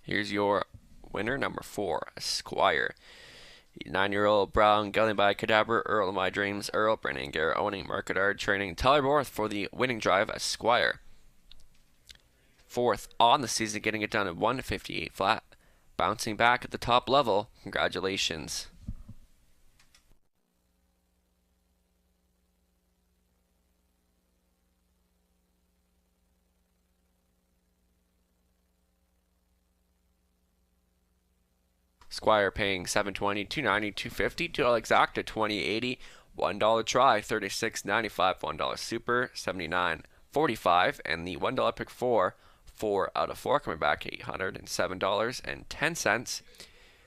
Here's your winner, number 4, Esquire. 9-year-old Brown, Gunning by Cadaver, Earl of My Dreams, Earl, Brandon Garrett owning, Marketard training, Tyler Borth for the winning drive, Esquire. Fourth on the season, getting it done at 158 flat. Bouncing back at the top level. Congratulations. Squire paying $7.20, $2.90, $2.50, $2 exacta, $20.80, $1 try, $36.95, $1 super, $79.45, and the $1 pick 4 out of 4 coming back $807.10.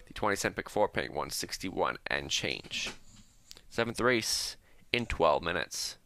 The 20-cent pick 4 paying $161 and change. 7th race in 12 minutes.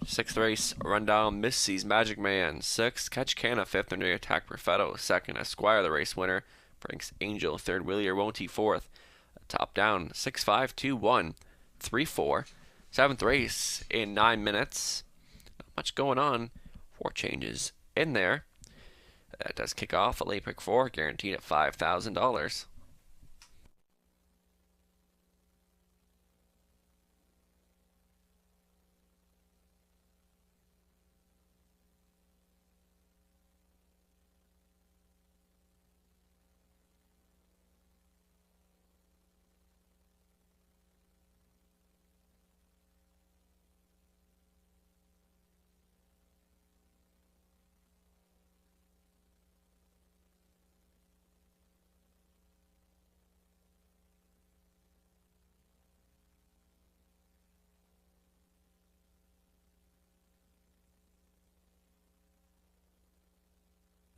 Sixth race, Rundown Missy's Magic Man. Sixth, Catch Canna. Fifth, Under Attack Perfetto. Second, Esquire, the race winner. Frank's Angel. Third, Willie or Won't He. Fourth, Top Down. 6, 5, 2, 1, 3, 4. Seventh race in 9 minutes. Not much going on. 4 changes in there. That does kick off a late pick 4, guaranteed at $5,000.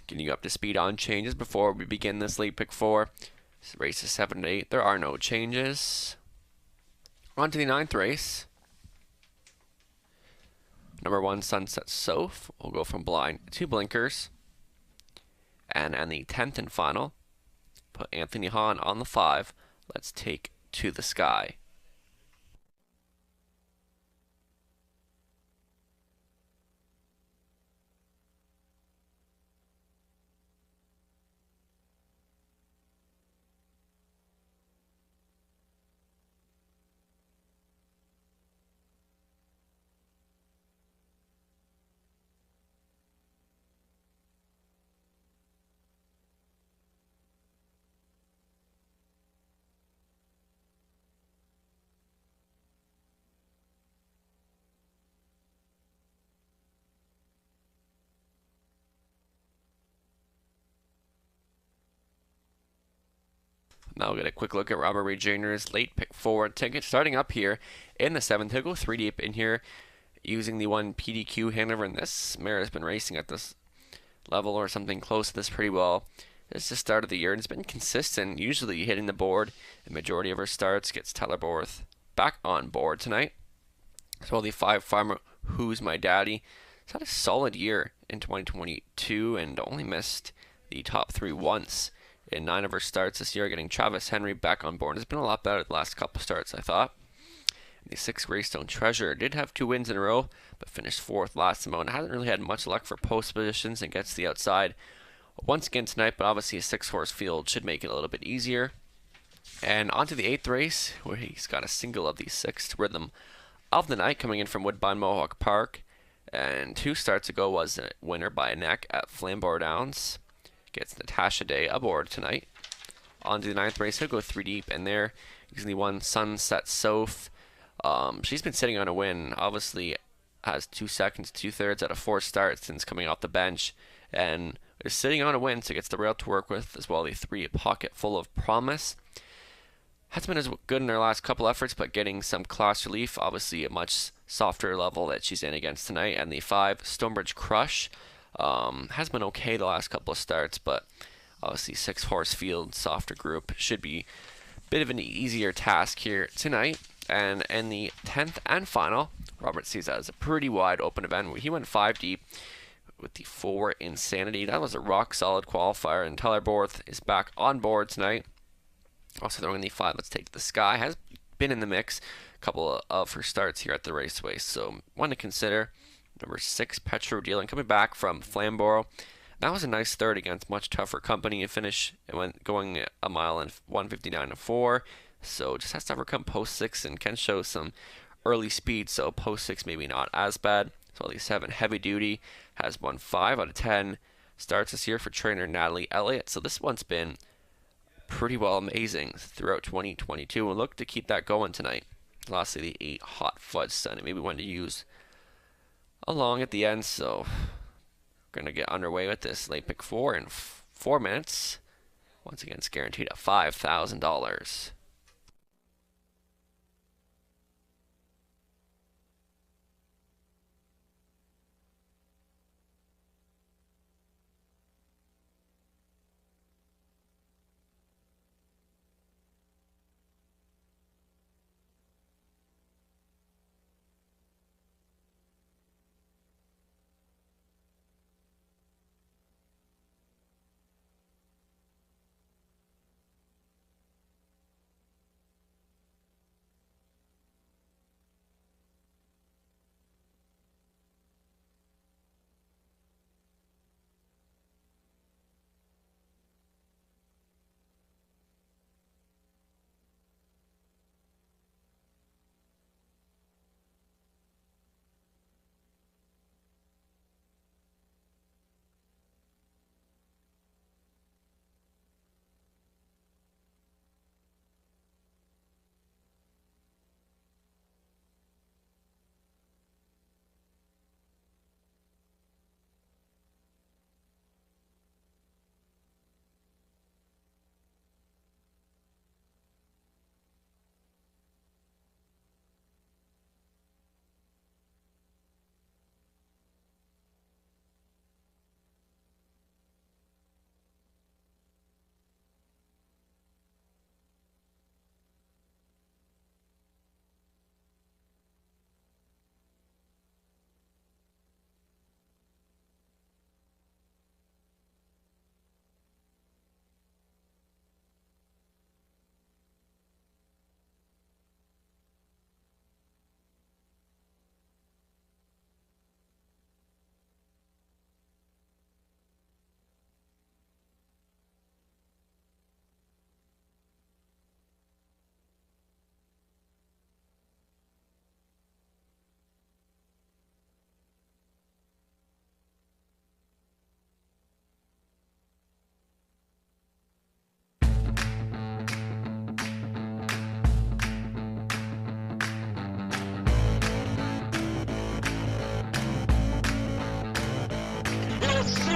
Getting you up to speed on changes before we begin this late pick 4. Races 7 to 8, there are no changes. On to the 9th race. Number 1, Sunset Soph. We'll go from blind to blinkers. And the 10th and final, put Anthony Hahn on the 5. Let's take To the Sky. Now we'll get a quick look at Robert Reed Jr.'s late pick 4 ticket. Starting up here in the 7th, he'll go 3 deep in here using the 1 PDQ handover. And this mare has been racing at this level or something close to this pretty well. This is the start of the year and it's been consistent, usually hitting the board. The majority of her starts gets Tyler Borth back on board tonight. So while the 5 Farmer Who's My Daddy has had a solid year in 2022 and only missed the top 3 once in 9 of her starts this year, getting Travis Henry back on board. It's been a lot better the last couple starts, I thought. The 6th Greystone Treasure did have 2 wins in a row, but finished 4th last amount. Hasn't really had much luck for post positions and gets the outside once again tonight, but obviously a 6-horse field should make it a little bit easier. And on to the 8th race, where he's got a single of the 6th Rhythm of the Night coming in from Woodbine Mohawk Park. And 2 starts ago was a winner by a neck at Flamborough Downs. Gets Natasha Day aboard tonight. On to the 9th race, he'll go 3 deep, and there using the 1 Sunset Soph. She's been sitting on a win. Obviously, has 2 seconds, 2/3 out of 4 starts since coming off the bench, and is sitting on a win, so gets the rail to work with, as well as the 3 Pocket Full of Promise. Hasn't been as good in her last couple efforts, but getting some class relief. Obviously, a much softer level that she's in against tonight, and the 5 Stonebridge Crush. Has been okay the last couple of starts, but obviously 6-horse field, softer group, should be a bit of an easier task here tonight. And in the 10th and final, Robert sees that as a pretty wide open event. He went 5 deep with the 4 Insanity. That was a rock solid qualifier, and Tyler Borth is back on board tonight. Also throwing the 5 Let's Take the Sky. Has been in the mix a couple of her starts here at the Raceway, so one to consider. Number 6, Petro Dealing, coming back from Flamborough. That was a nice third against much tougher company and finish. It went going a mile in 1:59.4. So just has to overcome post 6 and can show some early speed. So post 6 maybe not as bad. So at least 7 Heavy Duty has won 5 out of 10 starts this year for trainer Natalie Elliott. So this one's been pretty well amazing throughout 2022 and look to keep that going tonight. Lastly, the 8 Hot Fudge Sun. Maybe one to use along at the end, so we're going to get underway with this late pick 4 in 4 minutes. Once again, it's guaranteed at $5,000.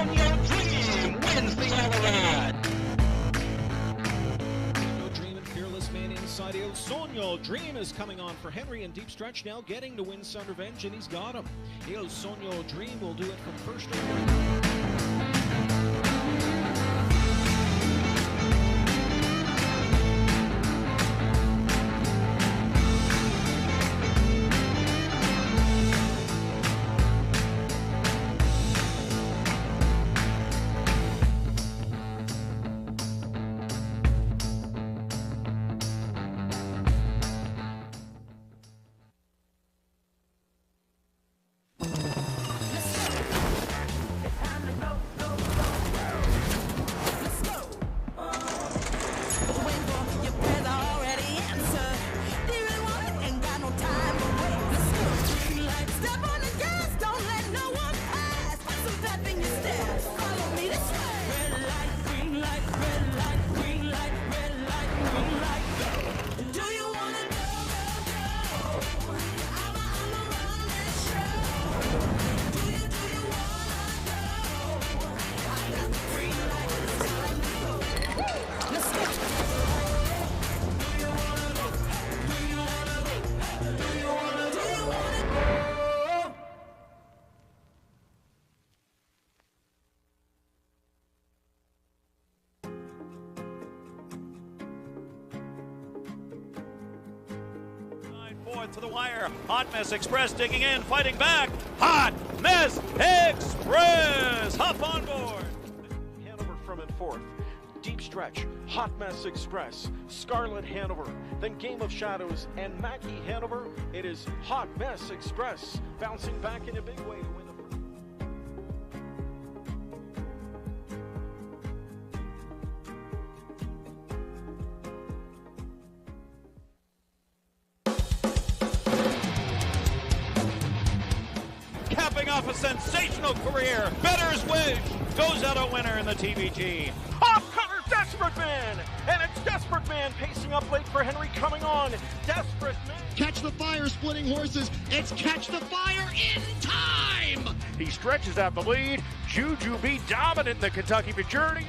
Sonio Dream wins the all-around. Dream and Fearless Man inside El Sonio. Dream is coming on for Henry in deep stretch now, getting to win Sound Revenge, and he's got him. El Sonio Dream will do it from first to to the wire. Hot Mess Express digging in, fighting back. Hot Mess Express, hop on board. Hanover from in fourth. Deep stretch, Hot Mess Express, Scarlet Hanover, then Game of Shadows, and Mackie Hanover. It is Hot Mess Express bouncing back in a big way to win the first. Capping off a sensational career, Better's Wish goes out a winner in the TVG. Off cutter, Desperate Man, and it's Desperate Man pacing up late for Henry coming on. Desperate Man. Catch the Fire splitting horses. It's Catch the Fire in time. He stretches out the lead. Juju B dominant in the Kentucky Journey.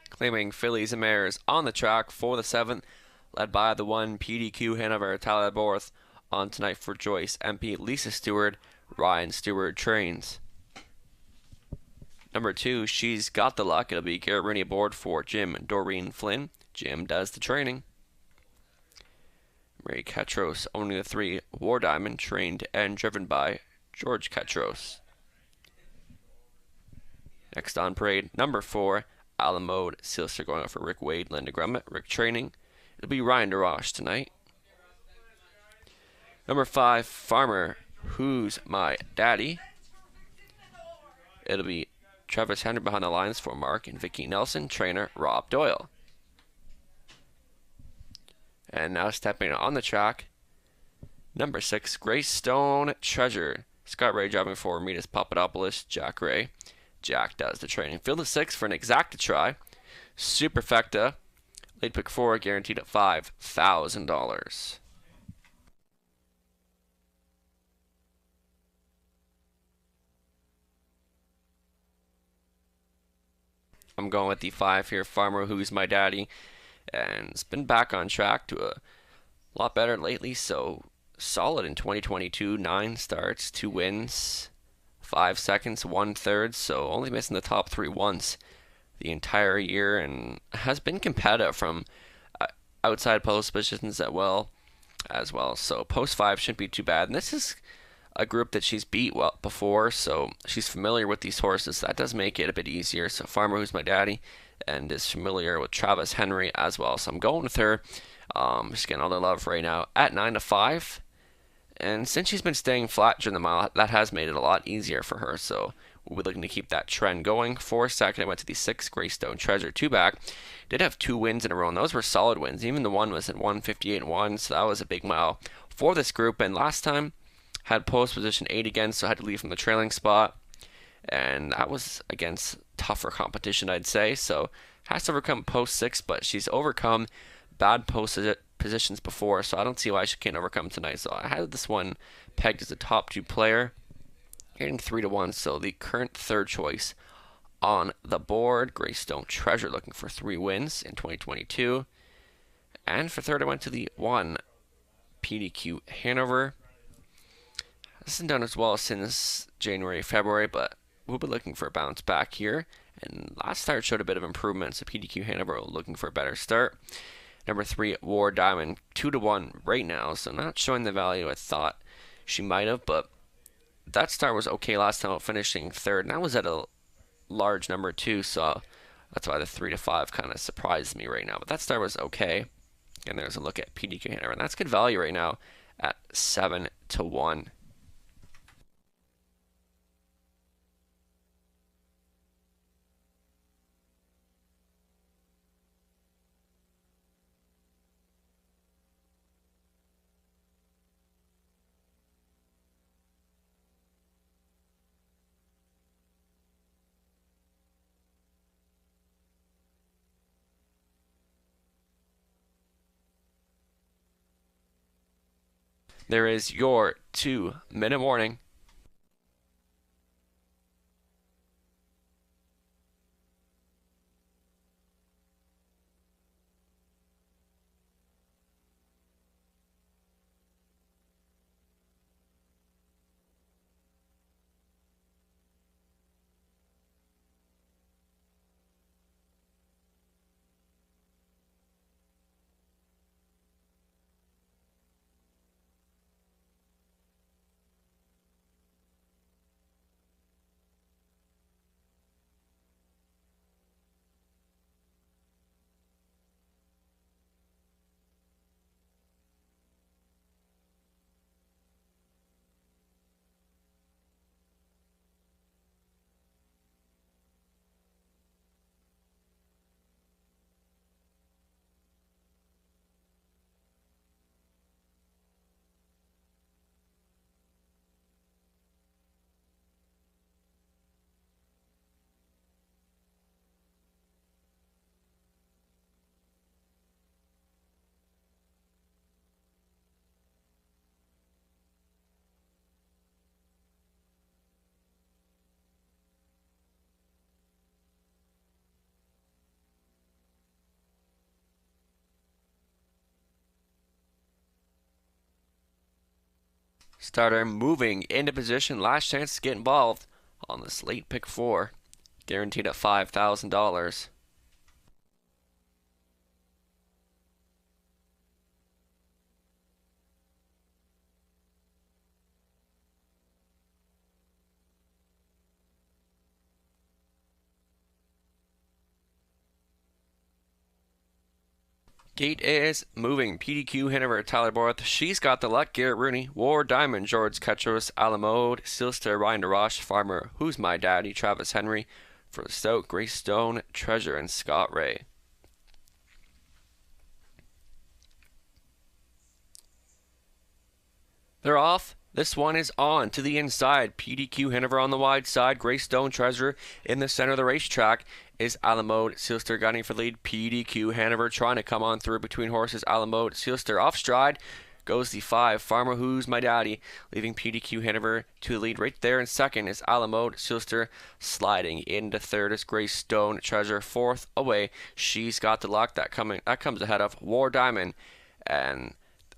Claiming fillies and mares on the track for the 7th, led by the 1 PDQ Hanover Tyler Borth. On tonight for Joyce MP Lisa Stewart, Ryan Stewart trains. Number 2, She's Got the Luck. It'll be Garrett Rooney aboard for Jim Doreen Flynn. Jim does the training. Ray Ketros owning the 3 War Diamond, trained and driven by George Ketros. Next on parade, number 4, Alamode Silster going out for Rick Wade, Linda Grummett, Rick training. It'll be Ryan DeRoche tonight. Number 5, Farmer, Who's My Daddy. It'll be Travis Henry behind the lines for Mark and Vicky Nelson, trainer Rob Doyle. And now stepping on the track, number 6, Greystone Treasure. Scott Ray driving for Midas Papadopoulos, Jack Ray. Jack does the training. Field of 6 for an exacta try. Superfecta. Late pick 4 guaranteed at $5,000. I'm going with the 5 here, Farmer, Who's My Daddy. And it's been back on track to a lot better lately. So solid in 2022. 9 starts, 2 wins. 5 seconds, 1/3, so only missing the top 3 once the entire year, and has been competitive from outside post positions as well. So post 5 shouldn't be too bad. And this is a group that she's beat well before, so she's familiar with these horses. That does make it a bit easier. So Farmer Who's My Daddy and is familiar with Travis Henry as well. So I'm going with her. She's getting all the love right now at 9-5. And since she's been staying flat during the mile, that has made it a lot easier for her. So we'll be looking to keep that trend going. For second, I went to the 6 Greystone Treasure, 2 back. Did have 2 wins in a row, and those were solid wins. Even the one was at 158-1, so that was a big mile for this group. And last time, had post position 8 again, so I had to leave from the trailing spot. And that was against tougher competition, I'd say. So has to overcome post 6, but she's overcome bad post positions before, so I don't see why she can't overcome tonight. So I had this one pegged as a top 2 player, getting 3-1. So the current third choice on the board, Greystone Treasure, looking for 3 wins in 2022. And for third, I went to the 1 PDQ Hanover. This isn't done as well since January, February, but we'll be looking for a bounce back here. And last start showed a bit of improvement, so PDQ Hanover looking for a better start. Number 3, War Diamond, 2-1 right now, so not showing the value I thought she might have, but that start was okay last time, finishing third, and that was at a large number too, so that's why the 3-5 kind of surprised me right now. But that start was okay, and there's a look at PDQ Hanover, and that's good value right now at 7-1. There is your 2-minute warning. Starter moving into position. Last chance to get involved on this late pick 4. Guaranteed at $5,000. Gate is moving. PDQ Hanover, Tyler Borth. She's got the luck. Garrett Rooney, War Diamond, George Ketros, Alamode, Silster, Ryan DeRoche, Farmer, Who's My Daddy, Travis Henry, for the Stoke, Greystone Treasure, and Scott Ray. They're off. This one is on to the inside. PDQ Hanover on the wide side. Greystone Treasure in the center of the racetrack is Alamode. Silster gunning for lead. PDQ Hanover trying to come on through between horses. Alamode, Silster off stride. Goes the 5. Farmer Who's My Daddy, leaving PDQ Hanover to the lead. Right there in second is Alamode. Silster sliding into third is Greystone Treasure. Fourth away. She's got the luck. That comes ahead of War Diamond. And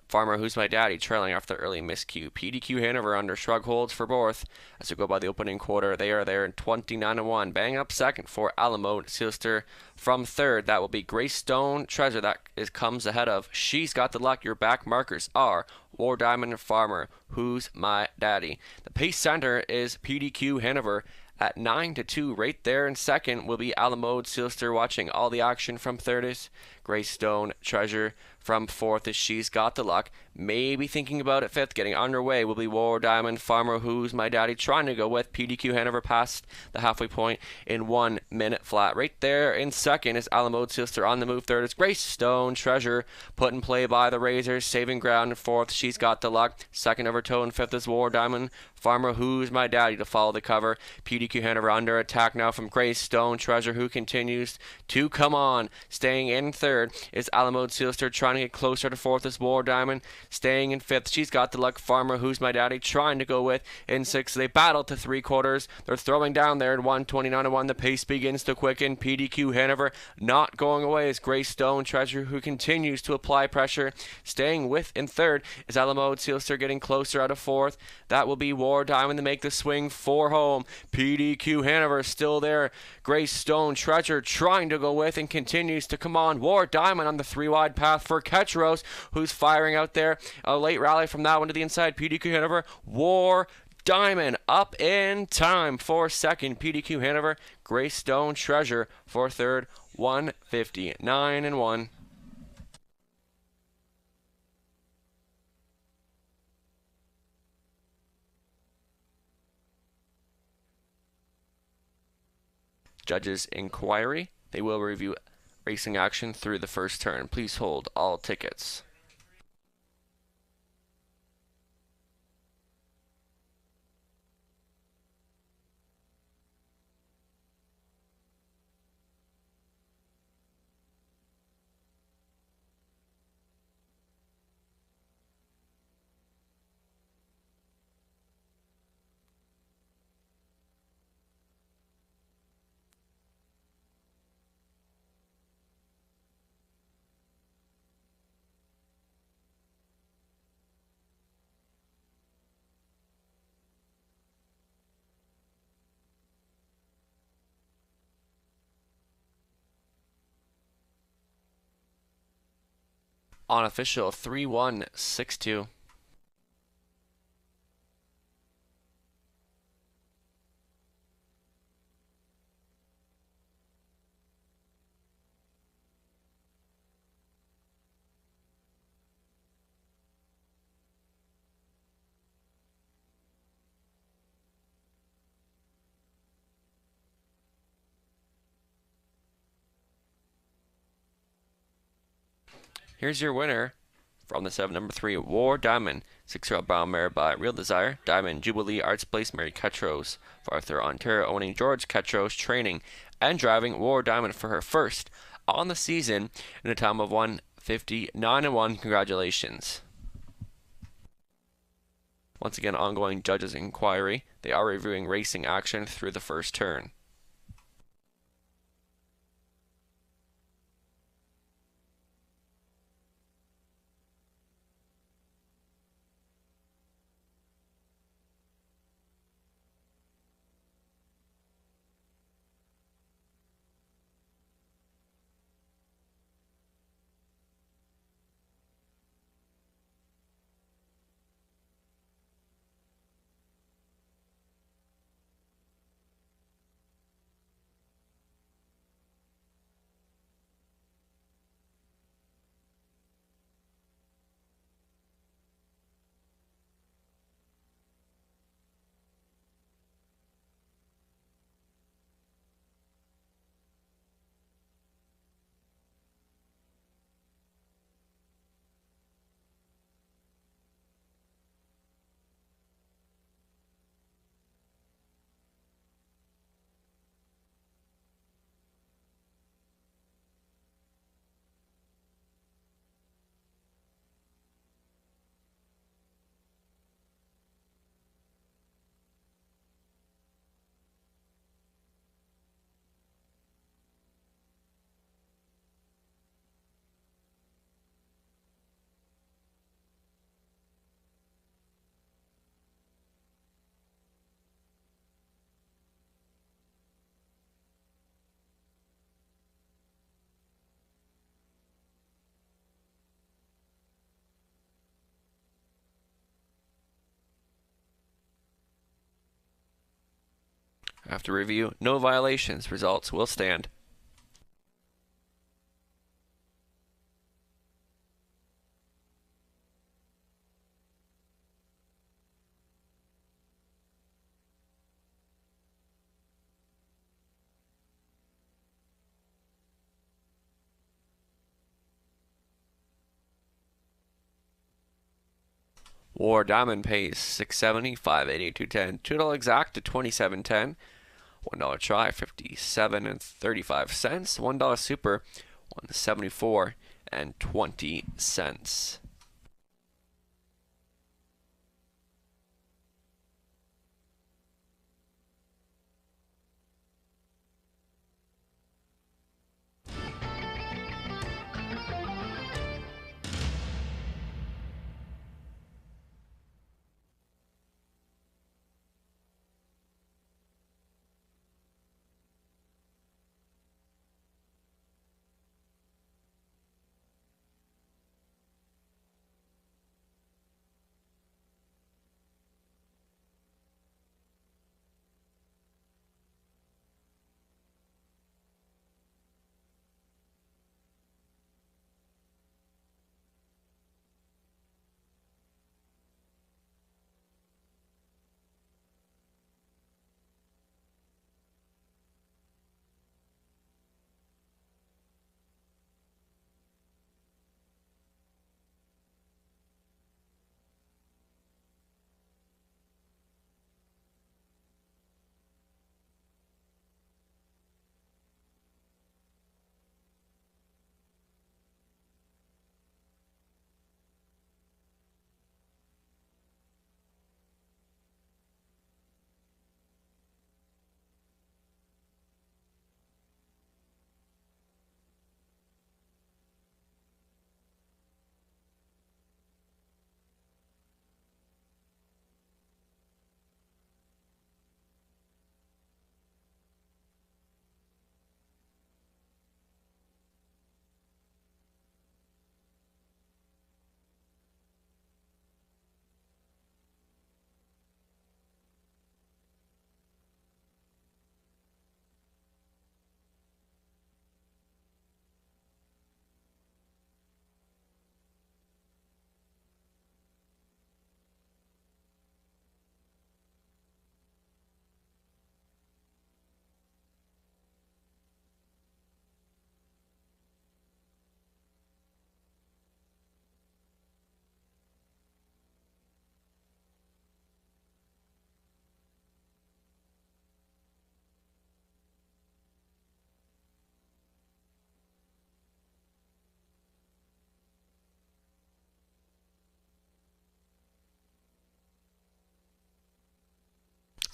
Farmer Who's My Daddy trailing after the early miscue. PDQ Hanover under shrug holds for fourth. As we go by the opening quarter, they are there in 29-1. Bang up second for Alamo Sealster. From third, that will be Greystone Treasure. Comes ahead of She's Got the Luck. Your back markers are War Diamond Farmer Who's My Daddy. The pace center is PDQ Hanover. At 9-2, right there in second will be Alamo Sealster. Watching all the action from third is Greystone Treasure. From fourth is She's Got the Luck. Maybe thinking about it. Fifth, getting underway, will be War Diamond Farmer Who's My Daddy. Trying to go with PDQ Hanover past the halfway point in 1 minute flat. Right there in second is Alamo Sealster. On the move third is Greystone Treasure. Put in play by the Razors. Saving ground in fourth. She's Got the Luck. Second over toe in fifth is War Diamond Farmer Who's My Daddy to follow the cover. PDQ Hanover under attack now from Greystone Treasure, who continues to come on. Staying in third is Alamo Sealster, trying to get closer to fourth is War Diamond. Staying in fifth, She's Got the Luck Farmer Who's My Daddy, trying to go with in sixth. They battle to three quarters. They're throwing down there at 1:29-1. The pace begins to quicken. PDQ Hanover not going away is Greystone Treasure, who continues to apply pressure. Staying with in third is Alamo Sealster, getting closer out of fourth. That will be War Diamond to make the swing for home. PDQ Hanover still there. Greystone Treasure trying to go with and continues to come on. War Diamond on the three wide path for Ketcheros, who's firing out there. A late rally from that one to the inside. PDQ Hanover. War Diamond up in time for second. PDQ Hanover. Greystone Treasure for third. 1:59-1. Judges' inquiry. They will review racing action through the first turn. Please hold all tickets. Unofficial 3-1-6-2. Here's your winner from the 7, number 3, War Diamond, 6-year-old brown mare by Real Desire, Diamond Jubilee Arts Place, Mary Ketcheros, for Arthur, Ontario, owning George Ketcheros, training and driving War Diamond for her first on the season in a time of 1:59-1. Congratulations. Once again, ongoing judges' inquiry. They are reviewing racing action through the first turn. After review, no violations. Results will stand. War Diamond pays $6.70, $5.80, $2.10, $2 exact to $27.10, $1 try 57 and 35 cents, $1 super 174 and 20 cents.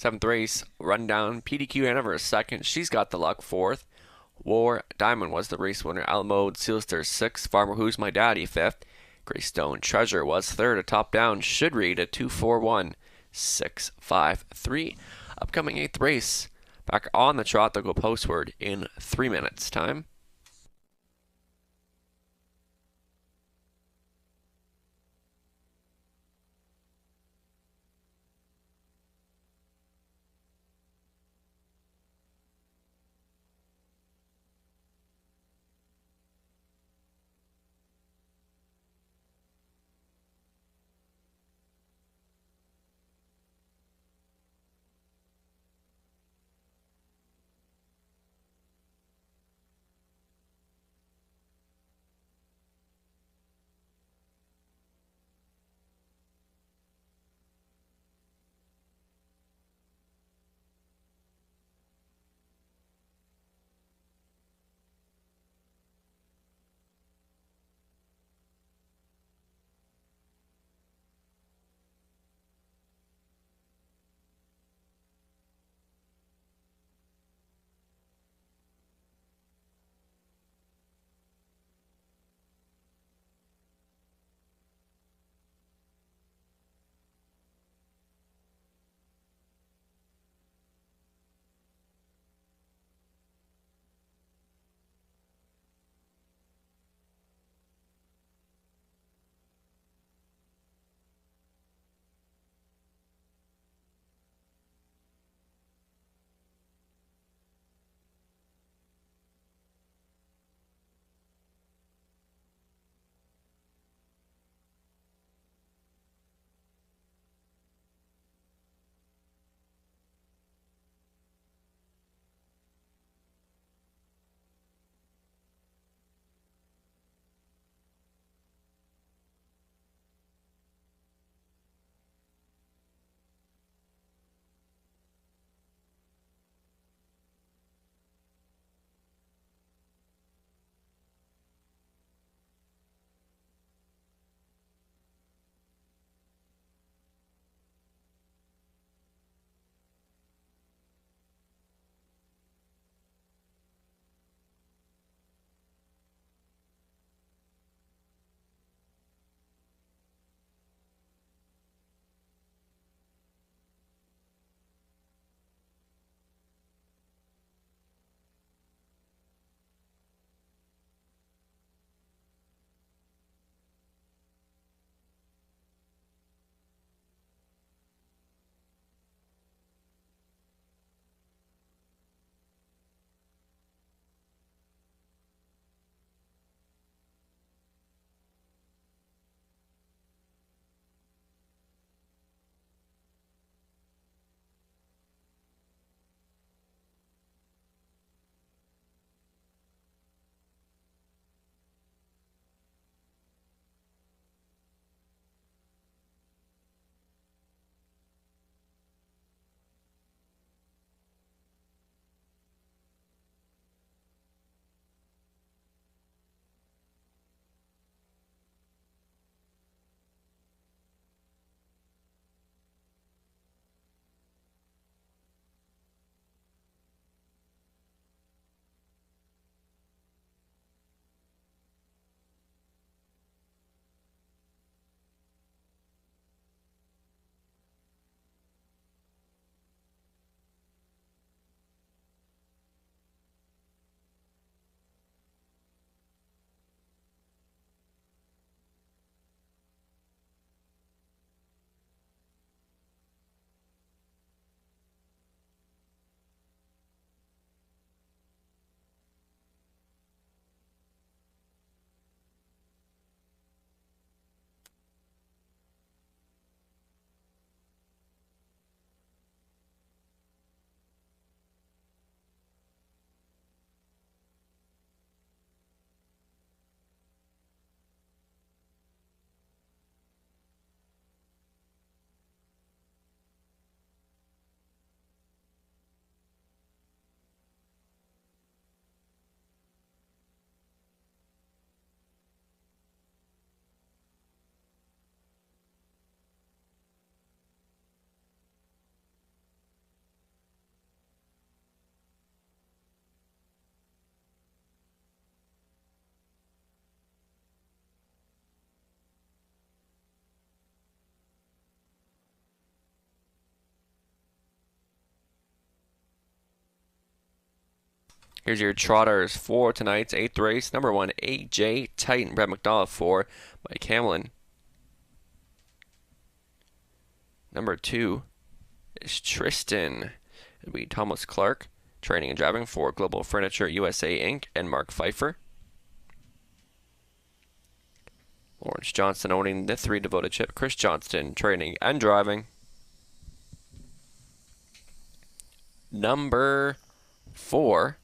Seventh race, rundown. PDQ Hanover is second. She's got the luck fourth. War Diamond was the race winner. Almode Sealster sixth. Farmer Who's My Daddy fifth. Greystone Treasure was third. A top down should read a 2-4-1-6-5-3. Upcoming eighth race. Back on the trot, they'll go postward in 3 minutes time. Here's your trotters for tonight's 8th race. Number 1, AJ Titan, Brett McDonald, 4, Mike Hamlin. Number 2 is Tristan. It'll be Thomas Clark, training and driving for Global Furniture USA Inc. and Mark Pfeiffer. Lawrence Johnson owning the 3 devoted chip. Chris Johnston, training and driving. Number 4,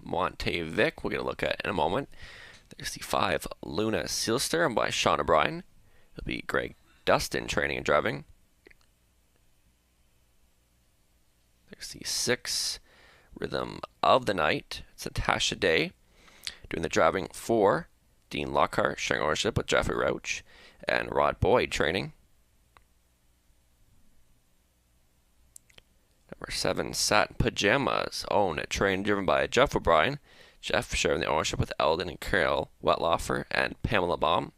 Monte Vic, we're going to look at in a moment. There's the 5, Luna Sealster, and by Sean O'Brien. It'll be Greg Dustin, training and driving. There's the 6, Rhythm of the Night. It's Natasha Day doing the driving for Dean Lockhart, sharing ownership with Jeffrey Rauch and Rod Boyd, training. Number 7, Satin Pajamas, owned, trained, driven by Jeff O'Brien. Jeff sharing the ownership with Eldon and Carol Wetlaufer and Pamela Baum.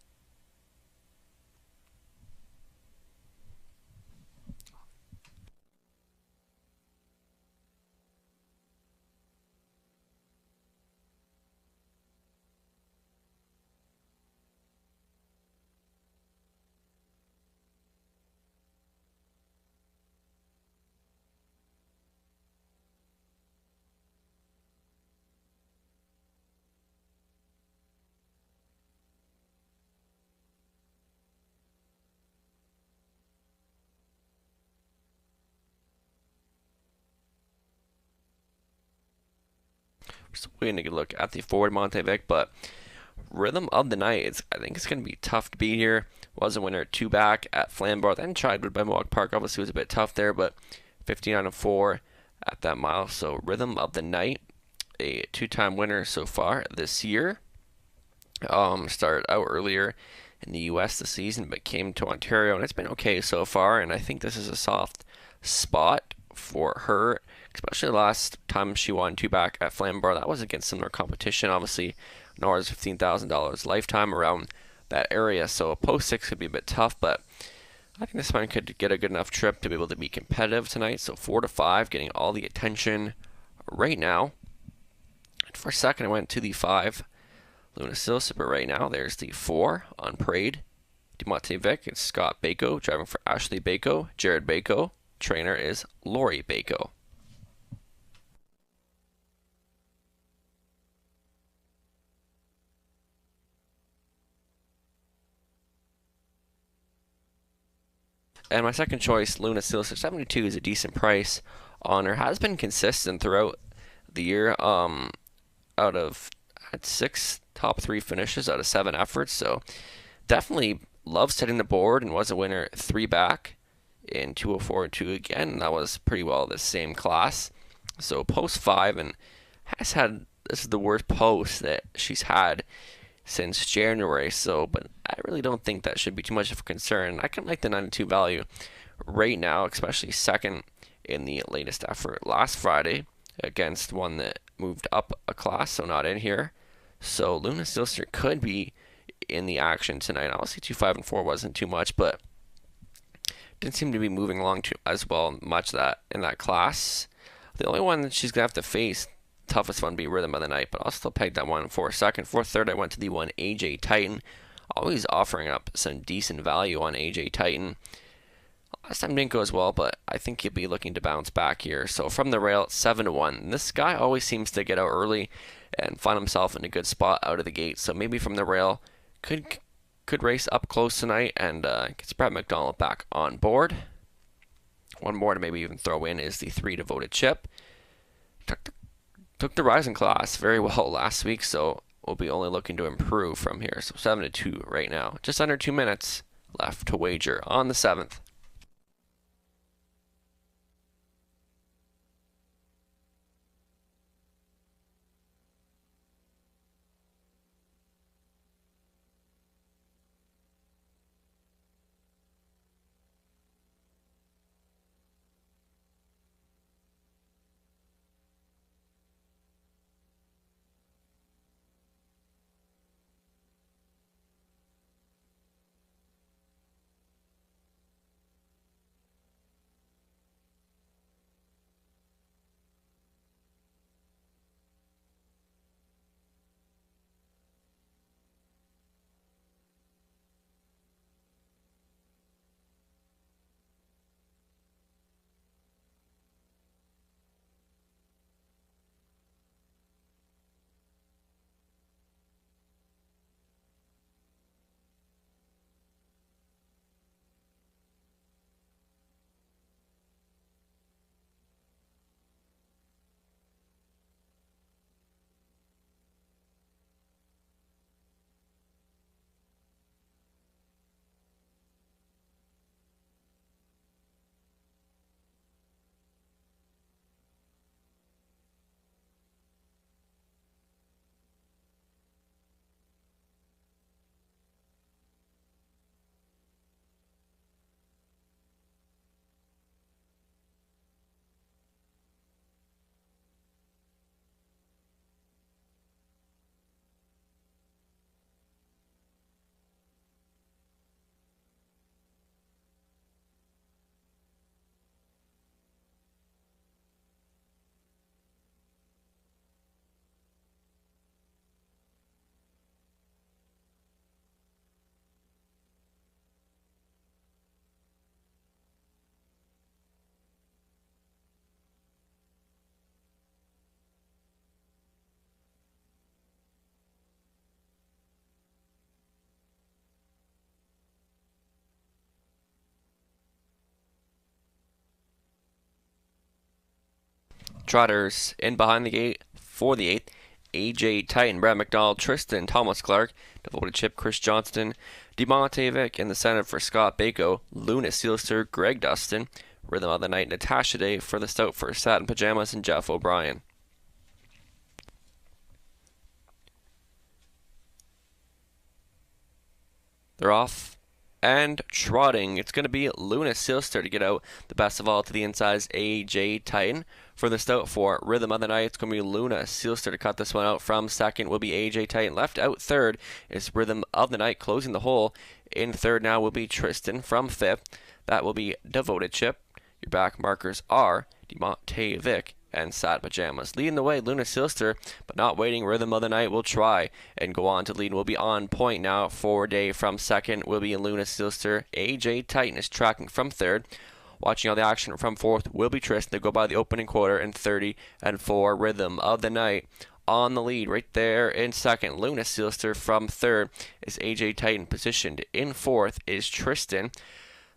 So we're going to look at the forward Monte Vic, but Rhythm of the Night, I think it's going to be tough to beat here. Was a winner 2 back at Flamborough, then tried by Mohawk Park. Obviously, it was a bit tough there, but 59-4 at that mile. So Rhythm of the Night, a 2-time winner so far this year. Started out earlier in the U.S. this season, but came to Ontario, and it's been okay so far. And I think this is a soft spot for her, especially the last time she won 2 back at Flamborough. That was against similar competition. Obviously, Nora's $15,000 lifetime around that area, so a post 6 could be a bit tough, but I think this one could get a good enough trip to be able to be competitive tonight. So 4-5, getting all the attention right now. And for a second, I went to the 5, Luna Silsa, but right now there's the 4 on Parade. DeMonte Vic, it's Scott Bako, driving for Ashley Bako. Jared Bako, trainer is Lori Bako. And my second choice, Luna Silsa, 72 is a decent price on her. Has been consistent throughout the year. Out of 6 top 3 finishes out of 7 efforts. So definitely loves setting the board and was a winner 3 back in 204 and 2 again. And that was pretty well the same class. So post 5 and has had, this is the worst post that she's had since January, so but I really don't think that should be too much of a concern. I can like the 92 value right now, especially second in the latest effort last Friday against one that moved up a class, so not in here. So Luna Silster could be in the action tonight. Obviously 2, 5, and 4 wasn't too much, but didn't seem to be moving along too as well much that in that class. The only one that she's gonna have to face, toughest one, be Rhythm of the Night, but I'll still peg that one for a second. For third, I went to the 1 AJ Titan, always offering up some decent value on AJ Titan. Last time didn't go as well, but I think he'll be looking to bounce back here. So from the rail, 7-1. This guy always seems to get out early and find himself in a good spot out of the gate. So maybe from the rail, could race up close tonight and gets Brett McDonald back on board. One more to maybe even throw in is the 3 devoted chip. Took the rising class very well last week, so we'll be only looking to improve from here. So 7-2 right now. Just under 2 minutes left to wager on the 7th. Trotters in behind the gate for the 8th. AJ Titan, Brad McDonald, Tristan, Thomas Clark, Devoted Chip, Chris Johnston, DeMonte Vick in the center for Scott Bako, Luna Sealster, Greg Dustin, Rhythm of the Night, Natasha Day for the Stout for Satin Pajamas, and Jeff O'Brien. They're off and trotting. It's going to be Luna Sealster to get out. The best of all to the inside is AJ Titan. For the Stout for Rhythm of the Night, it's going to be Luna Sealster to cut this one out. From second will be AJ Titan. Left out third is Rhythm of the Night closing the hole. In third now will be Tristan. From fifth, that will be Devoted Chip. Your back markers are DeMonte Vick and Sad Pajamas. Leading the way, Luna Sealster, but not waiting. Rhythm of the Night will try and go on to lead. Will be on point now. Forward Day from second will be Luna Sealster. AJ Titan is tracking from third. Watching all the action from fourth will be Tristan. They go by the opening quarter in 30 and 4. Rhythm of the Night on the lead right there in second. Luna Sealster from third is AJ Titan. Positioned in fourth is Tristan.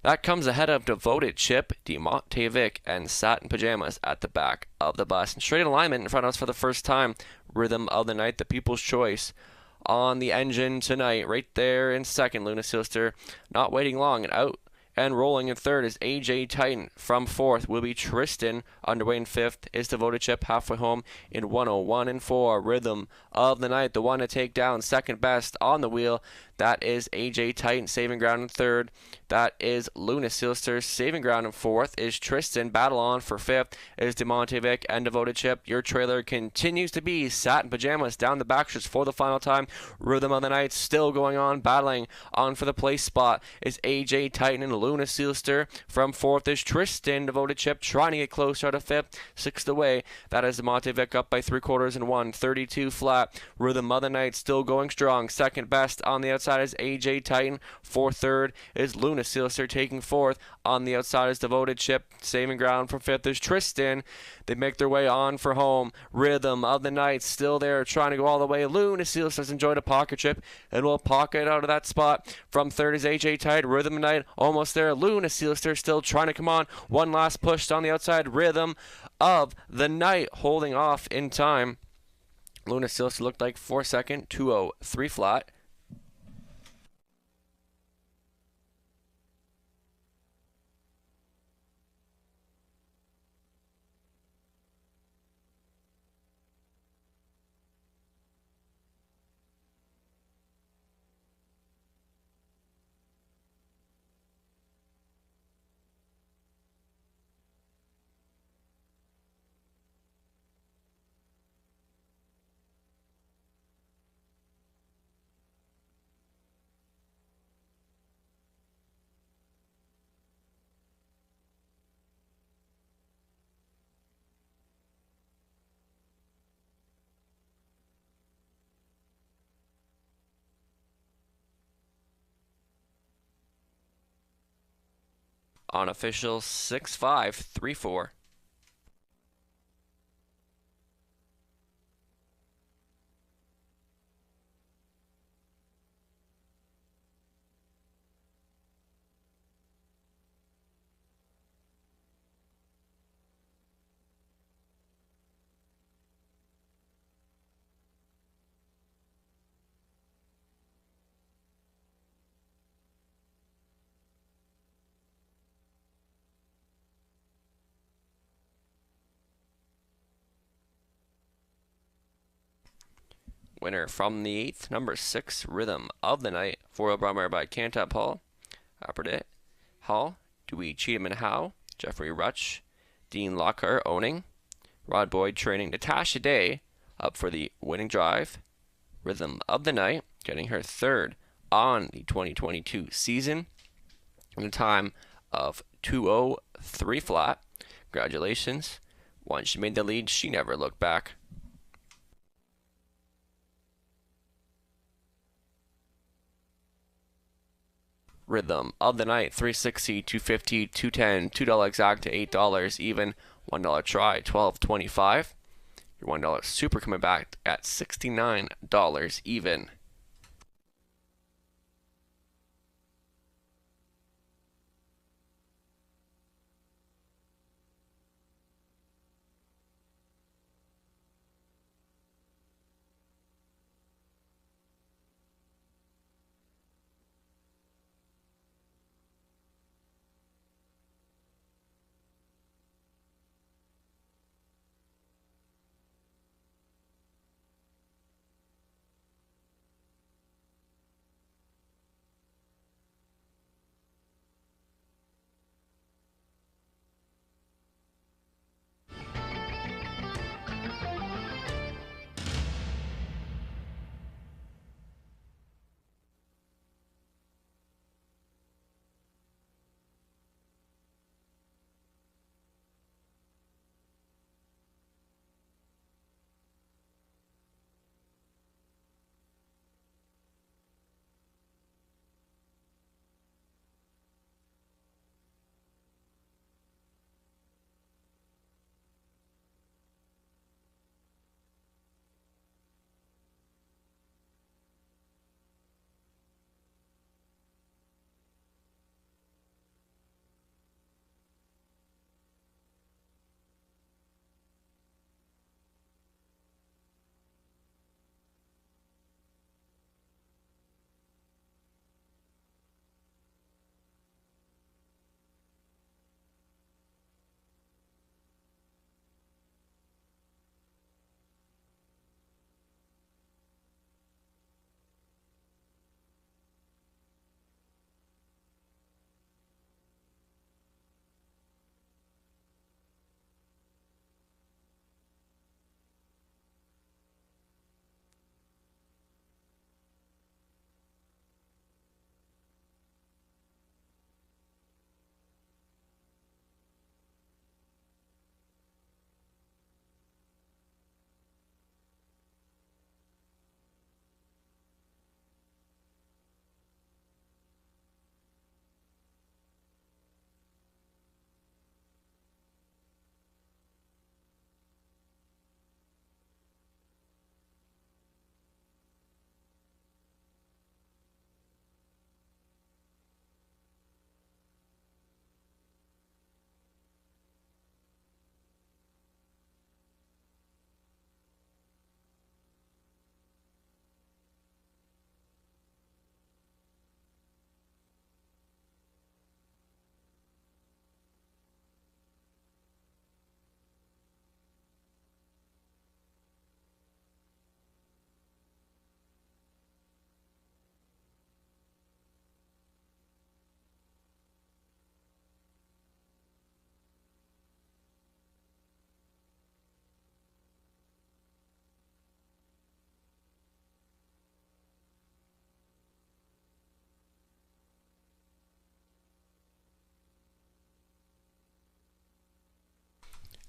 That comes ahead of Devoted Chip, DeMonte Vick, and Satin Pajamas at the back of the bus. And straight alignment in front of us for the first time. Rhythm of the Night, the People's Choice on the engine tonight. Right there in second, Luna Sealster not waiting long and out. And rolling in third is AJ Titan. From fourth will be Tristan. Underway in fifth is Devoted Chip. Halfway home in 101 and 4. Rhythm of the Night, the one to take down. Second best on the wheel. That is AJ Titan saving ground in third. That is Luna Sealster saving ground in fourth. Is Tristan. Battle on for fifth is DeMonte Vick and Devoted Chip. Your trailer continues to be Satin Pajamas down the backstretch for the final time. Rhythm of the Night still going on, battling on for the place spot is AJ Titan and Luna Sealster. From fourth is Tristan. Devoted Chip trying to get closer to fifth. Sixth away. That is DeMonte Vick up by 3/4 and 132 flat. Rhythm of the Night still going strong. Second best on the outside is AJ Titan. Third is Luna Sealster taking fourth. On the outside is Devoted Chip. Saving ground from fifth is Tristan. They make their way on for home. Rhythm of the Night still there trying to go all the way. Luna Sealster's enjoyed a pocket chip and will pocket out of that spot. From third is AJ Titan. Rhythm of the Night almost there. Luna Sealster still trying to come on. One last push on the outside. Rhythm of the Night holding off in time. Luna Sealster looked like 4-second, 2:03 flat. On official 6-5-3-4. Winner from the 8th, number 6, Rhythm of the Night. 4-wheel brought by Cantop Hall, Apperdit Hall, Dewey Cheatham and Howe, Jeffrey Rutch, Dean Lockhart owning, Rod Boyd training, Natasha Day up for the winning drive. Rhythm of the Night getting her third on the 2022 season in a time of 2:03 flat. Congratulations. Once she made the lead, she never looked back. Rhythm of the Night, 360, 250, 210, $2 exact to $8 even, $1 try, $12.25. Your $1 super coming back at $69 even.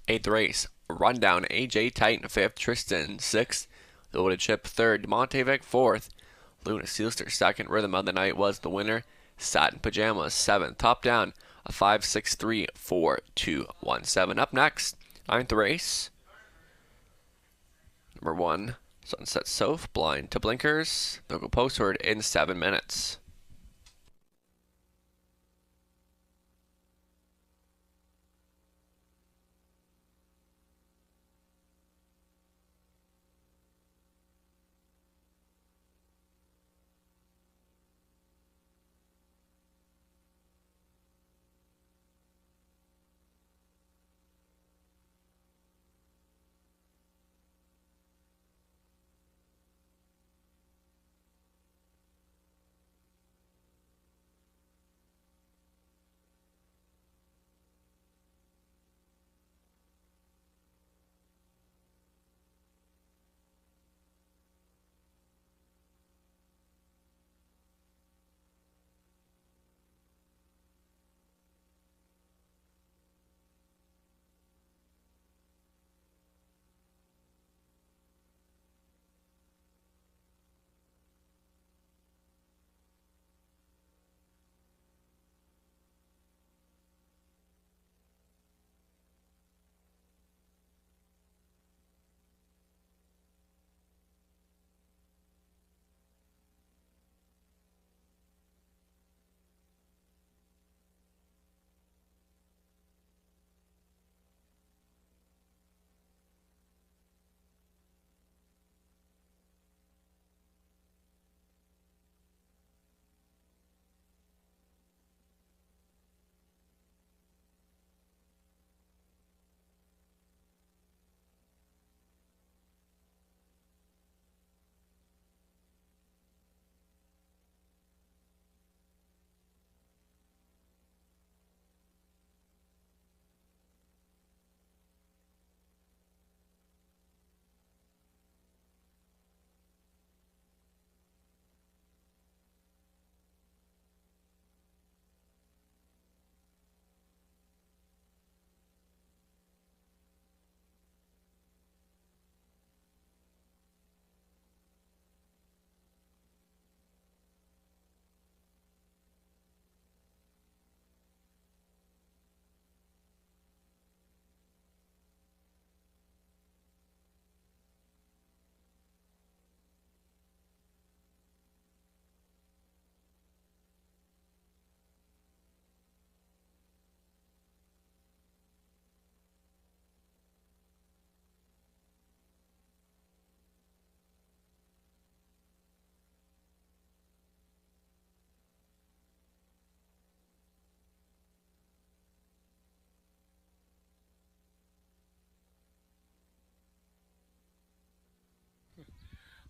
8th race, Rundown, AJ Titan 5th, Tristan 6th, The Wooded Ship 3rd, Montevic 4th, Luna Sealster 2nd, Rhythm of the Night was the winner, Satin Pajamas 7th, Top Down, a 5-6-3-4-2-1-7. Up next, 9th race, number 1, Sunset South, Blind to Blinkers. They'll go postward in 7 minutes.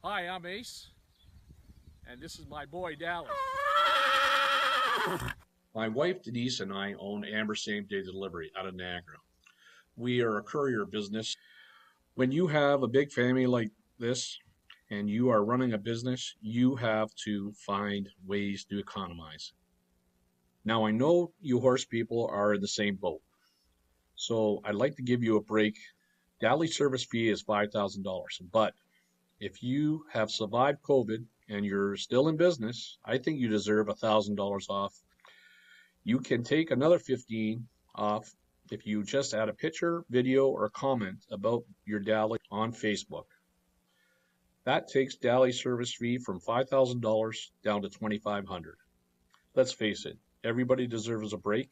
Hi, I'm Ace, and this is my boy, Dallas. My wife Denise and I own Amber Same Day Delivery out of Niagara. We are a courier business. When you have a big family like this and you are running a business, you have to find ways to economize. Now, I know you horse people are in the same boat, so I'd like to give you a break. Daily service fee is $5,000, but if you have survived COVID and you're still in business, I think you deserve $1,000 off. You can take another $15 off if you just add a picture, video, or comment about your Dally on Facebook. That takes Dally service fee from $5,000 down to $2,500. Let's face it, everybody deserves a break.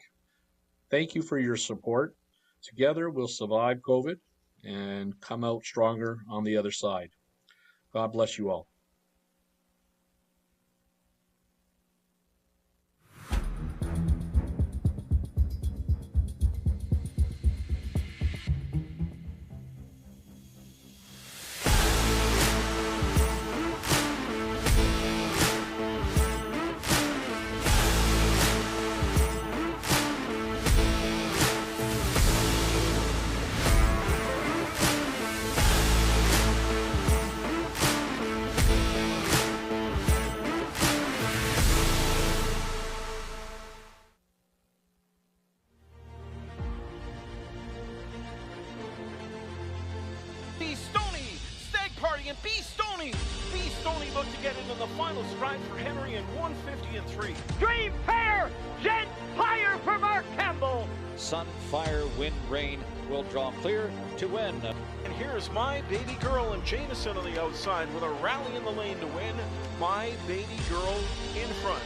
Thank you for your support. Together we'll survive COVID and come out stronger on the other side. God bless you all. final stride for Henry in 150 and 3. Dream Pair, Jet Fire for Mark Campbell. Sun, Fire, Wind, Rain will draw clear to win. And here's My Baby Girl and Jameson on the outside with a rally in the lane to win. My Baby Girl in front.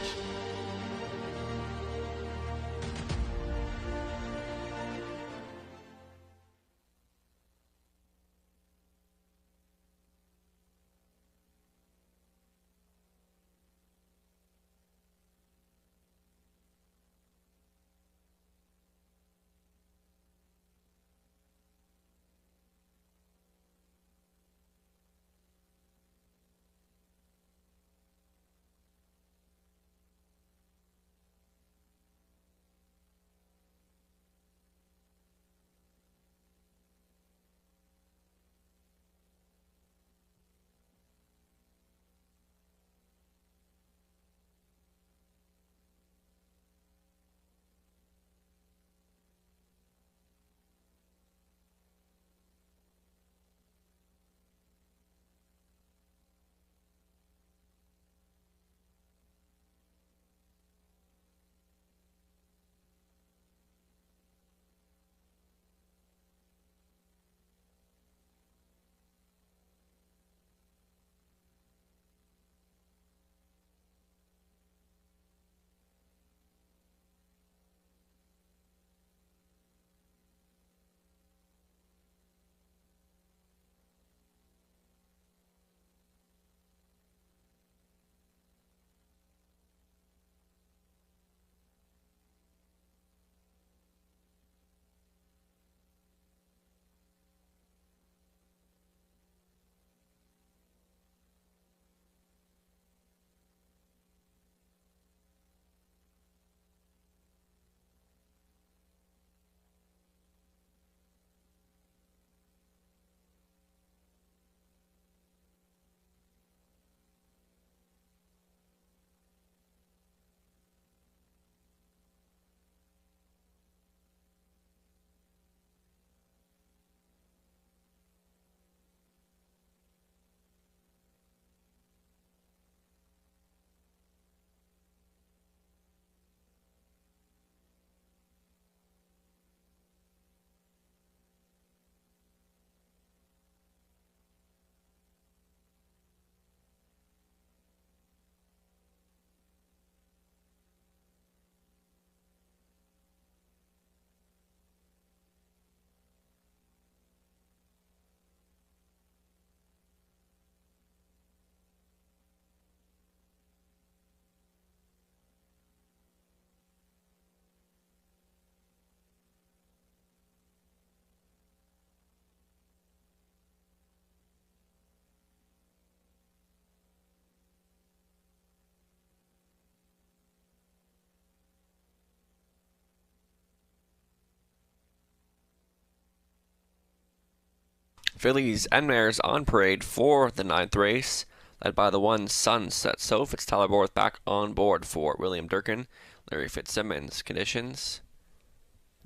Fillies and mares on parade for the 9th race, led by the 1 Sunset Soph. It's Tyler Borth back on board for William Durkin, Larry Fitzsimmons. Conditions.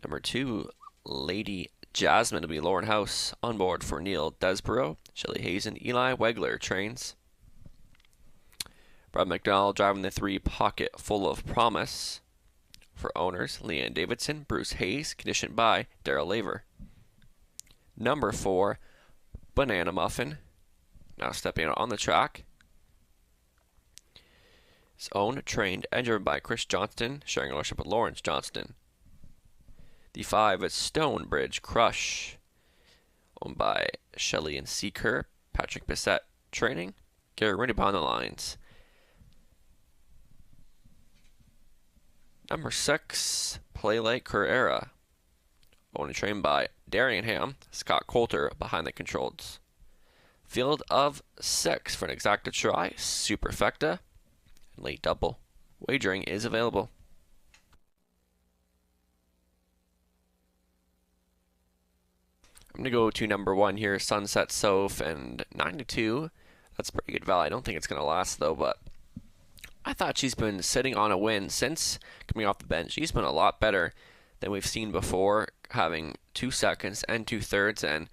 Number 2, Lady Jasmine will be Lauren House on board for Neil Desborough. Shelley Hazen, Eli Wegler trains. Brad McDowell driving the 3 Pocket Full of Promise. For owners, Leanne Davidson, Bruce Hayes, conditioned by Daryl Laver. Number 4, Banana Muffin, now stepping out on the track. It's owned, trained, and driven by Chris Johnston, sharing ownership with Lawrence Johnston. The 5 is Stonebridge Crush, owned by Shelley and Seeker, Patrick Bissett training, Gary Rennie behind the lines. Number 6, Play Like Courier, owned and trained by Darian Ham, Scott Coulter behind the controls. Field of 6 for an exacta try, superfecta, and late double. Wagering is available. I'm going to go to number 1 here, Sunset Soph, and 9-2. That's pretty good value. I don't think it's going to last, though, but I thought she's been sitting on a win since coming off the bench. She's been a lot better than we've seen before, having 2 seconds and 2 thirds, and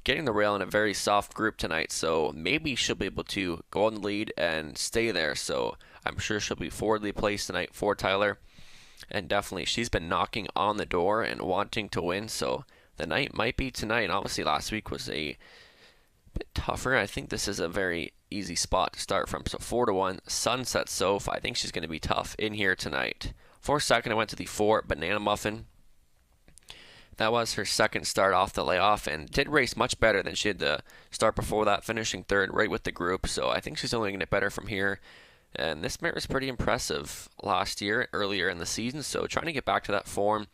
getting the rail in a very soft group tonight, so maybe she'll be able to go on the lead and stay there. So I'm sure she'll be forwardly placed tonight for Tyler. And definitely she's been knocking on the door and wanting to win, so the night might be tonight. Obviously last week was a bit tougher. I think this is a very easy spot to start from. So 4-1, Sunset Soph. I think she's going to be tough in here tonight. For second, I went to the 4, Banana Muffin. That was her second start off the layoff and did race much better than she did the start before that, finishing third right with the group. So I think she's only going to get better from here. And this mare was pretty impressive last year, earlier in the season. So trying to get back to that form,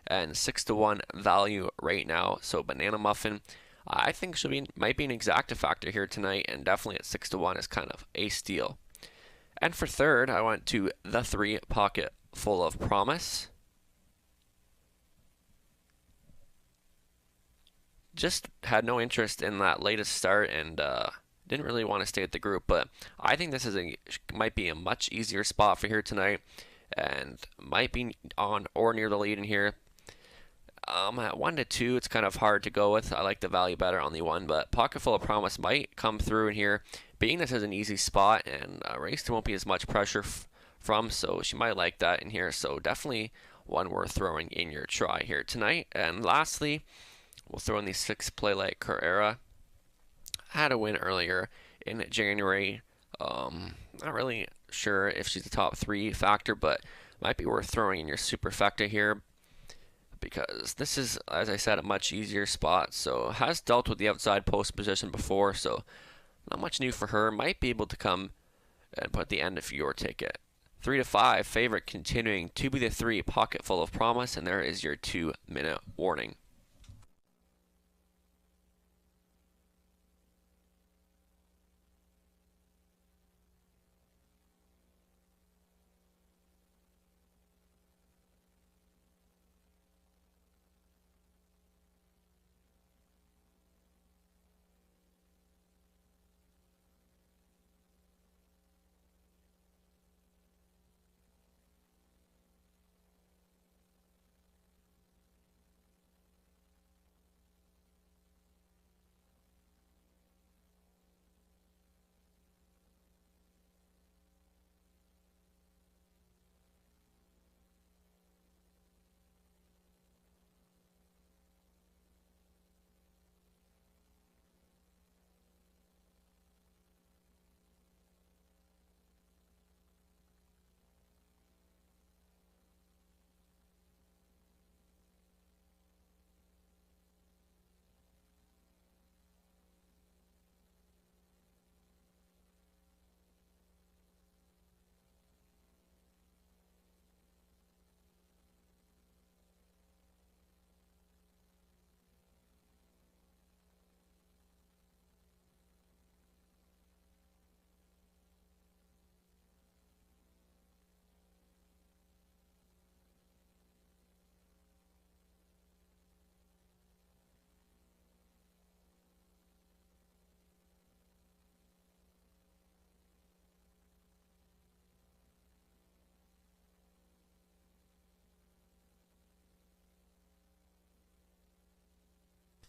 and 6-1 value right now. So Banana Muffin, I think might be an exacta factor here tonight, and definitely at 6-1 is kind of a steal. And for third, I went to the 3, Pocket Full of Promise. Just had no interest in that latest start and didn't really want to stay at the group, but I think this might be a much easier spot for here tonight, and might be on or near the lead in here. At 1-2, it's kind of hard to go with. I like the value better on the 1, but Pocket Full of Promise might come through in here, being this is an easy spot and a race there won't be as much pressure from, so she might like that in here. So definitely one worth throwing in your try here tonight. And lastly, we'll throw in the 6, Playlight Carrera. Had a win earlier in January. Not really sure if she's a top 3 factor, but might be worth throwing in your superfecta here, because this is, as I said, a much easier spot. So has dealt with the outside post position before, so not much new for her. Might be able to come and put the end of your ticket. 3-5 favorite continuing to be the 3, Pocket Full of Promise, and there is your 2-minute warning.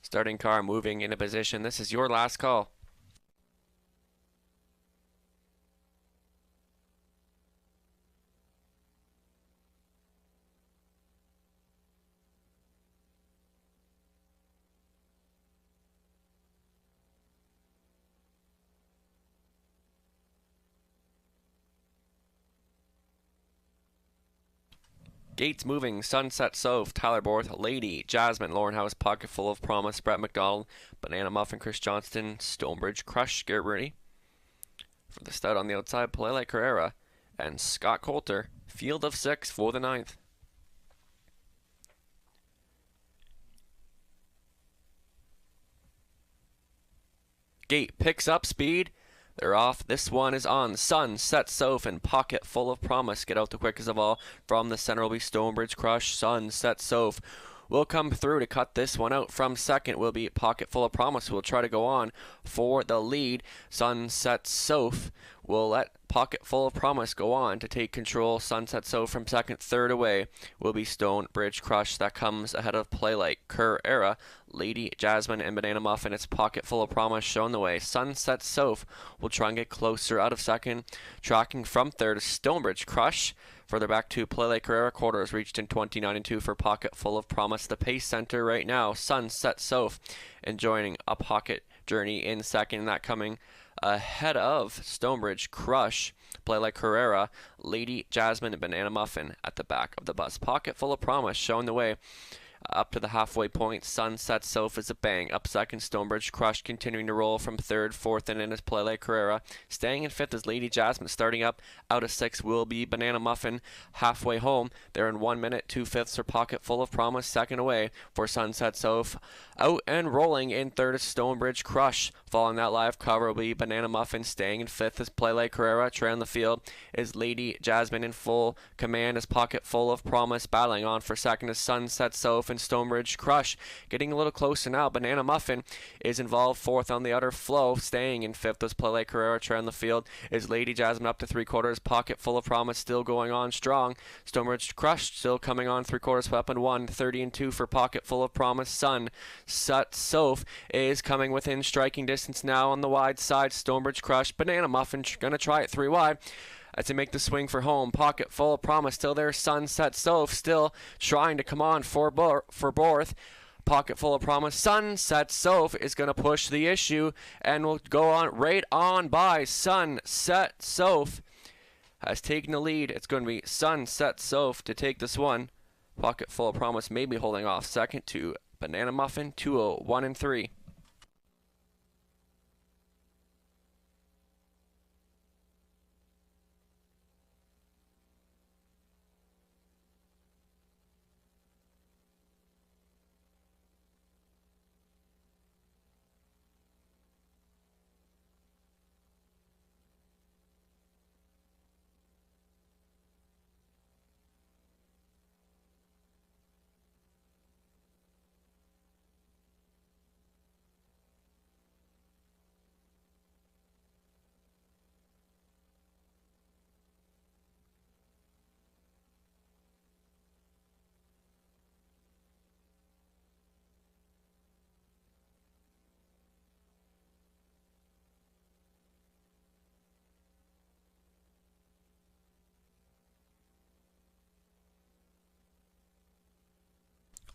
Starting car moving into position. This is your last call. Gates moving, Sunset Soph, Tyler Borth, Lady, Jasmine, Lauren House, Pocket Full of Promise, Brett McDonald, Banana Muffin, Chris Johnston, Stonebridge, Crush, Garrett Rooney. For the stud on the outside, Playlight Carrera, and Scott Coulter, Field of 6 for the 9th. Gate picks up speed. They're off. This one is on. Sunset Soph and Pocket Full of Promise get out the quickest of all. From the center will be Stonebridge Crush. Sunset Soph will come through to cut this one out. From second will be Pocket Full of Promise, who will try to go on for the lead. Sunset Soph will let Pocket Full of Promise go on to take control. Sunset So from second. Third away will be Stonebridge Crush. That comes ahead of Play Like, Courier, Lady Jasmine, and Banana Muffin. It's Pocket Full of Promise showing the way. Sunset Soph will try and get closer out of second. Tracking from third, Stonebridge Crush. Further back to Play Like Carrera. Quarters reached in 29 and 2 for Pocket Full of Promise. The pace center right now, Sunset Soph, enjoying a pocket journey in second. That coming ahead of Stonebridge Crush, Play Like Carrera, Lady Jasmine, and Banana Muffin at the back of the bus. Pocket Full of Promise showing the way up to the halfway point. Sunset Soph is a bang. Up second, Stonebridge Crush continuing to roll from third. Fourth and in is Play Like Carrera. Staying in fifth is Lady Jasmine. Starting up out of sixth will be Banana Muffin. Halfway home, they're in 1 minute, 2/5 for Pocket Full of Promise. Second away for Sunset Soph. Out and rolling in third is Stonebridge Crush. Following that live cover will be Banana Muffin. Staying in fifth is Play Like Carrera. Trailing the field is Lady Jasmine. In full command is Pocket Full of Promise. Battling on for second is Sunset Soph and Stonebridge Crush. Getting a little closer now. Banana Muffin is involved fourth on the outer flow. Staying in fifth is Play Like Carrera. Trailing the field is Lady Jasmine up to 3/4. Pocket Full of Promise still going on strong. Stonebridge Crush still coming on 3/4 weapon 1. 30 and 2 for Pocket Full of Promise. Sunset Soph is coming within striking distance now on the wide side. Stonebridge Crush. Banana Muffin gonna try it 3 wide as they make the swing for home. Pocket Full of Promise still there. Sunset Soph still trying to come on for fourth. Pocket Full of Promise. Sunset Soph is going to push the issue and will go on right on by. Sunset Soph has taken the lead. It's going to be Sunset Soph to take this one. Pocket Full of Promise maybe holding off second to Banana Muffin. 2:01 and 3.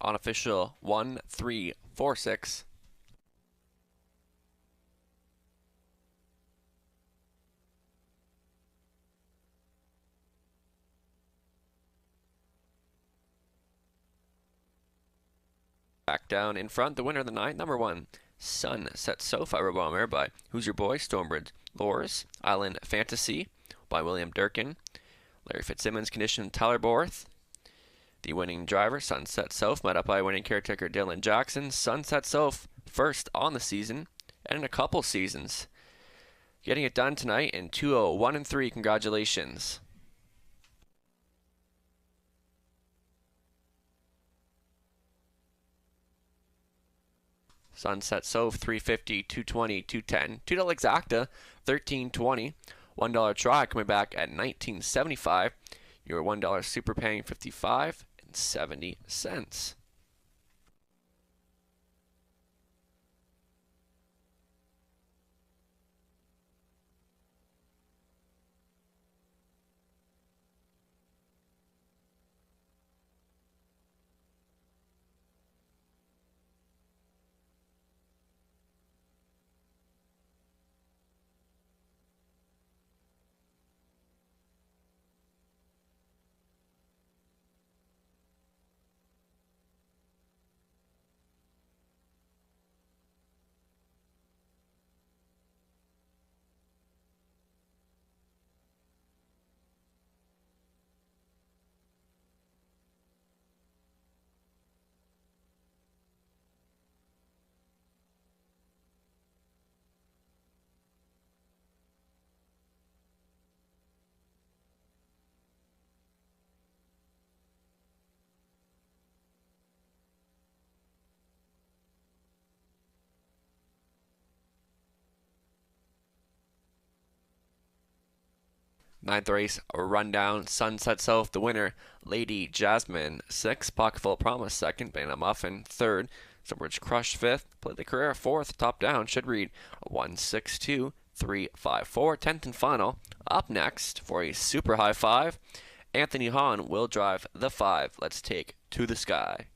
Unofficial 1-3-4-6. Back down in front, the winner of the night, number 1, Sunset Soph, Bomber by Who's Your Boy, Stonebridge Lores, Island Fantasy by William Durkin, Larry Fitzsimmons, Condition, Tyler Borth. The winning driver, Sunset Soph, met up by winning caretaker Dylan Jackson. Sunset Soph, first on the season and in a couple seasons. Getting it done tonight in 2:01 and 3. Congratulations. Sunset Soph, 350, 220, 210. $2 exacta, 13.20. $1 try coming back at 19.75. Your $1 super paying 55.70. Ninth race, a rundown. Sunset South, the winner. Lady Jasmine, 6th. Pocketful of Promise, 2nd. Banana Muffin, 3rd. Submerged Crush, 5th. Play the Courier, 4th. Top down should read 162 354. 10th and final. Up next for a super high 5. Anthony Hahn will drive the 5. Let's take To the Sky.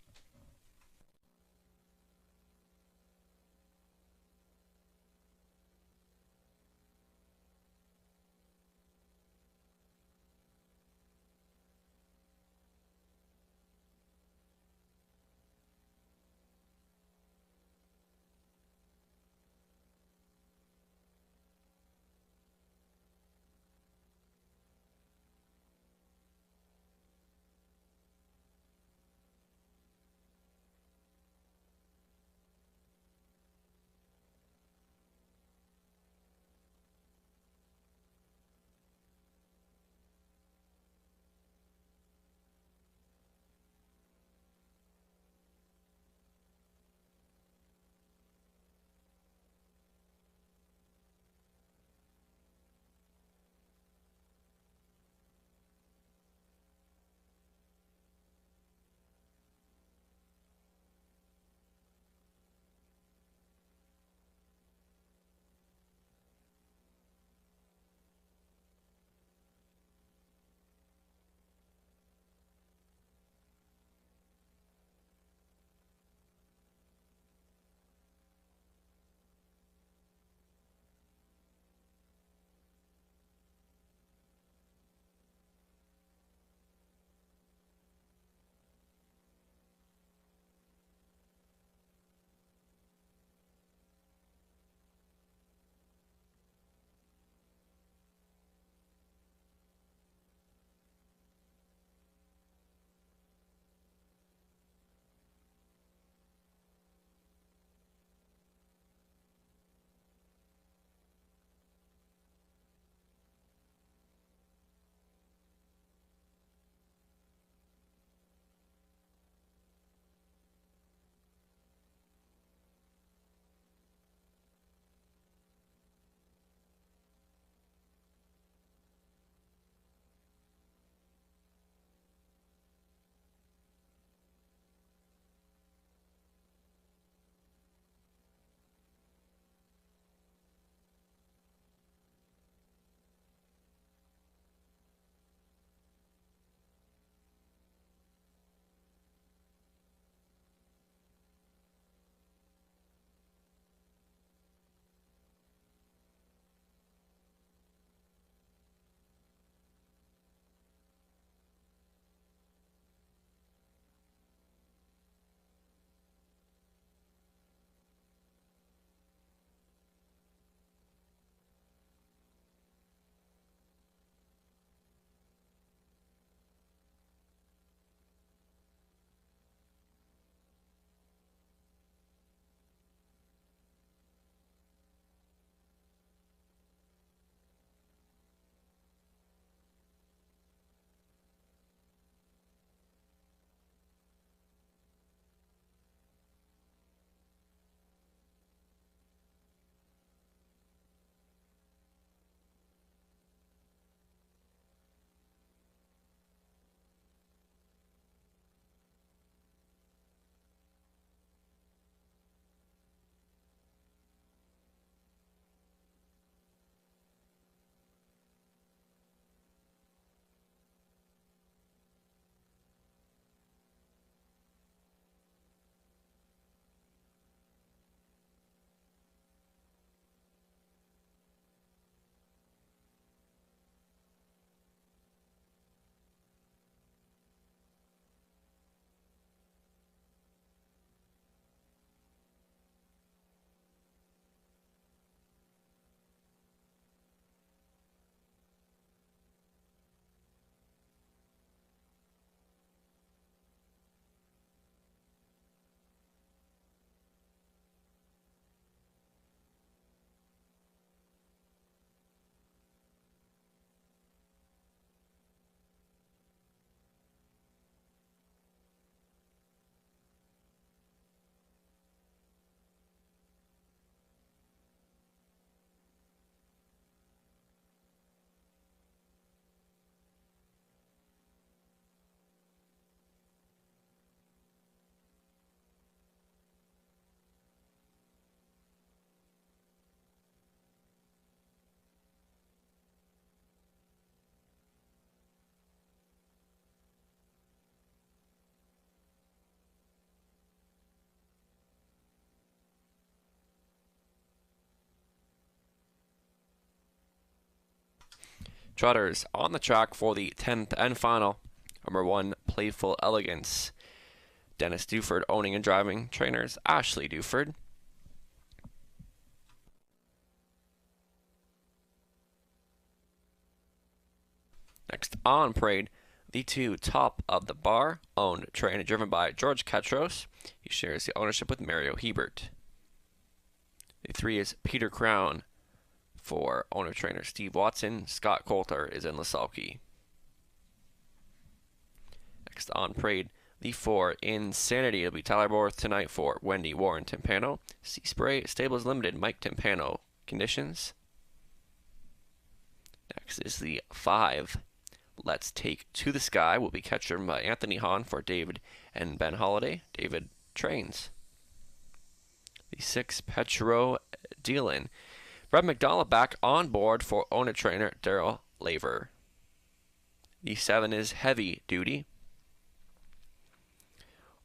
Trotters on the track for the 10th and final. Number 1, Playful Elegance. Dennis Duford owning and driving. Trainers, Ashley Duford. Next on parade, the 2, Top of the Bar, owned, trained, and driven by George Ketros. He shares the ownership with Mario Hebert. The 3 is Peter Crown for owner-trainer Steve Watson. Scott Coulter is in Lasalki. Next on parade, the 4, Insanity. It'll be Tyler Borth tonight for Wendy Warren Timpano. Sea Spray Stables Limited, Mike Timpano. Conditions. Next is the 5, Let's Take to the Sky. Will be catch driven by Anthony Hahn for David and Ben Holiday. David trains. The 6, Petro Dealin. Brett McDonald back on board for owner-trainer Daryl Laver. The 7 is Heavy Duty.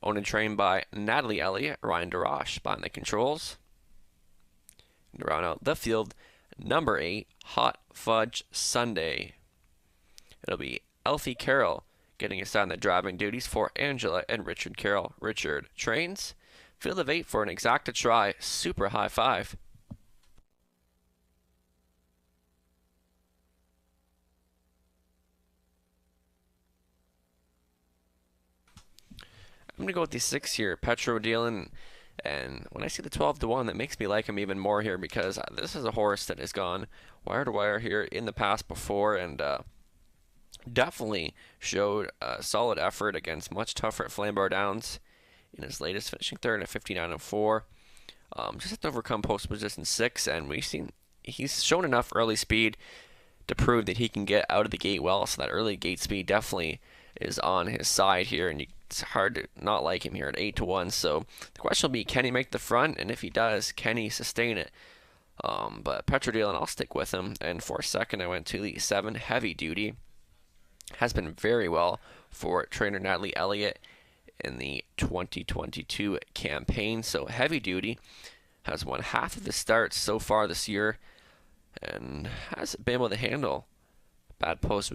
Owned and trained by Natalie Elliott, Ryan DeRoche behind the controls. And to round out the field, number 8, Hot Fudge Sunday. It'll be Elfie Carroll getting assigned the driving duties for Angela and Richard Carroll. Richard trains. Field of 8 for an exacta try. Super high 5. I'm going to go with the 6 here, Petro Dealin. And when I see the 12-1, that makes me like him even more here, because this is a horse that has gone wire to wire here in the past before, and definitely showed a solid effort against much tougher at Flamborough Downs in his latest, finishing third at 59.04. Just had to overcome post position 6, and he's shown enough early speed to prove that he can get out of the gate well. So that early gate speed definitely is on his side here, and it's hard to not like him here at 8-1. So the question will be, can he make the front? And if he does, can he sustain it? But Petro Dealin, I'll stick with him. And for a second, I went to the 7, Heavy Duty. Has been very well for trainer Natalie Elliott in the 2022 campaign. So Heavy Duty has won half of the starts so far this year and hasn't been able to handle bad post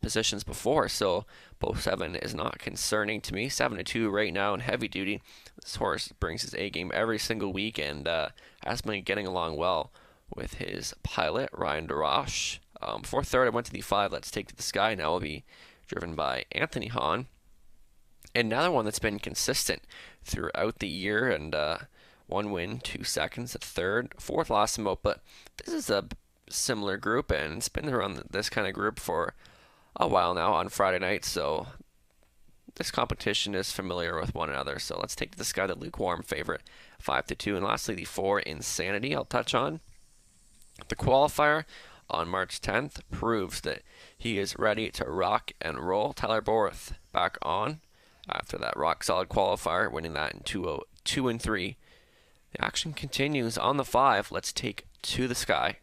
positions before. So post 7 is not concerning to me. 7-2 right now in Heavy Duty. This horse brings his A game every single week and has been getting along well with his pilot Ryan DeRoche. For third, I went to the 5, Let's Take to the Sky. Now will be driven by Anthony Hahn. Another one that's been consistent throughout the year, and 1 win, 2 seconds, a third, 4th last him out. But this is a similar group, and it's been around this kind of group for a while now on Friday night. So this competition is familiar with one another. So Let's Take to the Sky, the lukewarm favorite, 5-2. And lastly, the 4, Insanity, I'll touch on. The qualifier on March 10th proves that he is ready to rock and roll. Tyler Borth back on after that rock solid qualifier, winning that in 2-3. The action continues on the 5, Let's Take to the Sky.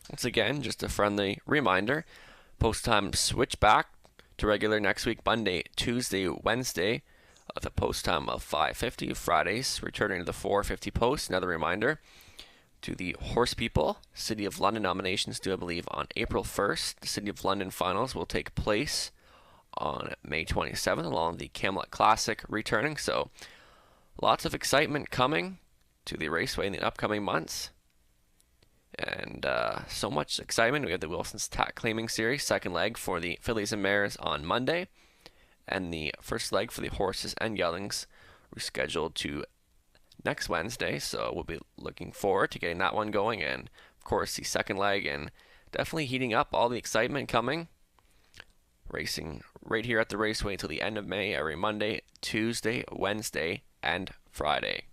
Once again, just a friendly reminder, post time switch back to regular next week, Monday, Tuesday, Wednesday, with a post time of 5:50. Fridays, returning to the 4:50 post. Another reminder to the horse people, City of London nominations due, I believe, on April 1st. The City of London finals will take place on May 27th, along with the Camelot Classic returning. So lots of excitement coming to the Raceway in the upcoming months. And so much excitement. We have the Wilson's Tack Claiming Series, second leg for the fillies and mares on Monday. And the first leg for the horses and geldings rescheduled to next Wednesday. So we'll be looking forward to getting that one going. And, of course, the second leg, and definitely heating up, all the excitement coming. Racing right here at the Raceway until the end of May, every Monday, Tuesday, Wednesday, and Friday.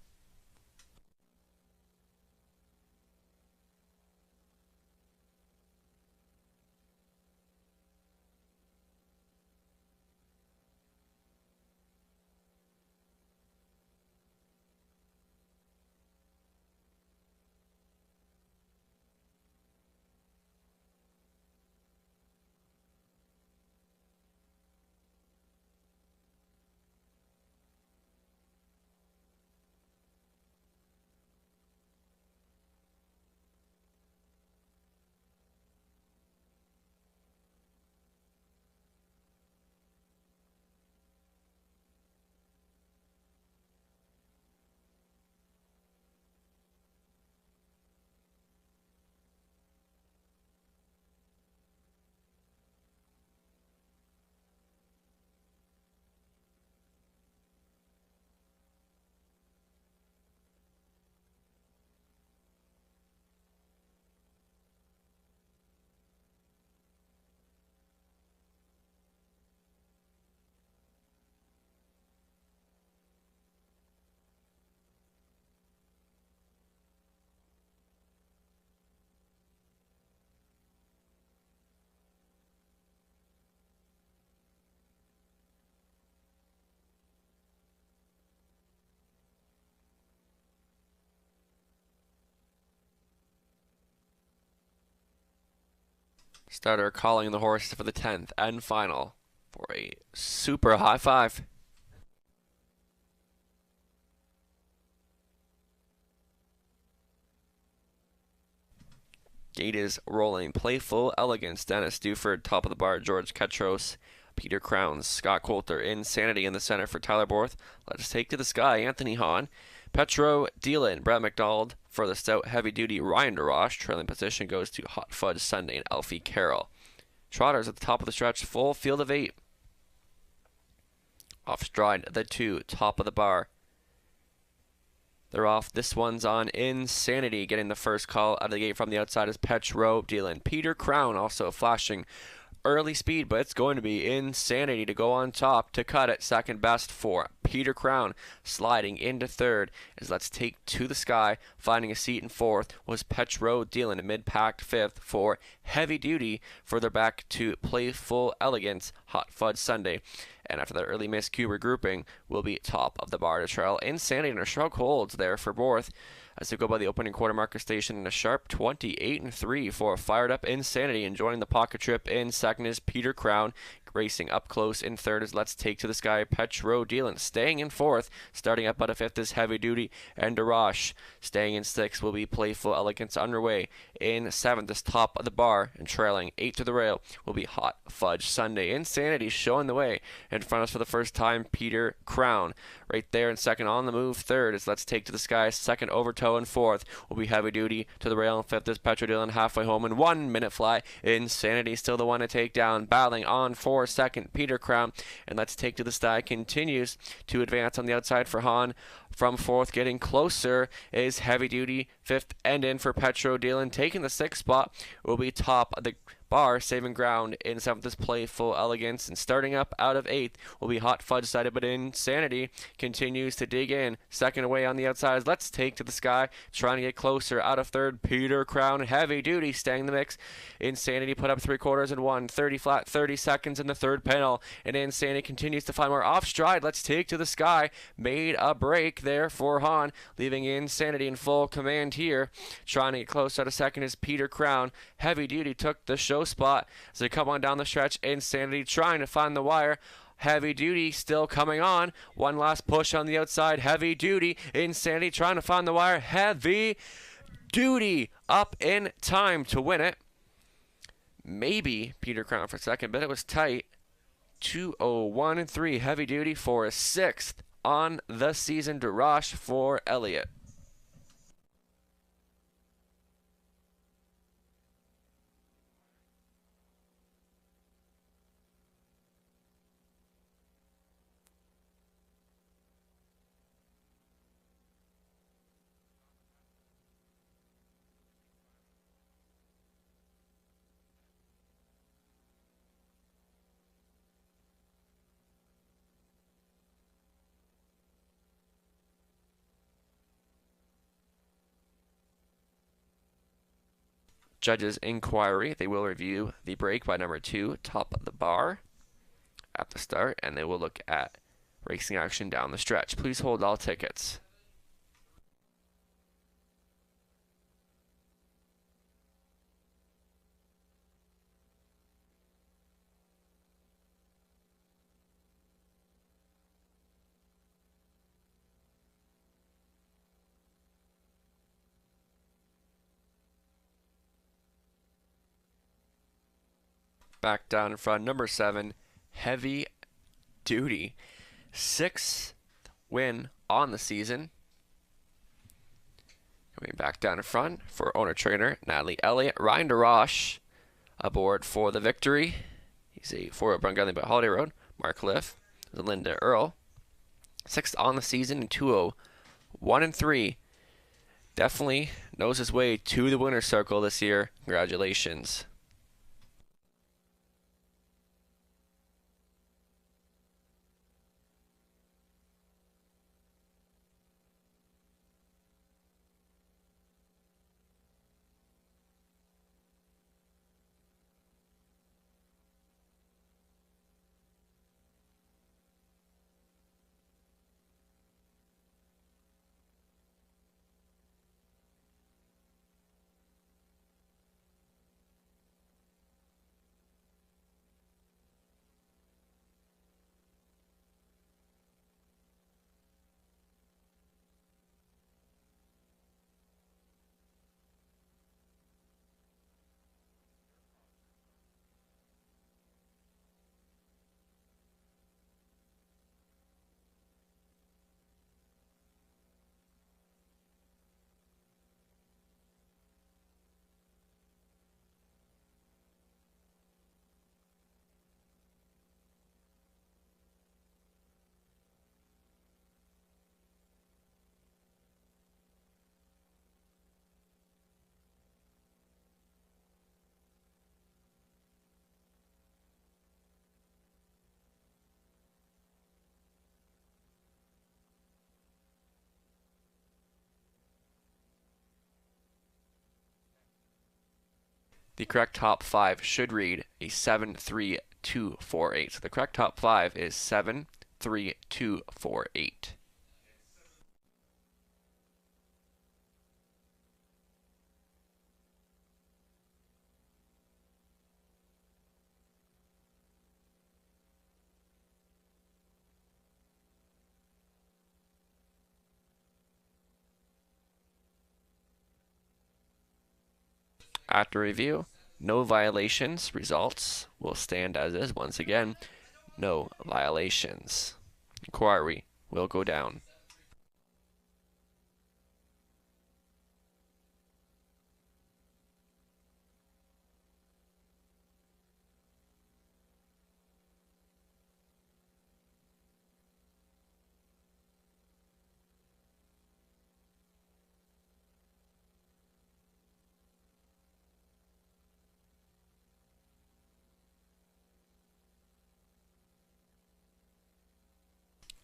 Starter calling the horse for the 10th and final for a super high five. Gate is rolling. Playful Elegance, Dennis Duford, top of the bar, George Ketros, Peter Crowns, Scott Coulter, Insanity in the center for Tyler Borth. Let's Take to the Sky, Anthony Hahn, Petro Dealin, Brett McDonald for the stout heavy duty, Ryan DeRoche. Trailing position goes to Hot Fudge Sunday and Alfie Carroll. Trotters at the top of the stretch, full field of 8. Off stride, the 2, top of the bar. They're off. This one's on Insanity. Getting the first call out of the gate from the outside is Petro Dealin. Peter Crown also flashing early speed, but it's going to be Insanity to go on top to cut it. Second best for Peter Crown. Sliding into third is Let's Take to the Sky. Finding a seat in fourth was Petro Dealin. A mid-packed fifth for Heavy Duty. Further back to Playful Elegance, Hot Fudge Sunday. And after that early miss, Q regrouping will be top of the bar to trail. Insanity and a shrug holds there for Borth as they go by the opening quarter marker station in a sharp 28-3 for Fired Up Insanity. Enjoying the pocket trip in second is Peter Crown. Racing up close in third is Let's Take to the Sky, Petro Dealin. Staying in fourth, starting up out of fifth is Heavy Duty and DeRoche. Staying in sixth will be Playful Elegance underway. In seventh is top of the bar, and trailing 8 to the rail will be Hot Fudge Sunday. Insanity showing the way. In front of us for the first time, Peter Crown. Right there in second on the move. Third is Let's Take to the Sky. Second overtow and fourth will be Heavy Duty to the rail. And fifth is Petro Dealin halfway home in 1 minute fly. Insanity still the one to take down. Battling on for second, Peter Crown. And Let's Take to the Sky continues to advance on the outside for Hahn. From fourth, getting closer is Heavy Duty. Fifth and in for Petro Dealin. Taking the sixth spot will be top of the bar, saving ground in seventh is Playful Elegance, and starting up out of eighth will be Hot Fudge Sided, but Insanity continues to dig in. Second away on the outside, Let's Take to the Sky, trying to get closer out of third. Peter Crown, Heavy Duty staying in the mix. Insanity put up 3/4 and 1, 30 flat, 30 seconds in the third panel, and Insanity continues to find more off stride. Let's Take to the Sky made a break there for Hahn, leaving Insanity in full command here. Trying to get close out of second is Peter Crown. Heavy Duty took the show spot as they come on down the stretch. Insanity trying to find the wire. Heavy Duty still coming on. One last push on the outside. Heavy Duty. Insanity trying to find the wire. Heavy Duty up in time to win it. Maybe Peter Crown for second, but it was tight. 2:01.3 Heavy Duty for a sixth on the season. DeRoche for Elliott. Judges' inquiry. They will review the break by number 2, top of the bar, at the start, and they will look at racing action down the stretch. Please hold all tickets. Back down in front, number 7, Heavy Duty. 6th win on the season. Coming back down in front for owner-trainer Natalie Elliott. Ryan DeRoche aboard for the victory. He's a 4-wheel Brun Gunley by Holiday Road. Mark Liff, Linda Earl. 6th on the season in 2:01.3. Definitely knows his way to the winner's circle this year. Congratulations. The correct top 5 should read a 73248. So the correct top 5 is 73248. After review, no violations. Results will stand as is once again. No violations. Inquiry will go down.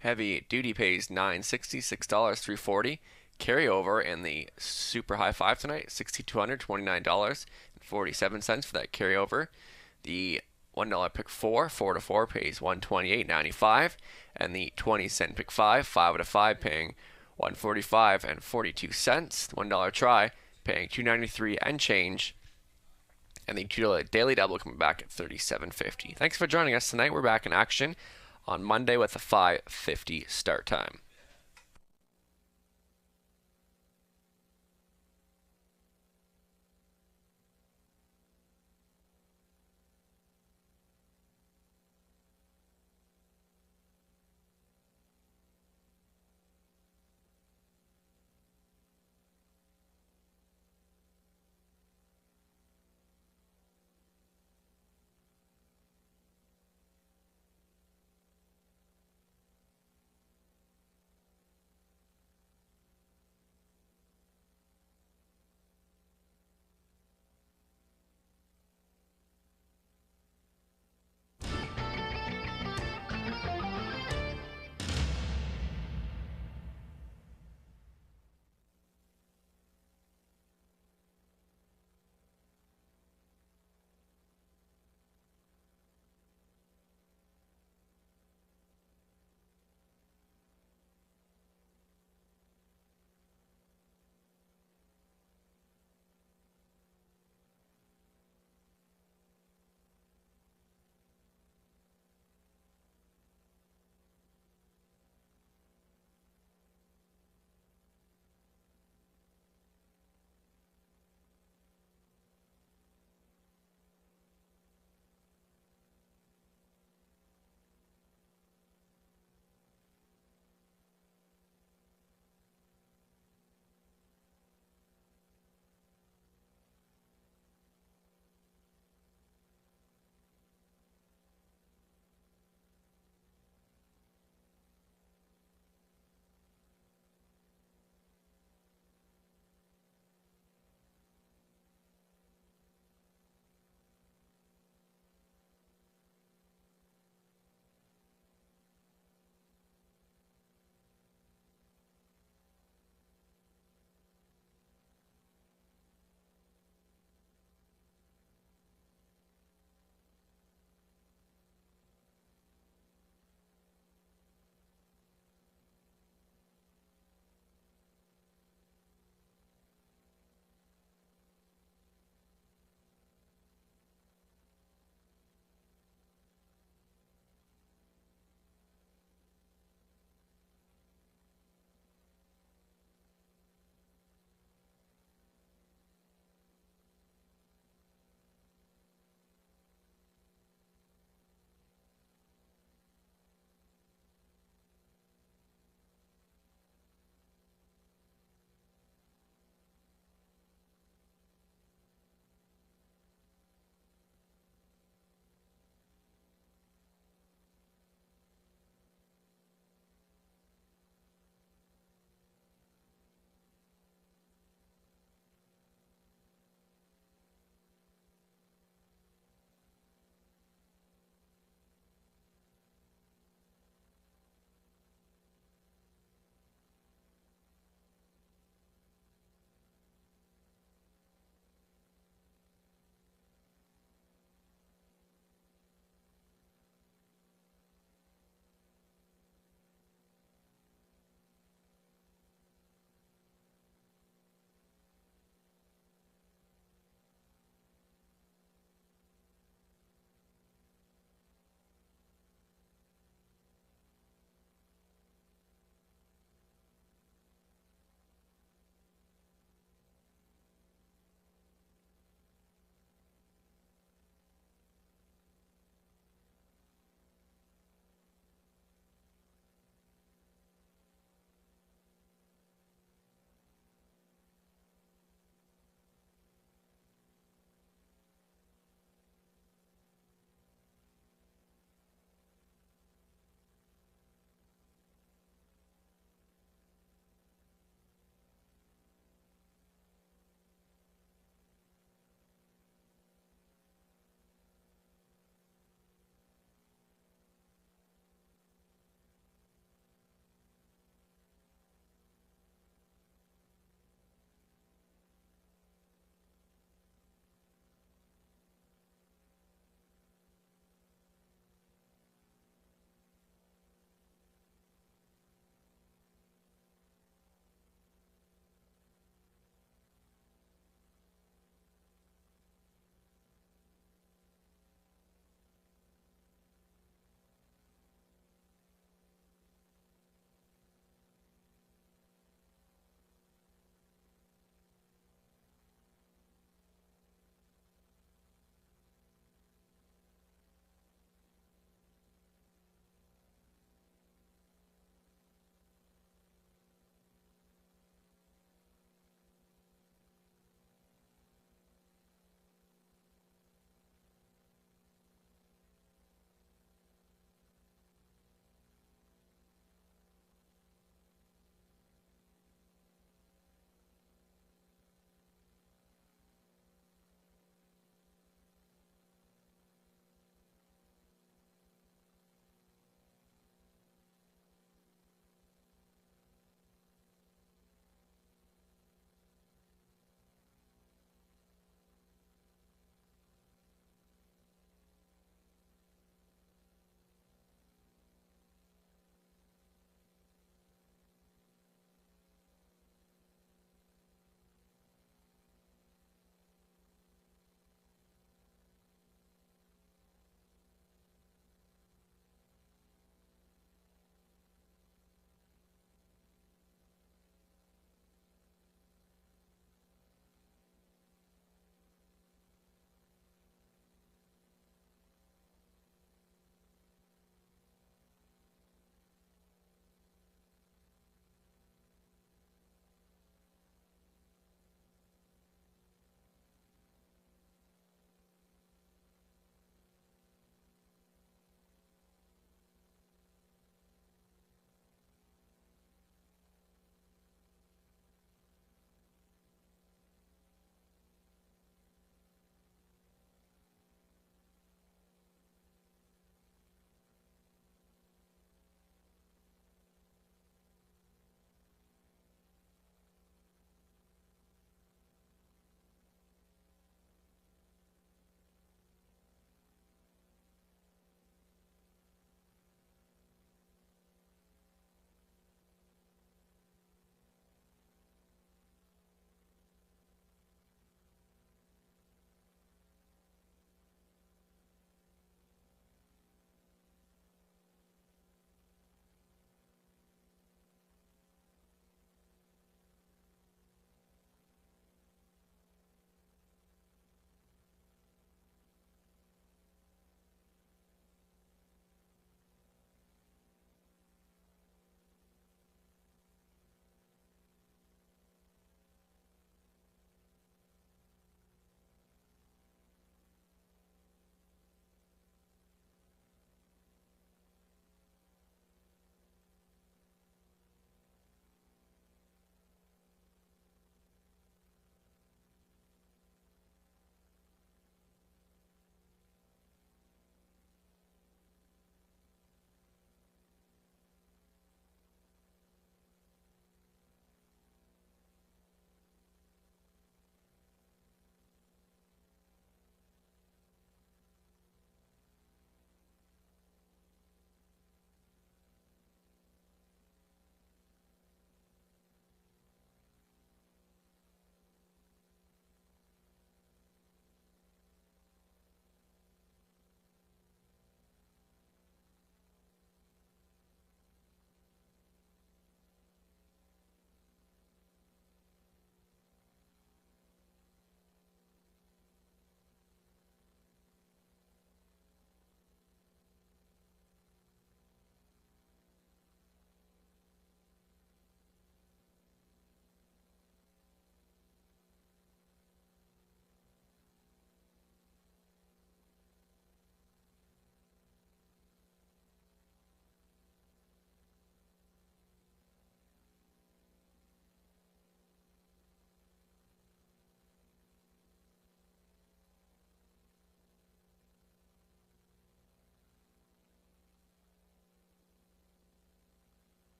Heavy duty pays $960, $6.340. Carryover in the super high 5 tonight, $6,229.47 for that carryover. The $1 pick 4, 4 to 4 pays $128.95, and the 20-cent pick 5, 5 to 5 paying $145.42. The $1 try paying $293 and change. And the $2 daily double coming back at $37.50. Thanks for joining us tonight. We're back in action on Monday with a 5:50 start time.